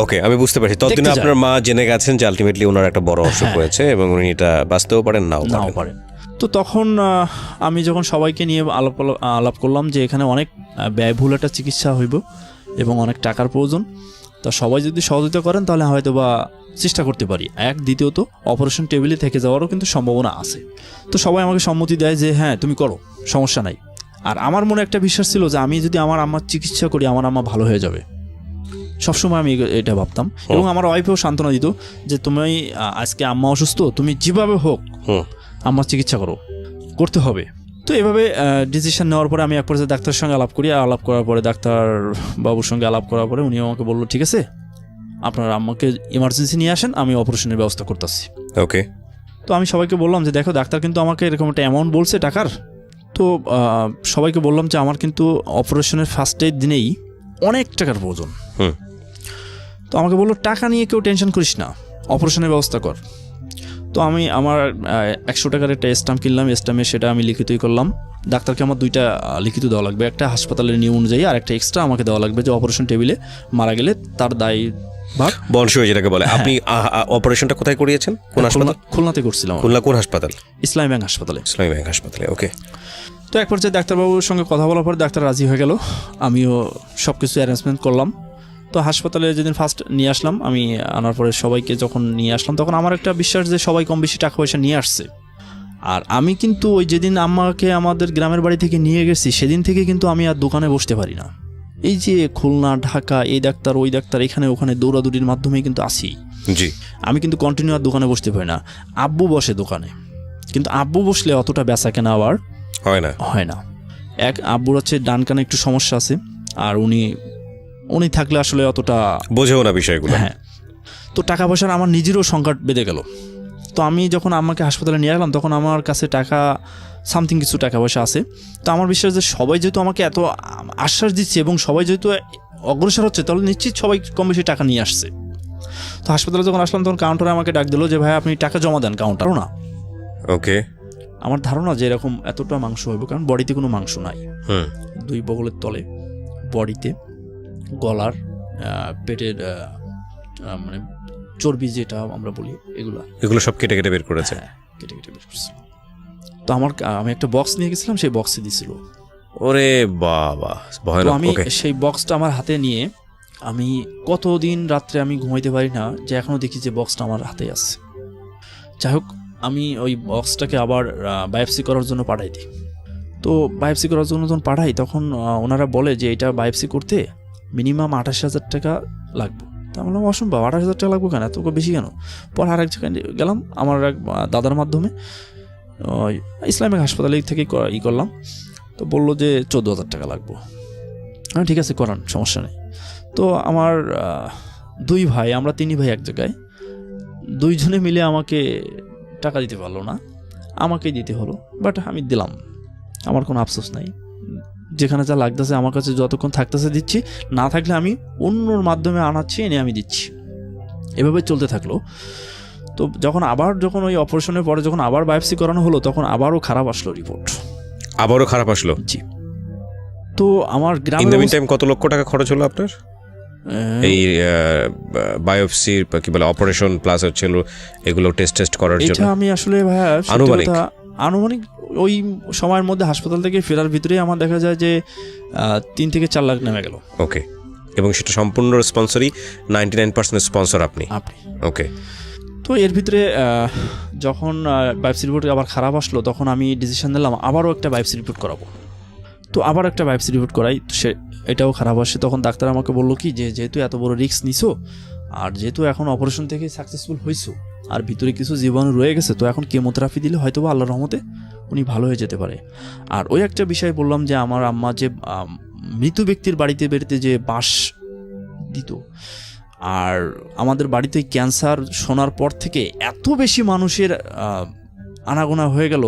ওকে, আমি বুঝতে পারছি। ততদিনে আপনার মা জেনে গেছেন যে আলটিমেটলি ওনার একটা বড় অসুখ হয়েছে এবং উনি এটা বাঁচতেও পারেন, নাও পারেন। তো তখন আমি যখন সবাইকে নিয়ে আলাপ করলাম যে এখানে অনেক ব্যয়বহুল একটা চিকিৎসা হইব এবং অনেক টাকার প্রয়োজন, তা সবাই যদি সহযোগিতা করেন তাহলে হয়তো বা চেষ্টা করতে পারি। দ্বিতীয়ত অপারেশন টেবিলে থেকে যাওয়ারও কিন্তু সম্ভাবনা আছে। তো সবাই আমাকে সম্মতি দেয় যে হ্যাঁ তুমি করো, সমস্যা নাই। আর আমার মনে একটা বিশ্বাস ছিল যে আমি যদি আমার আম্মার চিকিৎসা করি আমার আম্মা ভালো হয়ে যাবে। সবসময় আমি এটা ভাবতাম এবং আমার ওয়াইফেও সান্ত্বনা দিত যে তুমি আজকে আম্মা অসুস্থ, তুমি যেভাবে হোক আম্মার চিকিৎসা করতে হবে। তো এভাবে ডিসিশন নেওয়ার পরে আমি এক পর্যায়ে ডাক্তারের সঙ্গে আলাপ করার পরে ডাক্তার বাবুর সঙ্গে আলাপ করার পরে উনি আমাকে বললো ঠিক আছে, আপনার আম্মাকে ইমার্জেন্সি নিয়ে আসেন, আমি অপারেশনের ব্যবস্থা করতেছি। ওকে। তো আমি সবাইকে বললাম যে দেখো ডাক্তার কিন্তু আমাকে এরকম একটা অ্যামাউন্ট বলছে টাকার। তো সবাইকে বললাম যে আমার কিন্তু অপারেশনের ফার্স্টের দিনেই অনেক টাকার প্রয়োজন। তো আমাকে বললো টাকা নিয়ে কেউ টেনশন করিস না, অপারেশনের ব্যবস্থা কর। তো আমি আমার 100 টাকার একটা স্ট্যাম্প কিনলাম, স্ট্যাম্পে সেটা আমি লিখিতই করলাম। ডাক্তারকে আমার 2টা লিখিত দেওয়া লাগবে, একটা হাসপাতালের নিয়ম অনুযায়ী আর একটা এক্সট্রা আমাকে দেওয়া লাগবে যে অপারেশন টেবিলে মারা গেলে তার দায় ভাগ বংশীয় যেটাকে বলে। আপনি অপারেশনটা কোথায় করিয়েছেন? কোন হাসপাতাল? খুলনাতে করছিলাম। খুলনা কোন হাসপাতাল? ইসলামী ব্যাংক হাসপাতালে। ইসলামী ব্যাংক হাসপাতালে, ওকে। তো এক পর্যায়ে ডাক্তারবাবুর সঙ্গে কথা বলার পর ডাক্তার রাজি হয়ে গেল, আমিও সব কিছু অ্যারেঞ্জমেন্ট করলাম। তো হাসপাতালে যেদিন ফার্স্ট নিয়ে আসলাম, আমি আনার পরে সবাইকে যখন নিয়ে আসলাম তখন আমার একটা বিশ্বাস যে সবাই কম বেশি টাকা পয়সা নিয়ে আসছে। আর আমি কিন্তু ওই যেদিন আম্মাকে আমাদের গ্রামের বাড়ি থেকে নিয়ে গেছি সেদিন থেকে কিন্তু আমি আর দোকানে বসতে পারি না। এই যে খুলনা ঢাকা এই ডাক্তার ওই ডাক্তার এখানে ওখানে দৌড়াদৌড়ির মাধ্যমেই কিন্তু আসি। জি, আমি কিন্তু কন্টিনিউ আর দোকানে বসতে পারি না। আব্বু বসে দোকানে, কিন্তু আব্বু বসলে অতটা বেচা কেনা আবার হয় না। এক আব্বুর হচ্ছে ডান কানে একটু সমস্যা আছে, আর উনি থাকলে আসলে অতটা বোঝেও না বিষয়গুলো। হ্যাঁ, তো টাকা পয়সার আমার নিজেরও সংকট বেঁধে গেল। তো আমি যখন আম্মাকে হাসপাতালে নিয়ে গেলাম তখন আমার কাছে সামথিং কিছু টাকা পয়সা আছে। তো আমার বিশ্বাস যে সবাই যেহেতু আমাকে এত আশ্বাস দিচ্ছে এবং সবাই যেহেতু অগ্রসর হচ্ছে, তাহলে নিশ্চিত সবাই কম বেশি টাকা নিয়ে আসছে। তো হাসপাতালে যখন আসলাম তখন কাউন্টারে আমাকে ডাক দিল যে ভাই আপনি টাকা জমা দেন কাউন্টারও না। ওকে। আমার ধারণা যে এরকম এতটা মাংস হইব, কারণ বডিতে কোনো মাংস নাই। 2 বগলের তলে, বডিতে, গলার, পেটের মানে চর্বি যেটা আমরা বলি এগুলো সব কেটে কেটে বের করেছে। কেটে বের করছে। তো আমি একটা বক্স নিয়ে গেছিলাম, সেই বক্সে দিছিল। ওরে বাবা, ভয়ানক। আমি সেই বক্সটা আমার হাতে নিয়ে আমি কতদিন রাত্রে আমি ঘুমাইতে পারি না, যে এখনো দেখি যে বক্সটা আমার হাতে আছে। যাই হোক, আমি ওই বক্সটাকে আবার বায়োপসি করার জন্য পাঠাই দিই। তো বায়োপসি করার জন্য যখন পাঠাই তখন ওনারা বলে যে এটা বায়োপসি করতে মিনিমাম 28,000 টাকা লাগবে। তা বললাম অসম্ভব, 28,000 টাকা লাগবে কেন, এত বেশি কেন? পর আরেক জায়গায় গেলাম আমার এক দাদার মাধ্যমে, ইসলামিক হাসপাতালে থেকে করলাম। তো বললো যে 14,000 টাকা লাগবে। ঠিক আছে করান, সমস্যা নেই। তো আমার 2 ভাই, আমরা 3 ভাই এক জায়গায়, 2 জনে মিলে আমাকে টাকা দিতে পারলো না, আমাকেই দিতে হলো। বাট আমি দিলাম, আমার কোনো আফসোস নাই, যেখানে যা লাগতেছে আমার কাছে যতক্ষণ থাকতেছে দিচ্ছি, না থাকলে আমি অন্যর মাধ্যমে আনাচ্ছি, এনে আমি দিচ্ছি। এভাবে চলতে থাকলো। তো যখন ওই অপারেশনের পরে যখন আবার বায়োপসি করানো হলো, তখন আবারও খারাপ আসলো রিপোর্ট। আবারও খারাপ আসলো? জি। তো আমার গ্রামে ইন দ্য মিন টাইম কত লক্ষ টাকা খরচ হলো আপনার এই বায়োপসির কি বলে অপারেশন প্লাস হচ্ছিল এগুলো টেস্ট করার জন্য? এটা আমি আসলে ভাইয়া আনুমানিক ওই সময়ের মধ্যে হাসপাতাল থেকে ফেরার ভিতরেই আমার দেখা যায় যে 3 থেকে 4 লাখ নেমে গেল। ওকে। এবং সেটা সম্পূর্ণ স্পন্সরই, 99% স্পন্সর আপনি? ওকে। তো এর ভিতরে যখন বায়োপসি রিপোর্ট আবার খারাপ আসলো, তখন আমি ডিসিশন নিলাম আবারও একটা বায়োপসি রিপোর্ট করাবো। তো আবার একটা বায়োপসি রিপোর্ট করাই, এটাও খারাপ আসে। তখন ডাক্তার আমাকে বললো কি যে যেহেতু এত বড় রিস্ক নিছো, আর যেহেতু এখন অপারেশন থেকে সাকসেসফুল হয়েছো, আর ভিতরে কিছু জীবাণু রয়ে গেছে, তো এখন কেমোথেরাপি দিলে হয়তো বা আল্লাহর রহমতে উনি ভালো হয়ে যেতে পারে। আর ওই একটা বিষয় বললাম যে আমার আম্মা যে মৃত ব্যক্তির বাড়িতে যে বাঁশ দিত, আর আমাদের বাড়িতে ক্যান্সার শোনার পর থেকে এত বেশি মানুষের আনাগোনা হয়ে গেল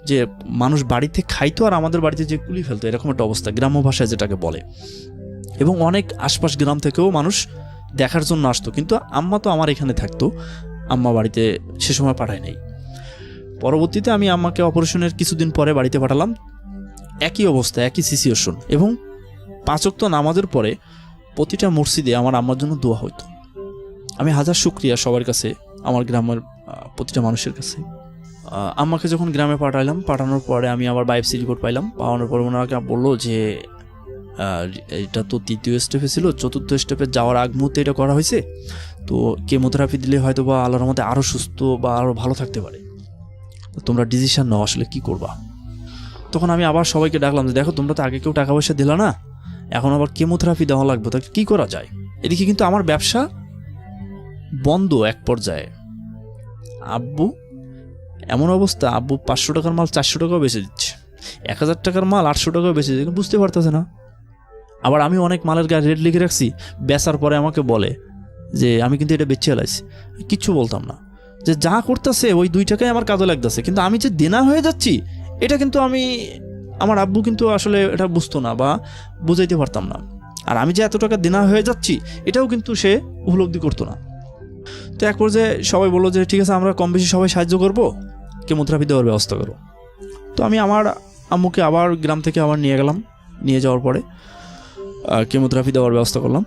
যে মানুষ বাড়িতে খাইতো আর আমাদের বাড়িতে যে কুলি ফেলতো, এরকম একটা অবস্থা, গ্রাম্য ভাষায় যেটাকে বলে। এবং অনেক আশপাশ গ্রাম থেকেও মানুষ দেখার জন্য আসতো, কিন্তু আম্মা তো আমার এখানে থাকতো, আম্মা বাড়িতে সে সময় পাঠায় নাই। পরবর্তীতে আমি আম্মাকে অপারেশনের কিছুদিন পরে বাড়িতে পাঠালাম, একই অবস্থা, একই সিচুয়েশন। এবং 5 ওয়াক্ত নামাজের পরে প্রতিটা মসজিদে আমার আম্মার জন্য দোয়া হইতো। আমি হাজার শুকরিয়া সবার কাছে, আমার গ্রামের প্রতিটা মানুষের কাছে। আম্মাকে যখন গ্রামে পাঠানোর পরে আমি আবার বায়োপসি রিপোর্ট পাইলাম। পাওয়ানোর পর ওনাকে বললো যে এটা তো 3য় স্টেপে ছিল, 4র্থ স্টেপে যাওয়ার আগ মুহূর্তে এটা করা হয়েছে, তো কেমোথেরাপি দিলে হয়তো বা আল্লাহর মধ্যে আরও সুস্থ বা আরও ভালো থাকতে পারে, তোমরা ডিসিশন নাও আসলে কি করবা। তখন আমি আবার সবাইকে ডাকলাম যে দেখো, তোমরা তো আগে কেউ টাকা পয়সা দিলা না, এখন আবার কেমোথেরাপি দেওয়া লাগবে, তাকে কী করা যায়। এদিকে কিন্তু আমার ব্যবসা বন্ধ এক পর্যায়ে। আব্বু এমন অবস্থা, আব্বু 500 টাকার মাল 400 টাকাও বেচে দিচ্ছে, 1000 টাকার মাল 800 টাকাও বেচে দিচ্ছে, বুঝতে পারতেছে না। আবার আমি অনেক মালের গায়ে রেট লিখে রাখছি, বেচার পরে আমাকে বলে যে আমি কিন্তু এটা বেচে এলাইছি। কিচ্ছু বলতাম না, যে যা করতেছে ওই 2 টাকায় আমার কাজে লাগতেছে, কিন্তু আমি যে দেনা হয়ে যাচ্ছি এটা কিন্তু আমার আব্বু কিন্তু আসলে এটা বুঝতো না বা বুঝাইতে পারতাম না। আর আমি যে এত টাকা দেনা হয়ে যাচ্ছি এটাও কিন্তু সে উপলব্ধি করতো না। তো এক পর্যায়ে সবাই বললো যে ঠিক আছে, আমরা কম বেশি সবাই সাহায্য করবো, কেমোথেরাপি দেওয়ার ব্যবস্থা করো। তো আমি আমার আম্মুকে আবার গ্রাম থেকে আবার নিয়ে গেলাম, নিয়ে যাওয়ার পরে কেমোথেরাপি দেওয়ার ব্যবস্থা করলাম।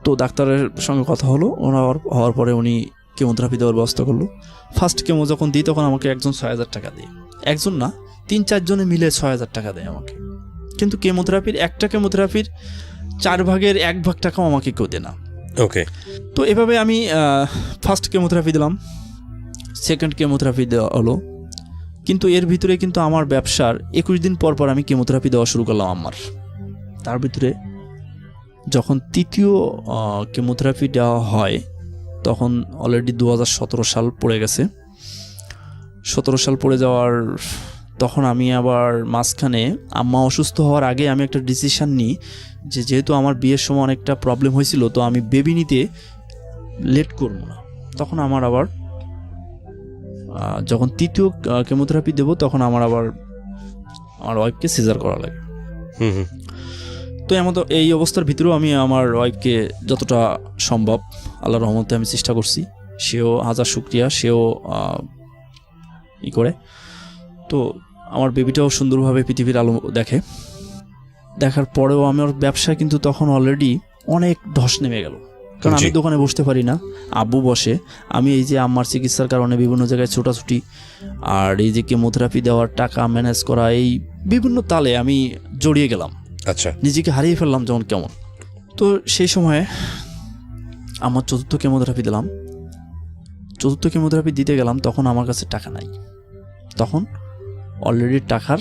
তো ডাক্তারের সঙ্গে কথা হলো, ওনার হওয়ার পরে উনি কেমোথেরাপি দেওয়ার ব্যবস্থা করলো। ফার্স্ট কেমো যখন দিই তখন আমাকে একজন 6000 টাকা দেয়, একজন না 3-4 জনে মিলে 6000 টাকা দেয় আমাকে। কিন্তু একটা কেমোথেরাপির 4 ভাগের 1 ভাগ টাকাও আমাকে কেউ দেয় না। ওকে। তো এভাবে আমি ফার্স্ট কেমোথেরাপি দিলাম, সেকেন্ড কেমোথেরাপি দেওয়া হলো। কিন্তু এর ভিতরে কিন্তু আমার ব্যবসার 21 দিন পর আমি কেমোথেরাপি দেওয়া শুরু করলাম আম্মার। তার ভিতরে যখন 3য় কেমোথেরাপি দেওয়া হয় তখন অলরেডি 2017 সাল পড়ে গেছে। 17 সাল পড়ে যাওয়ার তখন আমি আবার মাঝখানে আম্মা অসুস্থ হওয়ার আগে আমি একটা ডিসিশন নিই যে যেহেতু আমার বিয়ের সময় অনেকটা প্রবলেম হয়েছিল, তো আমি বেবি নিতে লেট করবো না। তখন আমার আবার যখন 3য় কেমোথেরাপি দেবো তখন আমার ওয়াইফকে সিজার করা লাগে। তো এই অবস্থার ভিতরেও আমি আমার ওয়াইফকে যতটা সম্ভব আল্লাহর রহমতে আমি চেষ্টা করছি। সেও হাজার শুকরিয়া, সেও করে। তো আমার বেবিটাও সুন্দরভাবে পৃথিবীর আলো দেখার পরেও আমার ব্যবসা কিন্তু তখন অলরেডি অনেক ধস নেমে গেল, কারণ আমি দোকানে বসতে পারি না, আব্বু বসে, আমি এই যে আম্মার চিকিৎসার কারণে বিভিন্ন জায়গায় ছোটাছুটি, আর এই যে কেমোথেরাপি দেওয়ার টাকা ম্যানেজ করা, এই বিভিন্ন তালে আমি জড়িয়ে গেলাম। আচ্ছা, নিজেকে হারিয়ে ফেললাম যেমন কেমন। তো সেই সময়ে আমার 4র্থ কেমোথেরাপি দিলাম। 4র্থ কেমোথেরাপি দিতে গেলাম, তখন আমার কাছে টাকা নাই। তখন অলরেডি টাকার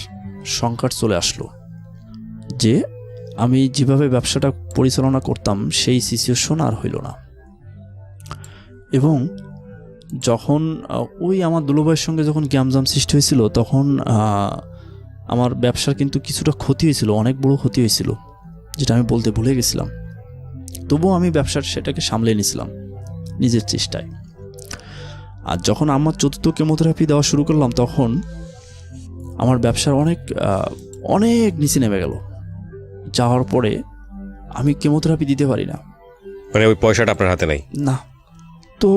সংকট চলে আসলো, যে আমি যেভাবে ব্যবসাটা পরিচালনা করতাম সেই সিচুয়েশন আর হইল না। এবং যখন ওই আমার দুলোভাইয়ের সঙ্গে যখন গ্যামজাম সৃষ্টি হয়েছিল, তখন আমার ব্যবসার কিন্তু কিছুটা ক্ষতি হয়েছিল, অনেক বড় ক্ষতি হয়েছিল, যেটা আমি বলতে ভুলে গেছিলাম। তবুও আমি সেটাকে সামলে নিয়েছিলাম নিজের চেষ্টায়। আর যখন আমার 4র্থ কেমোথেরাপি দেওয়া শুরু করলাম, তখন আমার ব্যবসার অনেক অনেক নিচে নেমে গেল। যাওয়ার পরে আমি কেমোথেরাপি দিতে পারি না, মানে ওই পয়সাটা আপনার হাতে নাই? না। তো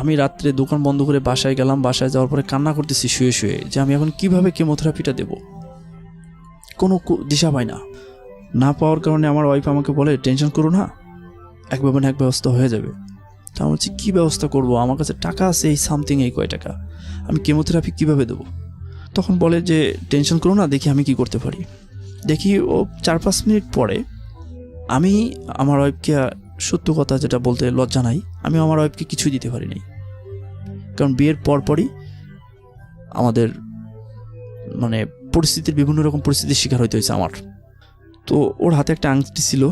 আমি রাত্রে দোকান বন্ধ করে বাসায় গেলাম। বাসায় যাওয়ার পরে কান্না করতেছি শুয়ে শুয়ে, যে আমি এখন কিভাবে কেমোথেরাপিটা দেব, কোনো দিশা পাই না। না পাওয়ার কারণে আমার ওয়াইফ আমাকে বলে, টেনশন করো না, একভাবে না এক ব্যবস্থা হয়ে যাবে। তা আমি বলছি, কী ব্যবস্থা করব, আমার কাছে টাকা আছে এই সামথিং, এই কয় টাকা, আমি কেমোথেরাপি কীভাবে দেবো? তখন বলে যে টেনশন করো না, দেখি আমি কি করতে পারি। দেখি ও 4-5 মিনিট পরে আমি আমার ওয়াইফকে, সত্য কথা যেটা বলতে লজ্জা নাই, আমি আমার ওয়াইফকে কিছুই দিতে পারিনি। কারণ বিয়ের পরপরই আমাদের মানে পরিস্থিতির বিভিন্ন রকম পরিস্থিতির শিকার হইতে হয়েছে আমার। তো ওর হাতে একটা আংটি ছিল,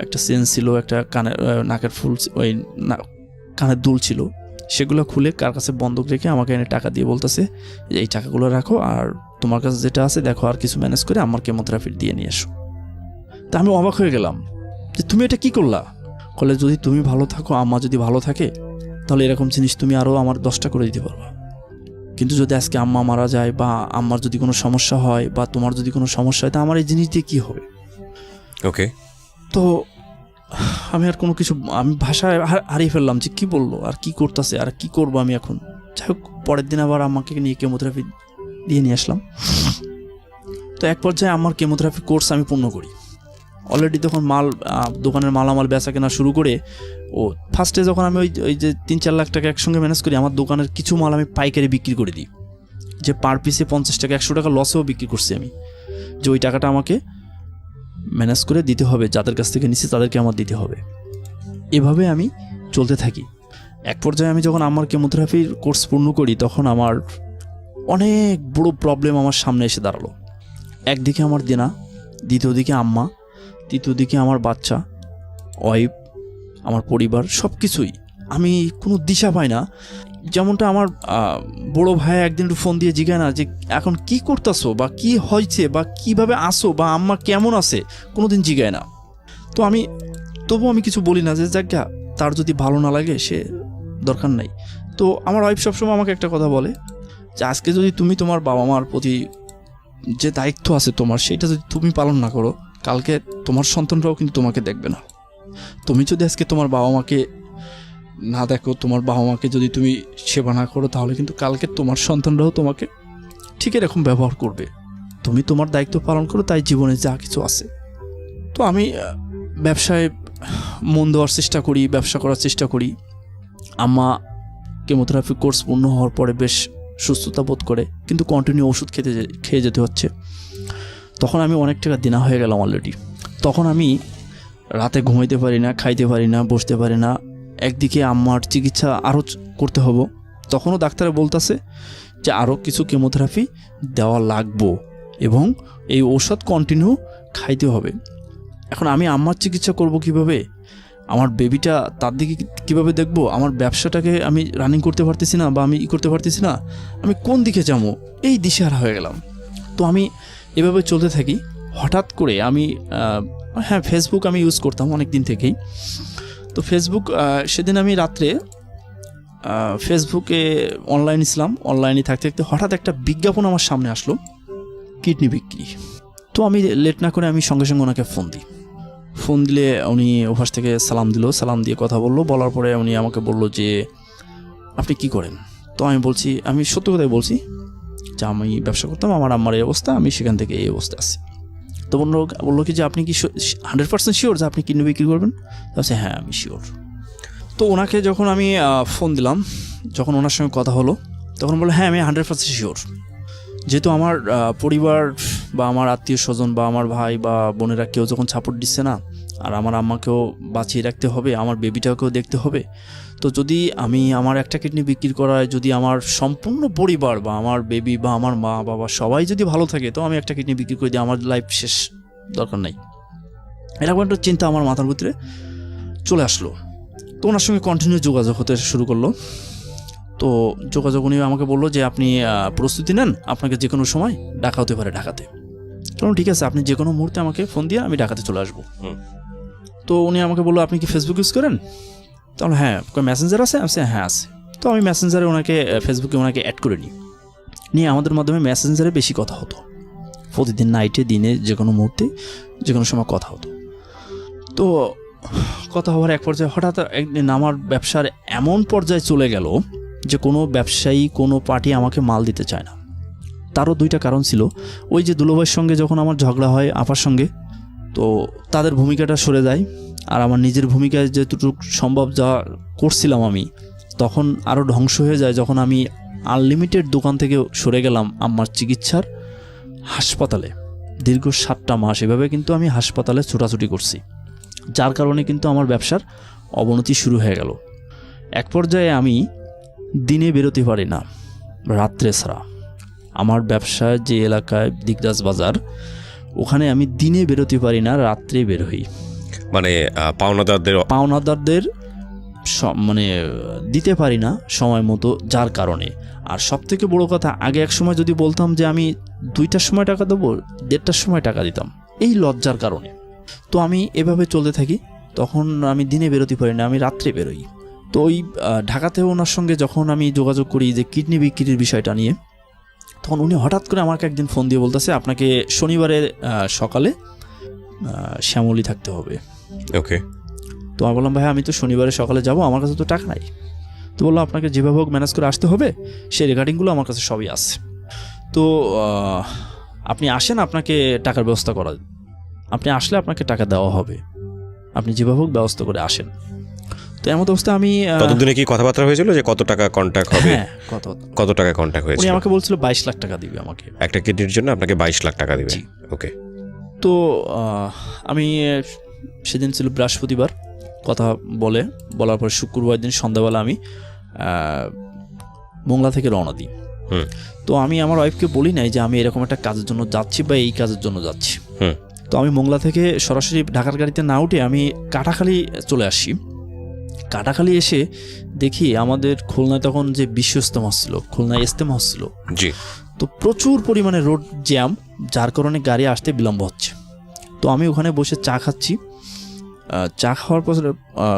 একটা চেন ছিল, একটা কানের নাকের ফুল, ওই কানের দুল ছিল, সেগুলো খুলে কার কাছে বন্ধক রেখে আমাকে এনে টাকা দিয়ে বলতেছে যে এই টাকাগুলো রাখো, আর তোমার কাছে যেটা আছে দেখো আর কিছু ম্যানেজ করে আমার কেমোথেরাপি দিয়ে নিয়ে এসো। তা আমি অবাক হয়ে গেলাম যে তুমি এটা কি করলা? বলে, যদি তুমি ভালো থাকো, আম্মা যদি ভালো থাকে, তাহলে এরকম জিনিস তুমি আরও আমার 10টা করে দিতে পারবা। কিন্তু যদি আজকে আম্মা মারা যায়, বা আম্মার যদি কোনো সমস্যা হয়, বা তোমার যদি কোনো সমস্যা হয়, তা আমার এই জিনিস দিয়ে কী হবে? ওকে। তো আমি আর কোনো কিছু, আমি ভাষায় হারিয়ে ফেললাম যে কী বললো আর কি করতেছে আর কি করবো আমি এখন। যাই হোক, পরের দিন আবার আম্মাকে নিয়ে কেমোথেরাপি দিয়ে নিয়ে আসলাম। তো এক পর্যায়ে আমার কেমোথেরাপি কোর্স আমি পূর্ণ করি। অলরেডি তখন দোকানের মালামাল বেচা কেনা শুরু করে, ও ফার্স্টে যখন আমি ওই যে 3-4 লাখ টাকা একসঙ্গে ম্যানেজ করি, আমার দোকানের কিছু মাল আমি পাইকারি বিক্রি করে দিই, যে পার পিসে 50 টাকা 100 টাকা লসেও বিক্রি করছি আমি, যে ওই টাকাটা আমাকে ম্যানেজ করে দিতে হবে, যাদের কাছ থেকে নিচ্ছি তাদেরকে আমার দিতে হবে। এভাবে আমি চলতে থাকি। এক পর্যায়ে আমি যখন আমার কেমোথেরাপির কোর্স পূর্ণ করি, তখন আমার অনেক বড় প্রবলেম আমার সামনে এসে দাঁড়ালো। একদিকে আমার দেনা, দ্বিতীয় দিকে আম্মা, তৃতীয় দিকে আমার বাচ্চা, ওয়াইফ, আমার পরিবার, সব কিছুই আমি কোনো দিশা পাই না। যেমনটা আমার বড় ভাই একদিন একটু ফোন দিয়ে জিজ্ঞাসা না যে এখন কি করতেছো, বা কি হয়েছে, বা কিভাবে আসো, বা আম্মা কেমন আছে, কোনো দিন জিজ্ঞাসা না। তো আমি তবুও আমি কিছু বলি না, যে জায়গা তার যদি ভালো না লাগে সে দরকার নাই। তো আমার ওয়াইফ সবসময় আমাকে একটা কথা বলে, যে আজকে যদি তুমি তোমার বাবা মার প্রতি যে দায়িত্ব আছে তোমার, সেটা যদি তুমি পালন না করো, কালকে তোমার সন্তানরাও কিন্তু তোমাকে দেখবে না। তুমি যদি আজকে তোমার বাবা মাকে না দেখো, তোমার বাবা মাকে যদি তুমি সেবা না করো, তাহলে কিন্তু কালকে তোমার সন্তানরাও তোমাকে ঠিক এরকম ব্যবহার করবে। তুমি তোমার দায়িত্ব পালন করো, তাই জীবনে যা কিছু আছে। তো আমি ব্যবসায় মন দেওয়ার চেষ্টা করি, ব্যবসা করার চেষ্টা করি। আম্মা কেমোথেরাপি কোর্স পূর্ণ হওয়ার পরে বেশ সুস্থতা বোধ করে, কিন্তু কন্টিনিউ ওষুধ খেয়ে যেতে হচ্ছে। তখন আমি অনেক টাকা দেনা হয়ে গেলাম অলরেডি। তখন আমি রাতে ঘুমাইতে পারি না, খাইতে পারি না, বসতে পারি না। একদিকে আম্মার চিকিৎসা আরও করতে হবে, তখনও ডাক্তারে বলতেছে যে আরও কিছু কেমোথেরাপি দেওয়া লাগবো এবং এই ঔষধ কন্টিনিউ খাইতে হবে। এখন আমি আম্মার চিকিৎসা করব কিভাবে? আমার বেবিটা তার দিকে কীভাবে দেখবো? আমার ব্যবসাটাকে আমি রানিং করতে পারতেছি না, বা আমি করতে পারতেছি না, আমি কোন দিকে যাবো, এই দিশেহারা হয়ে গেলাম। তো আমি এভাবে চলতে থাকি। হঠাৎ করে আমি হ্যাঁ, ফেসবুক আমি ইউজ করতাম অনেক দিন থেকেই। তো ফেসবুক সেদিন আমি রাত্রে ফেসবুকে অনলাইনে থাকতে থাকতে হঠাৎ একটা বিজ্ঞাপন আমার সামনে আসলো, কিডনি বিক্রি। তো আমি লেট না করে আমি সঙ্গে সঙ্গে ওনাকে ফোন দিলে উনি ওপাশ থেকে সালাম দিয়ে কথা বলার পরে উনি আমাকে বললো যে আপনি কি করেন? তো আমি সত্য কথাই বলছি যে আমি ব্যবসা করতাম, আমার আম্মার এই অবস্থা, আমি সেখান থেকে এই অবস্থা আছি। তো বললো কি যে আপনি কি 100% শিওর যে আপনি কিডনি বিক্রি করবেন? বলছে হ্যাঁ, আমি শিওর। তো ওনাকে যখন আমি ফোন দিলাম, যখন ওনার সঙ্গে কথা হলো, তখন বললো হ্যাঁ, আমি 100% শিওর। যেহেতু আমার পরিবার বা আমার আত্মীয় স্বজন বা আমার ভাই বা বোনেরা কেউ যখন সাপোর্ট দিচ্ছে না, আর আমার আম্মাকেও বাঁচিয়ে রাখতে হবে, আমার বেবিটাকেও দেখতে হবে, তো যদি আমি আমার একটা কিডনি বিক্রি করায় যদি আমার সম্পূর্ণ পরিবার বা আমার বেবি বা আমার মা বাবা সবাই যদি ভালো থাকে, তো আমি একটা কিডনি বিক্রি করে দিই, আমার লাইফ শেষ, দরকার নাই। এরকম একটা চিন্তা আমার মাথার ভিতরে চলে আসলো। তো ওনার সঙ্গে কন্টিনিউ যোগাযোগ হতে শুরু করলো। তো যোগাযোগ উনি আমাকে বললো যে আপনি প্রস্তুতি নেন, আপনাকে যে কোনো সময় ডাকা হতে পারে ঢাকাতে। কারণ ঠিক আছে, আপনি যে কোনো মুহূর্তে আমাকে ফোন দিয়ে আমি ঢাকাতে চলে আসবো। তো উনি আমাকে বললো আপনি কি ফেসবুক ইউজ করেন? তাহলে হ্যাঁ। মেসেঞ্জার আছে? আমি হ্যাঁ আছে। তো আমি মেসেঞ্জারে ফেসবুকে ওনাকে অ্যাড করে নিয়ে আমাদের মাধ্যমে মেসেঞ্জারে বেশি কথা হতো। প্রতিদিন নাইটে দিনে যে কোনো মুহূর্তে যে কোনো সময় কথা হতো। তো কথা হওয়ার এক পর্যায়ে হঠাৎ একদিন আমার ব্যবসার এমন পর্যায়ে চলে গেল যে কোনো ব্যবসায়ী কোনো পার্টি আমাকে মাল দিতে চায় না। তারও দুইটা কারণ ছিল। ওই যে দুলোভাইয়ের সঙ্গে যখন আমার ঝগড়া হয় আপার সঙ্গে, তো তাদের ভূমিকাটা সরে যায়, আর আমার নিজের ভূমিকায় যেটুকু সম্ভব যা করছিলাম আমি, তখন আরও ধ্বংস হয়ে যায় যখন আমি আনলিমিটেড দোকান থেকে সরে গেলাম আমার চিকিৎসার হাসপাতালে। দীর্ঘ 7টা মাস এভাবে কিন্তু আমি হাসপাতালে ছোটাছুটি করছি, যার কারণে কিন্তু আমার ব্যবসার অবনতি শুরু হয়ে গেল। এক পর্যায়ে আমি দিনে বেরোতে পারি না, রাত্রে ছাড়া। আমার ব্যবসায় যে এলাকায় দিগদাস বাজার, ওখানে আমি দিনে বেরোতে পারি না, রাত্রে বের হই। মানে পাওনাদারদের মানে দিতে পারি না সময় মতো, যার কারণে। আর সবথেকে বড় কথা, আগে এক সময় যদি বলতাম যে আমি 2টার সময় টাকা দেবো, 1:30টার সময় টাকা দিতাম, এই লজ্জার কারণে। তো আমি এভাবে চলতে থাকি। তখন আমি দিনে বেরোতে পারি না, আমি রাত্রে বেরোই। তো ওই ঢাকাতে ওনার সঙ্গে যখন আমি যোগাযোগ করি যে কিডনি বিক্রির বিষয়টা নিয়ে, তখন উনি হঠাৎ করে আমাকে একদিন ফোন দিয়ে বলতেছে, আপনাকে শনিবারের সকালে শ্যামলী থাকতে হবে। ওকে। তো আমি বললাম, ভাই আমি তো শনিবারে সকালে যাব, আমার কাছে তো টাকা নাই। তো বললো, আপনাকে যেভাবে হোক ম্যানেজ করে আসতে হবে, সেই রেকর্ডিংগুলো আমার কাছে সবই আছে। তো আপনি আসেন, আপনাকে টাকার ব্যবস্থা করা, আপনি আসলে আপনাকে টাকা দেওয়া হবে, আপনি যেভাবে হোক ব্যবস্থা করে আসেন। তো এমন অবস্থা আমি ততদিনে কি কথাবার্তা হয়েছিল যে কত টাকা কন্ট্যাক্ট হবে? হ্যাঁ, কত টাকা কন্ট্যাক্ট হয়েছিল? উনি আমাকে বলছিল 22 লাখ টাকা দিবে আমাকে, একটা কিডনির জন্য আপনাকে 22 লাখ টাকা দিবে। ওকে। তো আমি সেদিন ছিল বৃহস্পতিবার, কথা বলার পর শুক্রবার দিন সন্ধ্যাবেলা আমি মোংলা থেকে রওনা দিই। তো আমি আমার ওয়াইফকে বলি নাই যে আমি এরকম একটা কাজের জন্য যাচ্ছি বা এই কাজের জন্য যাচ্ছি। তো আমি মোংলা থেকে সরাসরি ঢাকার গাড়িতে না উঠে আমি কাটাখালী চলে আসি। কাটাখালী এসে দেখি আমাদের খুলনায় তখন যে বিশ্ব ইজতেমা হচ্ছিল, খুলনায় ইজতেমা হচ্ছিল, তো প্রচুর পরিমাণে রোড জ্যাম, যার কারণে গাড়ি আসতে বিলম্ব হচ্ছে। তো আমি ওখানে বসে চা খাচ্ছি। চা খাওয়ার পর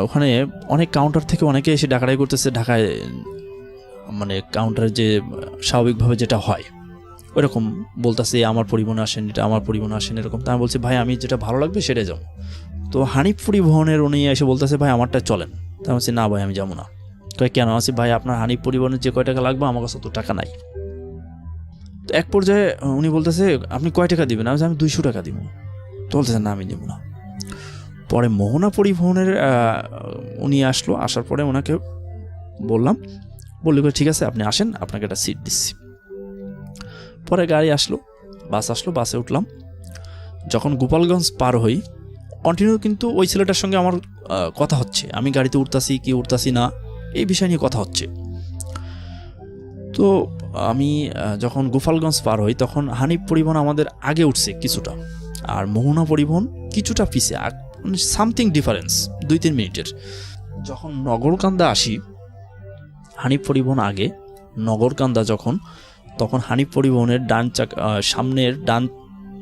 ওখানে অনেক কাউন্টার থেকে অনেকে এসে ডাকাডাকি করতেছে। ঢাকায় মানে কাউন্টারে যে স্বাভাবিকভাবে যেটা হয় ওইরকম বলতেছে, আমার পরিবহনে আসেন, এটা আমার পরিবহনে আসেন, এরকম। তা আমি বলছি, ভাই আমি যেটা ভালো লাগবে সেটাই যাবো। তো হানিফ পরিবহনের উনি এসে বলতেছে, ভাই আমারটা চলেন। তা আমি বলছি, না ভাই আমি যাবো না। কয় কেন? আছি, ভাই আপনার হানিফ পরিবহনের যে কয় টাকা লাগবে আমার কাছে তো টাকা নাই। তো এক পর্যায়ে উনি বলতেছে, আপনি কয় টাকা দিবেন? আমি 200 টাকা দিব। তো বলতেছে, না আমি দেব না। পরে মোহনা পরিবহনের উনি আসলো, আসার পরে ওনাকে বললাম, বললি ঠিক আছে আপনি আসেন, আপনাকে একটা সিট দিচ্ছি। পরে গাড়ি আসলো, বাস আসলো, বাসে উঠলাম। যখন গোপালগঞ্জ পার হই, কন্টিনিউ কিন্তু ওই ছেলেটার সঙ্গে আমার কথা হচ্ছে, আমি গাড়িতে উঠতাছি কি উঠতাছি না এই বিষয় নিয়ে কথা হচ্ছে। তো আমি যখন গোপালগঞ্জ পার হই, তখন হানিফ পরিবহন আমাদের আগে উঠছে কিছুটা, আর মোহনা পরিবহন কিছুটা পিছে, সামথিং ডিফারেন্স 2-3 মিনিটের। যখন নগরকান্দা আসি, হানিফ পরিবহন আগে, নগরকান্দা তখন হানিফ পরিবহনের সামনের ডান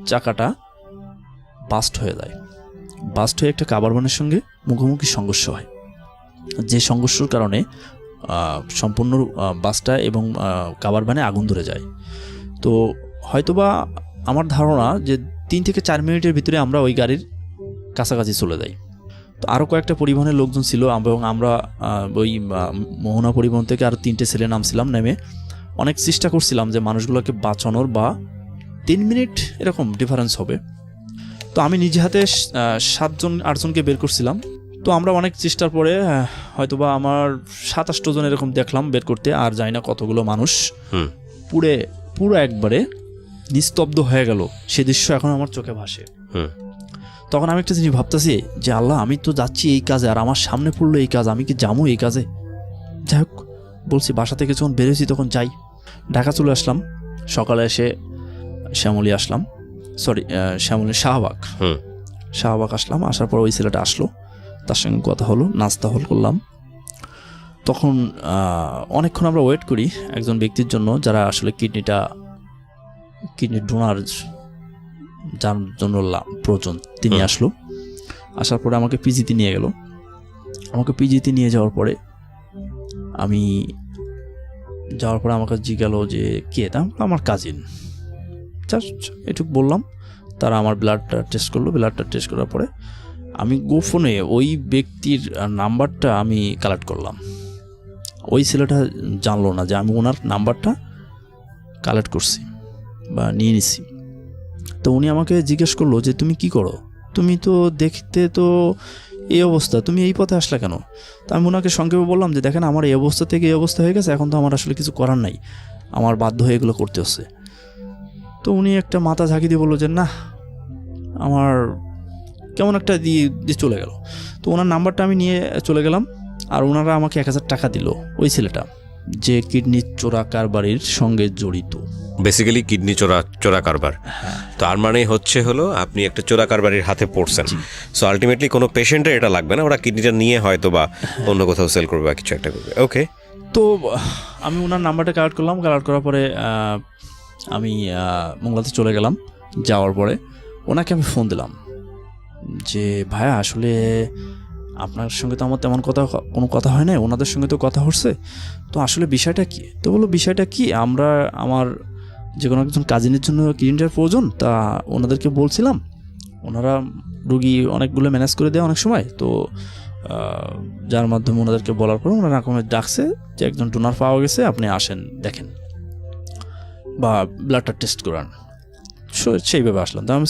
চাকাটা বাস্ট হয়ে যায়। বাস্ট হয়ে একটা কাভারভ্যানের সঙ্গে মুখোমুখি সংঘর্ষ হয়, যে সংঘর্ষের কারণে সম্পূর্ণ বাসটা এবং কাভারভ্যানে আগুন ধরে যায়। তো হয়তোবা আমার ধারণা যে 3 থেকে 4 মিনিটের ভিতরে আমরা ওই গাড়ির কাছাকাছি চলে যাই। তো আরও কয়েকটা পরিবহনের লোকজন ছিল এবং আমরা ওই মোহনা পরিবহন থেকে আরও 3টে ছেলে নামছিলাম। নেমে অনেক চেষ্টা করছিলাম যে মানুষগুলোকে বাঁচানোর, বা 3 মিনিট এরকম ডিফারেন্স হবে। তো আমি নিজে হাতে 7-8জনকে বের করছিলাম। তো আমরা অনেক চেষ্টার পরে হয়তোবা আমার 27 জন এরকম দেখলাম বের করতে, আর যাই না কতগুলো মানুষ পুরো একবারে নিস্তব্ধ হয়ে গেল। সে দৃশ্য এখন আমার চোখে ভাসে। তখন আমি একটা জিনিস ভাবতেছি যে আল্লাহ, আমি তো যাচ্ছি এই কাজে, আর আমার সামনে পড়লো এই কাজ, আমি কি যাবো এই কাজে? যাই হোক, বলছি বাসা থেকে যখন বেরোছি তখন যাই। ঢাকা চলে আসলাম, সকালে এসে শ্যামলী আসলাম, শাহবাগ আসলাম। আসার পর ওই ছেলেটা আসলো, তার সঙ্গে কথা হলো, নাস্তা করলাম। তখন অনেকক্ষণ আমরা ওয়েট করি একজন ব্যক্তির জন্য, যারা আসলে কিডনি ডোনার যার জন্য প্রয়োজন, তিনি আসলো। আসার পরে আমাকে পিজিতে নিয়ে গেল। আমাকে পিজিতে নিয়ে যাওয়ার পরে আমাকে জিজ্ঞালো যে কে? তা আমার কাজিন। জাস্ট এটুকু বললাম। তারা আমার ব্লাডটা টেস্ট করলো, ব্লাডটা টেস্ট করার পরে আমি গোপনে ওই ব্যক্তির নাম্বারটা আমি কালেক্ট করলাম। ওই ছেলেটা জানলো না যে আমি ওনার নাম্বারটা কালেক্ট করছি বা নিয়ে নিছি। তো উনি আমাকে জিজ্ঞেস করলো যে তুমি কি করো, তুমি তো দেখতে তো এই অবস্থা, তুমি এই পথে আসলে কেন? তো আমি ওনাকে সংক্ষেপে বললাম যে দেখেন আমার এই অবস্থা থেকে এই অবস্থা হয়ে গেছে, এখন তো আমার আসলে কিছু করার নাই, আমার বাধ্য হয়ে এগুলো করতে হচ্ছে। তো উনি একটা মাথা ঝাঁকি দিয়ে বললো যে না, আমার কেমন একটা দিয়ে চলে গেল। তো ওনার নাম্বারটা আমি নিয়ে চলে গেলাম, আর ওনারা আমাকে 1000 টাকা দিল, ওই ছেলেটা যে কিডনি চোরা কারবারির সঙ্গে জড়িত। বেসিক্যালি কিডনি চোরা কারবার। তার মানে হলো আপনি একটা চোরা কারবারির হাতে পড়ছেন। সো আলটিমেটলি কোনো পেশেন্টের এটা লাগবে না, ওরা কিডনিটা নিয়ে হয়তো বা অন্য কোথাও সেল করবে বা কিছু একটা করবে। ওকে, তো আমি ওনার নাম্বারটা কালেক্ট করলাম। কালেক্ট করার পরে আমি মোংলাতে চলে গেলাম। যাওয়ার পরে ওনাকে আমি ফোন দিলাম যে ভাইয়া আসলে আপনার সঙ্গে তো আমার তেমন কোনো কথা হয় না, ওনাদের সঙ্গে তো কথা হচ্ছে, তো আসলে বিষয়টা কী? তো বললো বিষয়টা কি, আমার যে কোনো একজন কাজিনের জন্য কিডনিটার প্রয়োজন, তা ওনাদেরকে বলছিলাম, ওনারা রুগী অনেকগুলো ম্যানেজ করে দেয় অনেক সময়, তো যার মাধ্যমে ওনাদেরকে বলার পর ওনারা রকমের ডাকছে যে একজন ডোনার পাওয়া গেছে, আপনি আসেন দেখেন বা ব্লাডটা টেস্ট করান। সেইভাবে আসলাম। তা আমি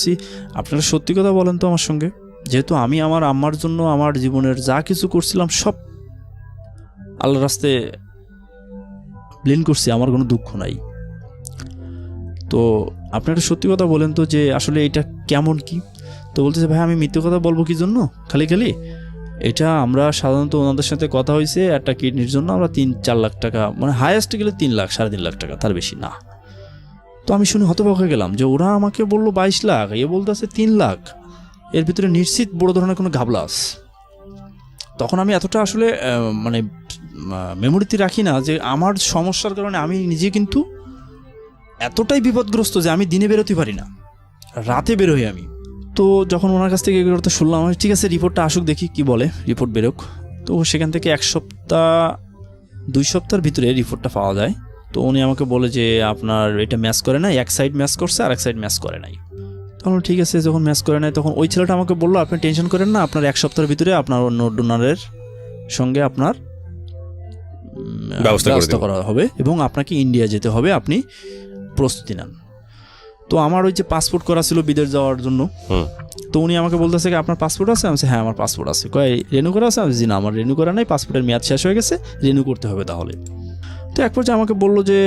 আপনারা সত্যি কথা বলেন তো আমার সঙ্গে, যেহেতু আমি আমার আম্মার জন্য আমার জীবনের যা কিছু করছিলাম সব আল্লাহর রাস্তায় ব্লেন করছি, আমার কোনো দুঃখ নাই, তো আপনারা সত্যি কথা বলেন তো যে আসলে এটা কেমন কি? তো বলতেছে ভাই আমি মিথ্যে কথা বলবো কি জন্য খালি খালি, এটা আমরা সাধারণত ওনাদের সাথে কথা হয়েছে একটা কিডনির জন্য আমরা 3-4 লাখ টাকা, মানে হায়েস্ট গেলে 3 লাখ 3.5 লাখ টাকা, তার বেশি না। তো আমি শুনে হতবাক হয়ে গেলাম যে ওরা আমাকে বললো 22 লাখ, এ বলতেছে 3 লাখ, এর ভিতরে নিশ্চিত বড় ধরনের কোনো ঘাবলাস। তখন আমি এতটা আসলে মানে মেমোরিতে রাখি না যে আমার সমস্যার কারণে আমি নিজে কিন্তু এতটাই বিপদগ্রস্ত যে আমি দিনে বেরোতে পারি না, রাতে বেরোই আমি। তো যখন ওনার কাছ থেকে এগুলো শুনলাম, আমি ঠিক আছে রিপোর্টটা আসুক দেখি কি বলে, রিপোর্ট বেরোক। তো সেখান থেকে 1 সপ্তাহ 2 সপ্তাহের ভিতরে রিপোর্টটা পাওয়া যায়। তো উনি আমাকে বলে যে আপনার এটা ম্যাচ করে না, এক সাইড ম্যাচ করছে আর এক সাইড ম্যাচ করে নাই। তখন ঠিক আছে, যখন ম্যাচ করে নাই তখন ওই ছেলেটা আমাকে বললো আপনি টেনশন করেন না, আপনার 1 সপ্তাহের ভিতরে আপনার অন্য ডোনারের সঙ্গে আপনার ব্যবস্থা করা হবে এবং আপনাকে ইন্ডিয়া যেতে হবে, আপনি প্রস্তুতি নেন। তো আমার ওই যে পাসপোর্ট করা ছিল বিদেশ যাওয়ার জন্য, তো উনি আমাকে বলতেছে কি আপনার পাসপোর্ট আছে? আমি হ্যাঁ আমার পাসপোর্ট আছে। কয় রেনিউ করা আছে? আমি জি না, আমার রেনিউ করা নাই, পাসপোর্টের মেয়াদ শেষ হয়ে গেছে, রেনিউ করতে হবে তাহলে। তো এক পর্যায়ে আমাকে বললো যে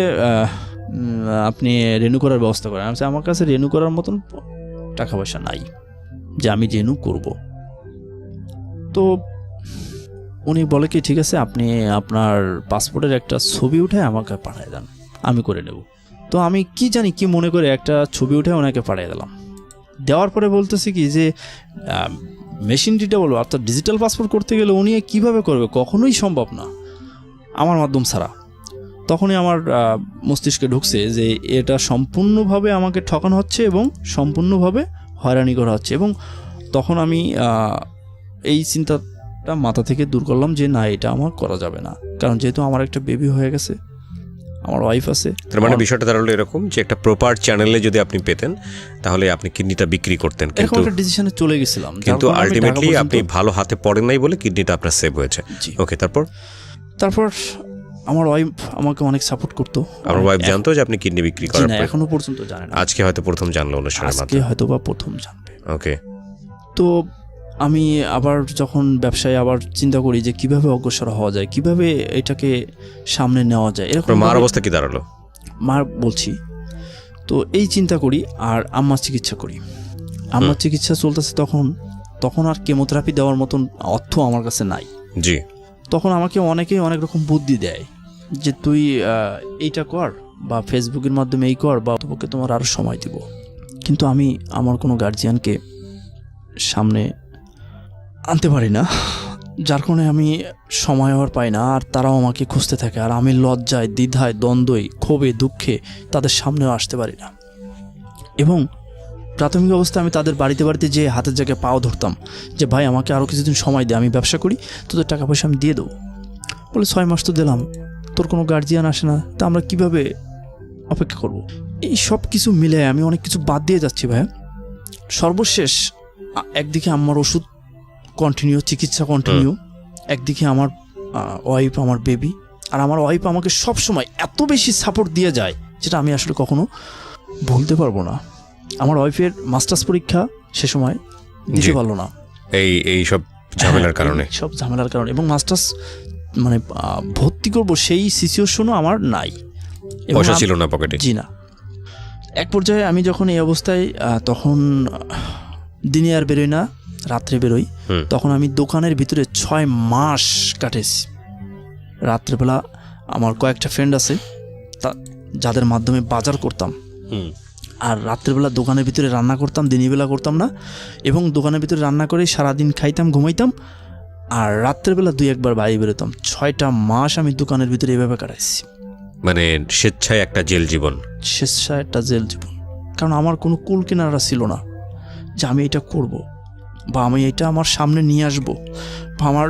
আপনি রেনিউ করার ব্যবস্থা করেন। আমি আমার কাছে রেনিউ করার মতন টাকা পয়সা নাই যে আমি রেনিউ করব। তো উনি বলে কি ঠিক আছে আপনি আপনার পাসপোর্টের একটা ছবি উঠে আমাকে পাঠিয়ে দেন, আমি করে নেব। তো আমি কি জানি কি মনে করে একটা ছবি উঠে ওনাকে পাঠিয়ে দিলাম। দেওয়ার পরে বলতেছি কি যে মেশিন রিডেবল অর্থাৎ ডিজিটাল পাসপোর্ট করতে গেলে উনি কীভাবে করবে, কখনোই সম্ভব না আমার মাধ্যম ছাড়া। তখনই আমার মস্তিষ্কে ঢুকছে যে এটা সম্পূর্ণভাবে আমাকে ঠকানো হচ্ছে এবং সম্পূর্ণভাবে হয়রানি করা হচ্ছে। এবং তখন আমি এই চিন্তাটা মাথা থেকে দূর করলাম যে না, এটা আমার করা যাবে না, কারণ যেহেতু আমার একটা বেবি হয়ে গেছে, আমার ওয়াইফ আছে। তার মানে বিষয়টা দাঁড়ালো এরকম যে একটা প্রপার চ্যানেলে যদি আপনি পেতেন তাহলে আপনি কিডনিটা বিক্রি করতেন, কিন্তু একটা ডিসিশনে চলে গেছিলাম, কিন্তু আলটিমেটলি আপনি ভালো হাতে পড়েন নাই বলে কিডনিটা আপনার সেভ হয়েছে। ওকে, তারপর আমার ওয়াইফ আমাকে অনেক সাপোর্ট করতো। আমার ওয়াইফ জানতো যে আপনি কিডনি বিক্রি করেন? না, এখনো পর্যন্ত জানে না। আজকে হয়তো প্রথম জানলো অনুষ্ঠানের মাধ্যমে, আজকে হয়তো বা প্রথম জানবে। ওকে। তো আমি আবার যখন ব্যবসায় আবার চিন্তা করি যে কিভাবে অগ্রসর হওয়া যায়, কিভাবে এটাকে সামনে নেওয়া যায়, এরকম। মার অবস্থা কি দাঁড়ালো? মার বলছি তো এই চিন্তা করি আর আম্মার চিকিৎসা করি। আম্মার চিকিৎসা চলতেছে, তখন আর কেমোথেরাপি দেওয়ার মতন অর্থ আমার কাছে নাই। জি। তখন আমাকে অনেকেই অনেক রকম বুদ্ধি দেয় যে তুই এইটা কর বা ফেসবুকের মাধ্যমে এই কর বা তোকে তোমার আরও সময় দিব। কিন্তু আমি আমার কোনো গার্জিয়ানকে সামনে আনতে পারি না, যার কারণে আমি সময় আর পাই না, আর তারাও আমাকে খুঁজতে থাকে, আর আমি লজ্জায় দ্বিধায় দ্বন্দ্বই ক্ষোভে দুঃখে তাদের সামনেও আসতে পারি না। এবং প্রাথমিক অবস্থায় আমি তাদের বাড়িতে যে হাতের জায়গায় পাও ধরতাম যে ভাই আমাকে আরও কিছুদিন সময় দে, আমি ব্যবসা করি, তোদের টাকা পয়সা আমি দিয়ে দেবো। বলে 6 মাস তো দিলাম, তোর কোনো গার্জিয়ান আসে না, তা আমরা কিভাবে অপেক্ষা করব? এই সব কিছু মিলে আমি অনেক কিছু বাদ দিয়ে যাচ্ছি ভাইয়া। সর্বশেষ একদিকে আমার ওষুধ কন্টিনিউ, চিকিৎসা কন্টিনিউ, একদিকে আমার ওয়াইফ, আমার বেবি। আর আমার ওয়াইফ আমাকে সবসময় এত বেশি সাপোর্ট দিয়ে যায় যেটা আমি আসলে কখনো বলতে পারবো না। আমার ওয়াইফের মাস্টার্স পরীক্ষা সে সময় দিতে পারলো না এই সব ঝামেলার কারণে, সব ঝামেলার কারণে, এবং মাস্টার্স মানে ভর্তি করবো সেই সিচুয়েশনও আমার নাই, পয়সা ছিল না পকেটে। জি না। এক পর্যায়ে আমি যখন এই অবস্থায়, তখন দিনে আর বেরোই না, রাত্রে বেরোই, তখন আমি দোকানের ভিতরে 6 মাস কাটেছি। রাত্রেবেলা আমার কয়েকটা ফ্রেন্ড আছে যাদের মাধ্যমে বাজার করতাম, আর রাত্রেবেলা দোকানের ভিতরে রান্না করতাম, দিনের বেলা করতাম না, এবং দোকানের ভিতরে রান্না করে সারাদিন খাইতাম, ঘুমাইতাম, আর রাত্রেবেলা 2-1 বার বাইরে বেরোতাম। 6টা মাস আমি দোকানের ভিতরে এভাবে কাটাইছি। মানে স্বেচ্ছায় একটা জেল জীবন। স্বেচ্ছায় একটা জেল জীবন, কারণ আমার কোনো কুল কিনারা ছিল না যে আমি এটা করব, বা আমি এটা আমার সামনে নিয়ে আসবো, বা আমার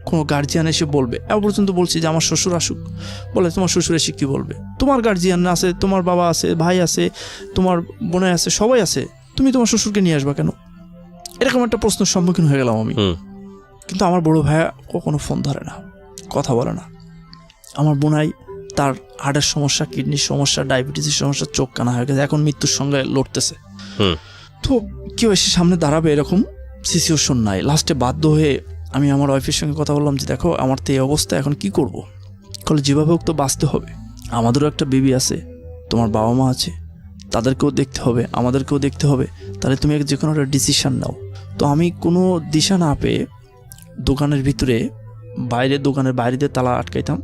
কোনো গার্জিয়ান এসে বলবে। এ পর্যন্ত বলছি যে আমার শ্বশুর আসুক, বলে তোমার শ্বশুর এসে কী বলবে, তোমার গার্জিয়ান আছে, তোমার বাবা আছে, ভাই আছে, তোমার বোনে আছে, সবাই আছে, তুমি তোমার শ্বশুরকে নিয়ে আসবা কেন? এরকম একটা প্রশ্নের সম্মুখীন হয়ে গেলাম আমি। কিন্তু আমার বড় ভাইয়া কখনো ফোন ধরে না, কথা বলে না। আমার বোনাই তার হার্টের সমস্যা, কিডনির সমস্যা, ডায়াবেটিসের সমস্যা, চোখ কানা হয়ে গেছে, এখন মৃত্যুর সঙ্গে লড়তেছে। তো কেউ এসে সামনে দাঁড়াবে এরকম সিচুয়েশন নাই। লাস্টে বাধ্য হয়ে আমি আমার ওয়াইফের সঙ্গে কথা বললাম যে দেখো আমার তো এই অবস্থা, এখন কি করব? বলে যেভাবে হোক তো বাঁচতে হবে, আমাদেরও একটা বেবি আছে, তোমার বাবা মা আছে, তাদেরকেও দেখতে হবে, আমাদেরকেও দেখতে হবে, তাহলে তুমি যে কোনো একটা ডিসিশান নাও। তো আমি কোনো দিশা না পেয়ে দোকানের ভিতরে দোকানের বাইরে দিয়ে তালা আটকাইতাম,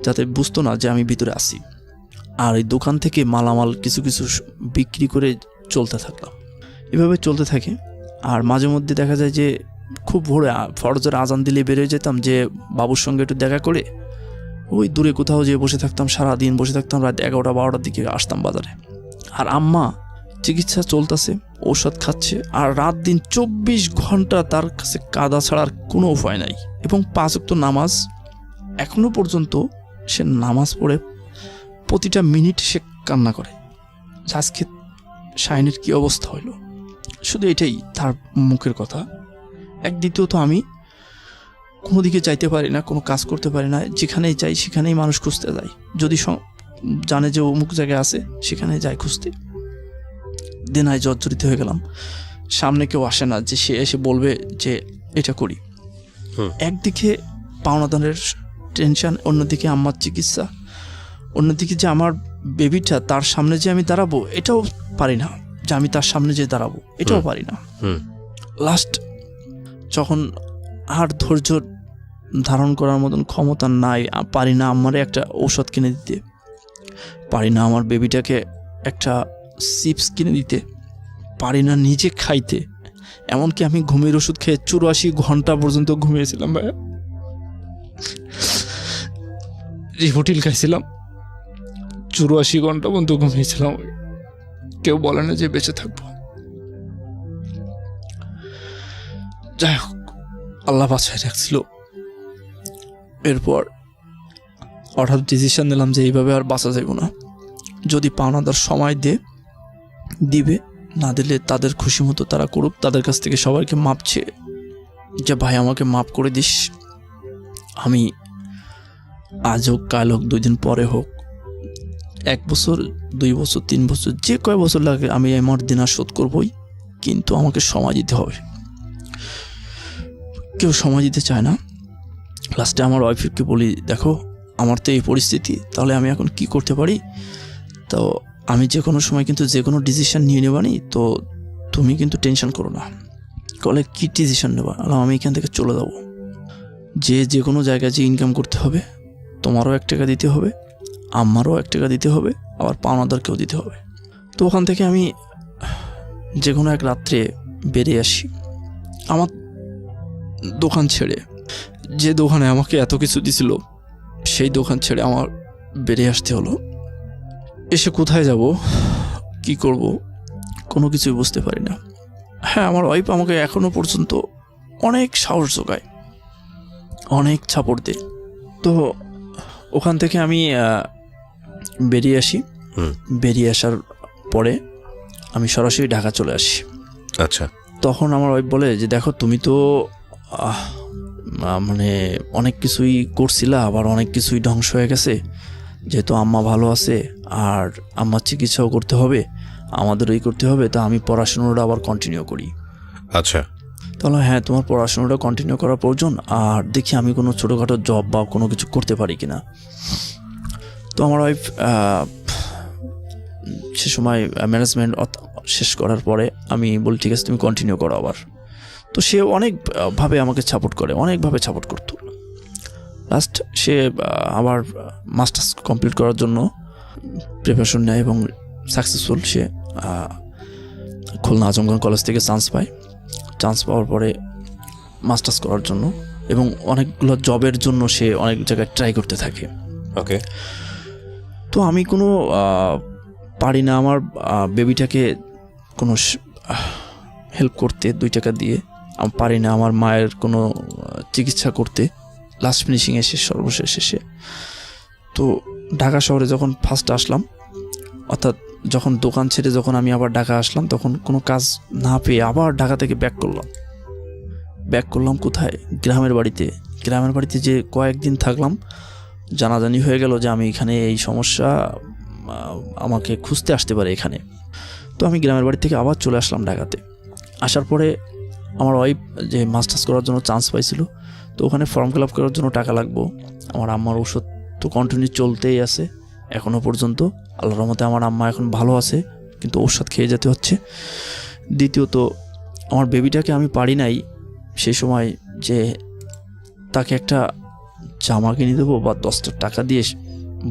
যাতে বুঝতো না যে আমি ভিতরে আসি, আর এই দোকান থেকে মালামাল কিছু কিছু বিক্রি করে চলতে থাকলাম। এভাবে চলতে থাকে। আর মাঝে মধ্যে দেখা যায় যে খুব ভোরে ফরজের আজান দিলে বেরোয় যেতাম, যে বাবুর সঙ্গে একটু দেখা করে ওই দূরে কোথাও যেয়ে বসে থাকতাম, সারাদিন বসে থাকতাম, রাত 11টা-12টার দিকে আসতাম বাজারে। আর আম্মা চিকিৎসা চলতেছে, ঔষধ খাচ্ছে, আর রাত দিন 24 ঘন্টা তার কাছে কাঁদা ছাড়ার কোনো উপায় নাই। এবং 5 ওয়াক্ত নামাজ, এখনো পর্যন্ত সে নামাজ পড়ে প্রতিটা মিনিট সে কান্না করে আজকে শাহিনের কী অবস্থা হইল। শুধু এটাই তার মুখের কথা। দ্বিতীয়ত আমি কোনো দিকে যাইতে পারি না, কোনো কাজ করতে পারি না, যেখানেই যাই সেখানেই মানুষ খুঁজতে যায়, যদি জানে যে অমুক জায়গায় আছে সেখানে যায় খুঁজতে। দেনায় জর্জরিত হয়ে গেলাম, সামনে কেউ আসে না যে সে এসে বলবে যে এটা করি। একদিকে পাওনাদারের টেনশন, অন্যদিকে আমার চিকিৎসা, অন্যদিকে যে আমার বেবিটা তার সামনে যে আমি দাঁড়াবো এটাও পারি না, যে আমি তার সামনে যে দাঁড়াবো এটাও পারি না। লাস্ট যখন আর ধৈর্য ধারণ করার মতন ক্ষমতা নাই, পারি না আমারে একটা ঔষধ কিনে দিতে, পারি না আমার বেবিটাকে একটা চিপস কিনে দিতে, পারি না নিজে খাইতে, এমনকি আমি ঘুমের ওষুধ খেয়ে 84 ঘন্টা পর্যন্ত ঘুমিয়েছিলাম ভাইয়া। রিভোটিল খাইছিলাম, 84 ঘন্টা পর্যন্ত ঘুমিয়েছিলাম। কেউ বলে না যে বেঁচে থাকবো। যাই হোক, আল্লাহ বাঁচায় রাখছিল। এরপর হঠাৎ ডিসিশন নিলাম যে এইভাবে আর বাঁচা যাইব না। যদি পাওনাদার সময় দিবে, না দিলে তাদের খুশি মতো তারা করুক, তাদের কাছ থেকে সবাইকে মাপ চেয়ে যে ভাই আমাকে মাপ করে দিস, আমি আজ হোক কাল হোক 2 দিন পরে হোক, 1 বছর 2 বছর 3 বছর যে কয় বছর লাগে আমি আমার দেনা শোধ করবই, কিন্তু আমাকে সময় দিতে হবে। কেউ সময় দিতে চায় না। লাস্টে আমার ওয়াইফকে বলি দেখো আমার তো এই পরিস্থিতি, তাহলে আমি এখন কি করতে পারি? তো আমি যে কোনো সময় কিন্তু যে কোনো ডিসিশন নিয়ে নেবানি, তো তুমি কিন্তু টেনশন করো না। বলে কি ডিসিশন নেবা? আমি এখান থেকে চলে যাবো, যে কোনো জায়গায় যে ইনকাম করতে হবে, তোমারও 1 টাকা দিতে হবে, আমারও 1 টাকা দিতে হবে, আবার পাওনাদারকেও দিতে হবে। তো ওখান থেকে আমি যে কোনো এক রাত্রে বেরিয়ে আসি, আমার দোকান ছেড়ে, যে দোকানে আমাকে এত কিছু দিছিল সেই দোকান ছেড়ে আমার বেরিয়ে আসতে হলো। এসে কোথায় যাব, কি করব, কোনো কিছুই বুঝতে পারি না। হ্যাঁ, আমার ওয়াইফ আমাকে এখনো পর্যন্ত অনেক সাহস যোগায়, অনেক সাপোর্ট দেয়। তো ওখান থেকে আমি বেরিয়ে আসি। বেরিয়ে আসার পরে আমি সরাসরি ঢাকা চলে আসি। আচ্ছা। তখন আমার ওয়াইফ বলে যে দেখো তুমি তো মানে অনেক কিছুই করছিলা, আবার অনেক কিছুই ধ্বংস হয়ে গেছে, যেহেতু আম্মা ভালো আছে আর আম্মার চিকিৎসাও করতে হবে, আমাদেরই করতে হবে, তা আমি পড়াশোনাটা আবার কন্টিনিউ করি। আচ্ছা। তাহলে হ্যাঁ, তোমার পড়াশোনাটা কন্টিনিউ করা প্রয়োজন, আর দেখি আমি কোনো ছোটোখাটো জব বা কোনো কিছু করতে পারি কিনা। তো আমার ওয়াইফ সে সময় ম্যানেজমেন্ট শেষ করার পরে আমি বলি ঠিক আছে তুমি কন্টিনিউ করো আবার। তো সে অনেকভাবে আমাকে সাপোর্ট করে, অনেকভাবে সাপোর্ট করতো। লাস্ট সে আবার মাস্টার্স কমপ্লিট করার জন্য প্রিপারেশন নেয় এবং সাকসেসফুল। সে খুলনা আজমগঞ্জ কলেজ থেকে চান্স পাওয়ার পরে মাস্টার্স করার জন্য এবং অনেকগুলো জবের জন্য সে অনেক জায়গায় ট্রাই করতে থাকে। ওকে। তো আমি কোনো পারি না আমার বেবিটাকে কোনো হেল্প করতে 2 টাকা দিয়ে, আমি পারি না আমার মায়ের কোনো চিকিৎসা করতে লাস্ট ফিনিশিংয়ে সর্বশেষ শেষে। তো ঢাকা শহরে যখন ফার্স্ট আসলাম, অর্থাৎ যখন দোকান ছেড়ে যখন আমি আবার ঢাকা আসলাম, তখন কোনো কাজ না পেয়ে আবার ঢাকা থেকে ব্যাক করলাম কোথায়? গ্রামের বাড়িতে যে কয়েকদিন থাকলাম, জানাজানি হয়ে গেল যে আমি এখানে এই সমস্যা আমাকে খুঁজতে আসতে পারে এখানে। তো আমি গ্রামের বাড়ি থেকে আবার চলে আসলাম ঢাকাতে। আসার পরে আমার ওয়াইফ যে মাস্টার্স করার জন্য চান্স পাইছিল, তো ওখানে ফর্ম ফিল আপ করার জন্য টাকা লাগবো। আমার আম্মার ওষুধ তো কন্টিনিউ চলতেই আছে এখনও পর্যন্ত, আল্লাহর রহমতে আমার আম্মা এখন ভালো আছে, কিন্তু ওষুধ খেয়ে যেতে হচ্ছে। দ্বিতীয়ত আমার বেবিটাকে আমি পারি নাই সেই সময় যে তাকে একটা জামা কিনে দেবো বা 10টা টাকা দিয়ে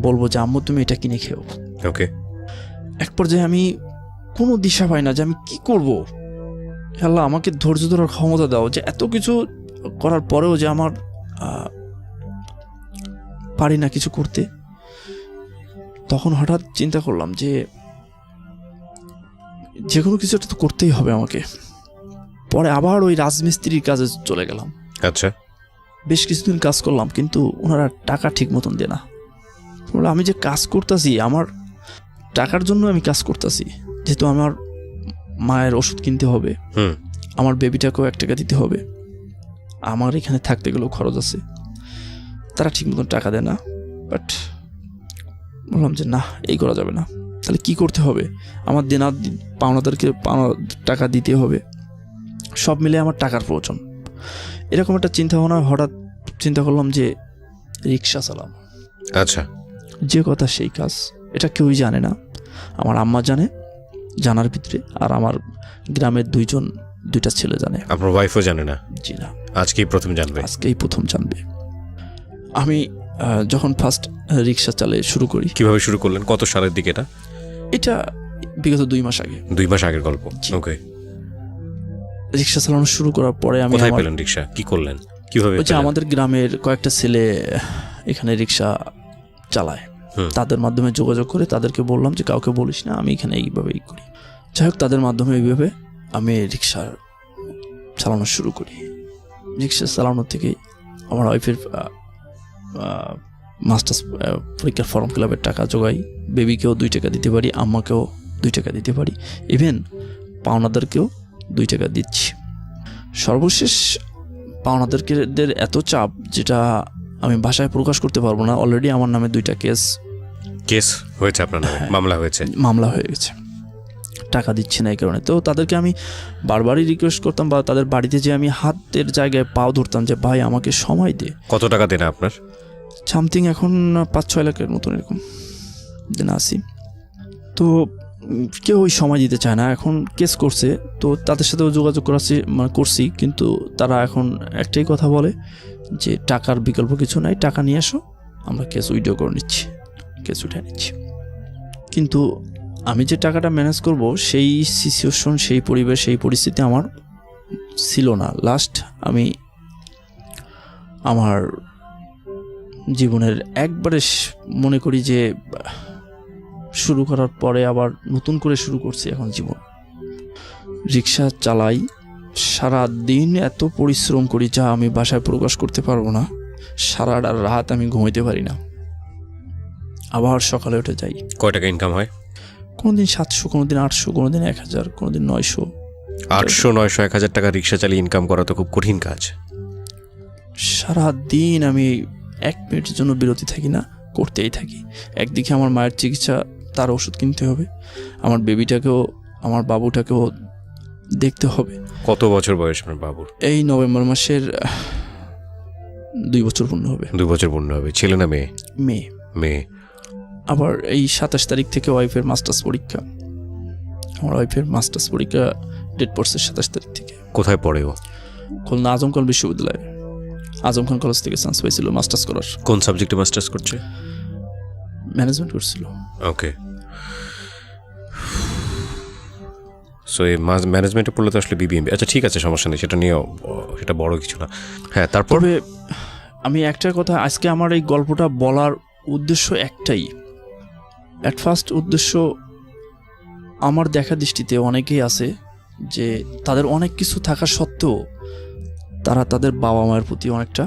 বলবো যে আম্মু তুমি এটা কিনে খেও। ওকে। এক পর্যায়ে আমি কোনো দিশা পাই না যে আমি কি করব। আল্লাহ আমাকে ধৈর্য ধরার ক্ষমতা দাও যে এত কিছু করার পরেও যে আমার পারি না কিছু করতে। তখন হঠাৎ চিন্তা করলাম যে কোনো কিছু একটা তো করতেই হবে আমাকে। পরে আবার ওই রাজমিস্ত্রির কাজে চলে গেলাম। আচ্ছা। বেশ কিছুদিন কাজ করলাম, কিন্তু ওনারা টাকা ঠিক মতন দেয় না। আমি যে কাজ করতেছি আমার টাকার জন্য আমি কাজ করতেছি, যেহেতু আমার মায়ের ওষুধ কিনতে হবে, আমার বেবিটাকেও 1 টাকা দিতে হবে, আমার এখানে থাকতে গেলেও খরচ আছে, তারা ঠিক মতন টাকা দেয় না। বাট বললাম যে না, এই করা যাবে না, তাহলে কি করতে হবে? আমার পাওনাদারকে টাকা দিতে হবে, সব মিলে আমার টাকার প্রয়োজন। এরকম একটা চিন্তা ভাবনা, হঠাৎ চিন্তা করলাম যে রিক্সা চালাম। আচ্ছা। যে কথা সেই কাজ, এটা কেউই জানে না, আমার আম্মা জানে, জানার ভিতরে, আর আমার গ্রামের 2টা ছেলে জানে। আপনার ওয়াইফও জানে না? জি না, আজকেই প্রথম জানবে। আমি যখন ফার্স্ট রিক্সা চালিয়ে শুরু করি। কিভাবে শুরু করলেন? কত সালের দিকে এটা বিগত 2 মাস আগে। 2 মাস আগের গল্প। ওকে। রিক্সা চালানো শুরু করার পরে আমি কোথায় পেলেন রিক্সা? কি করলেন? কিভাবে? আমাদের গ্রামের কয়েকটা ছেলে এখানে রিক্সা চালায়, তাদের মাধ্যমে যোগাযোগ করে তাদেরকে বললাম যে কাউকে বলিস না, আমি এখানে এইভাবেই করি। যাই হোক, তাদের মাধ্যমে এইভাবে আমি রিক্সা চালানো শুরু করি। রিক্সা চালানো থেকে আমার ওয়াইফের মাস্টার্স পরীক্ষার ফর্ম ফিল আপের টাকা জোগাই, বেবিকেও 2 টাকা দিতে পারি, আম্মাকেও 2 টাকা দিতে পারি, ইভেন পাওনাদারকেও 2 টাকা দিচ্ছি। সর্বশেষ পাওনাদারদের এত চাপ যেটা আমি ভাষায় প্রকাশ করতে পারবো না। অলরেডি আমার নামে 2টা কেস হয়েছে, আপনার নামে মামলা হয়ে গেছে, টাকা দিচ্ছি না এই কারণে। তো তাদেরকে আমি বারবারই রিকোয়েস্ট করতাম, বা তাদের বাড়িতে যে আমি হাতের জায়গায় পাও ধরতাম যে ভাই আমাকে সময় দে। কত টাকা দেন আপনার? সামথিং এখন 5-6 লাখের মতন এরকম দেন আসি। তো কেউ ওই সময় দিতে চায় না। এখন কেস করছে, তো তাদের সাথেও যোগাযোগ করছি, কিন্তু তারা এখন একটাই কথা বলে যে টাকার বিকল্প কিছু নাই, টাকা নিয়ে আসো, আমরা কেস উইথড্র করে নিচ্ছি, কেস উঠে নিচ্ছি। কিন্তু আমি যে টাকাটা ম্যানেজ করব সেই সিচুয়েশন, সেই পরিবেশ, সেই পরিস্থিতি আমার ছিল না। লাস্ট আমি আমার জীবনের একবারে মনে করি যে শুরু করার পরে আবার নতুন করে শুরু করছি এখন জীবন। রিক্সা চালাই, সারা দিন এত পরিশ্রম করি যা আমি বাসায় প্রকাশ করতে পারবো না। সারাটা রাত আমি ঘুমাইতে পারি না, আবার সকালে উঠে যাই। কয় টাকা ইনকাম হয়? কোনোদিন 700, কোনোদিন 800, কোনোদিন 1000, কোনোদিন 900। 800, 900, 1000 টাকা রিক্সা চালিয়ে ইনকাম করা তো খুব কঠিন কাজ। সারাদিন আমি 1 মিনিটের জন্য বিরতি থাকি না, করতেই থাকি। একদিকে আমার মায়ের চিকিৎসা, তার ওষুধ কিনতে হবে, আমার বেবিটাকেও, আমার বাবুটাকেও দেখতে হবে। কত বছর বয়স আপনার বাবুর? এই নভেম্বর মাসের 2 বছর পূর্ণ হবে। 2 বছর পূর্ণ হবে। ছেলে না মেয়ে? মেয়ে। মেয়ে। আবার এই 27 তারিখ থেকে ওয়াইফের মাস্টার্স পরীক্ষা। আমার ওয়াইফের মাস্টার্স পরীক্ষা ডেট পড়ছে 27 তারিখ থেকে। কোথায় পড়ে ও? খুলনা আজম খান বিশ্ববিদ্যালয়ে, আজম খান কলেজ থেকে চান্স পাইছিল মাস্টার্স করার। কোন সাবজেক্টে মাস্টার্স করছে? ম্যানেজমেন্ট করছিল। ওকে। সো এই ম্যানেজমেন্টে পড়লে তো আসলে বিবিএমবি। আচ্ছা ঠিক আছে, সমস্যা নেই, সেটা নিয়েও, সেটা বড় কিছু না। হ্যাঁ, তারপর? তবে আমি একটা কথা, আজকে আমার এই গল্পটা বলার উদ্দেশ্য একটাই। অ্যাট ফার্স্ট উদ্দেশ্য, আমার দেখা দৃষ্টিতে অনেকেই আছে যে তাদের অনেক কিছু থাকা সত্ত্বেও তারা তাদের বাবা মায়ের প্রতি অনেকটা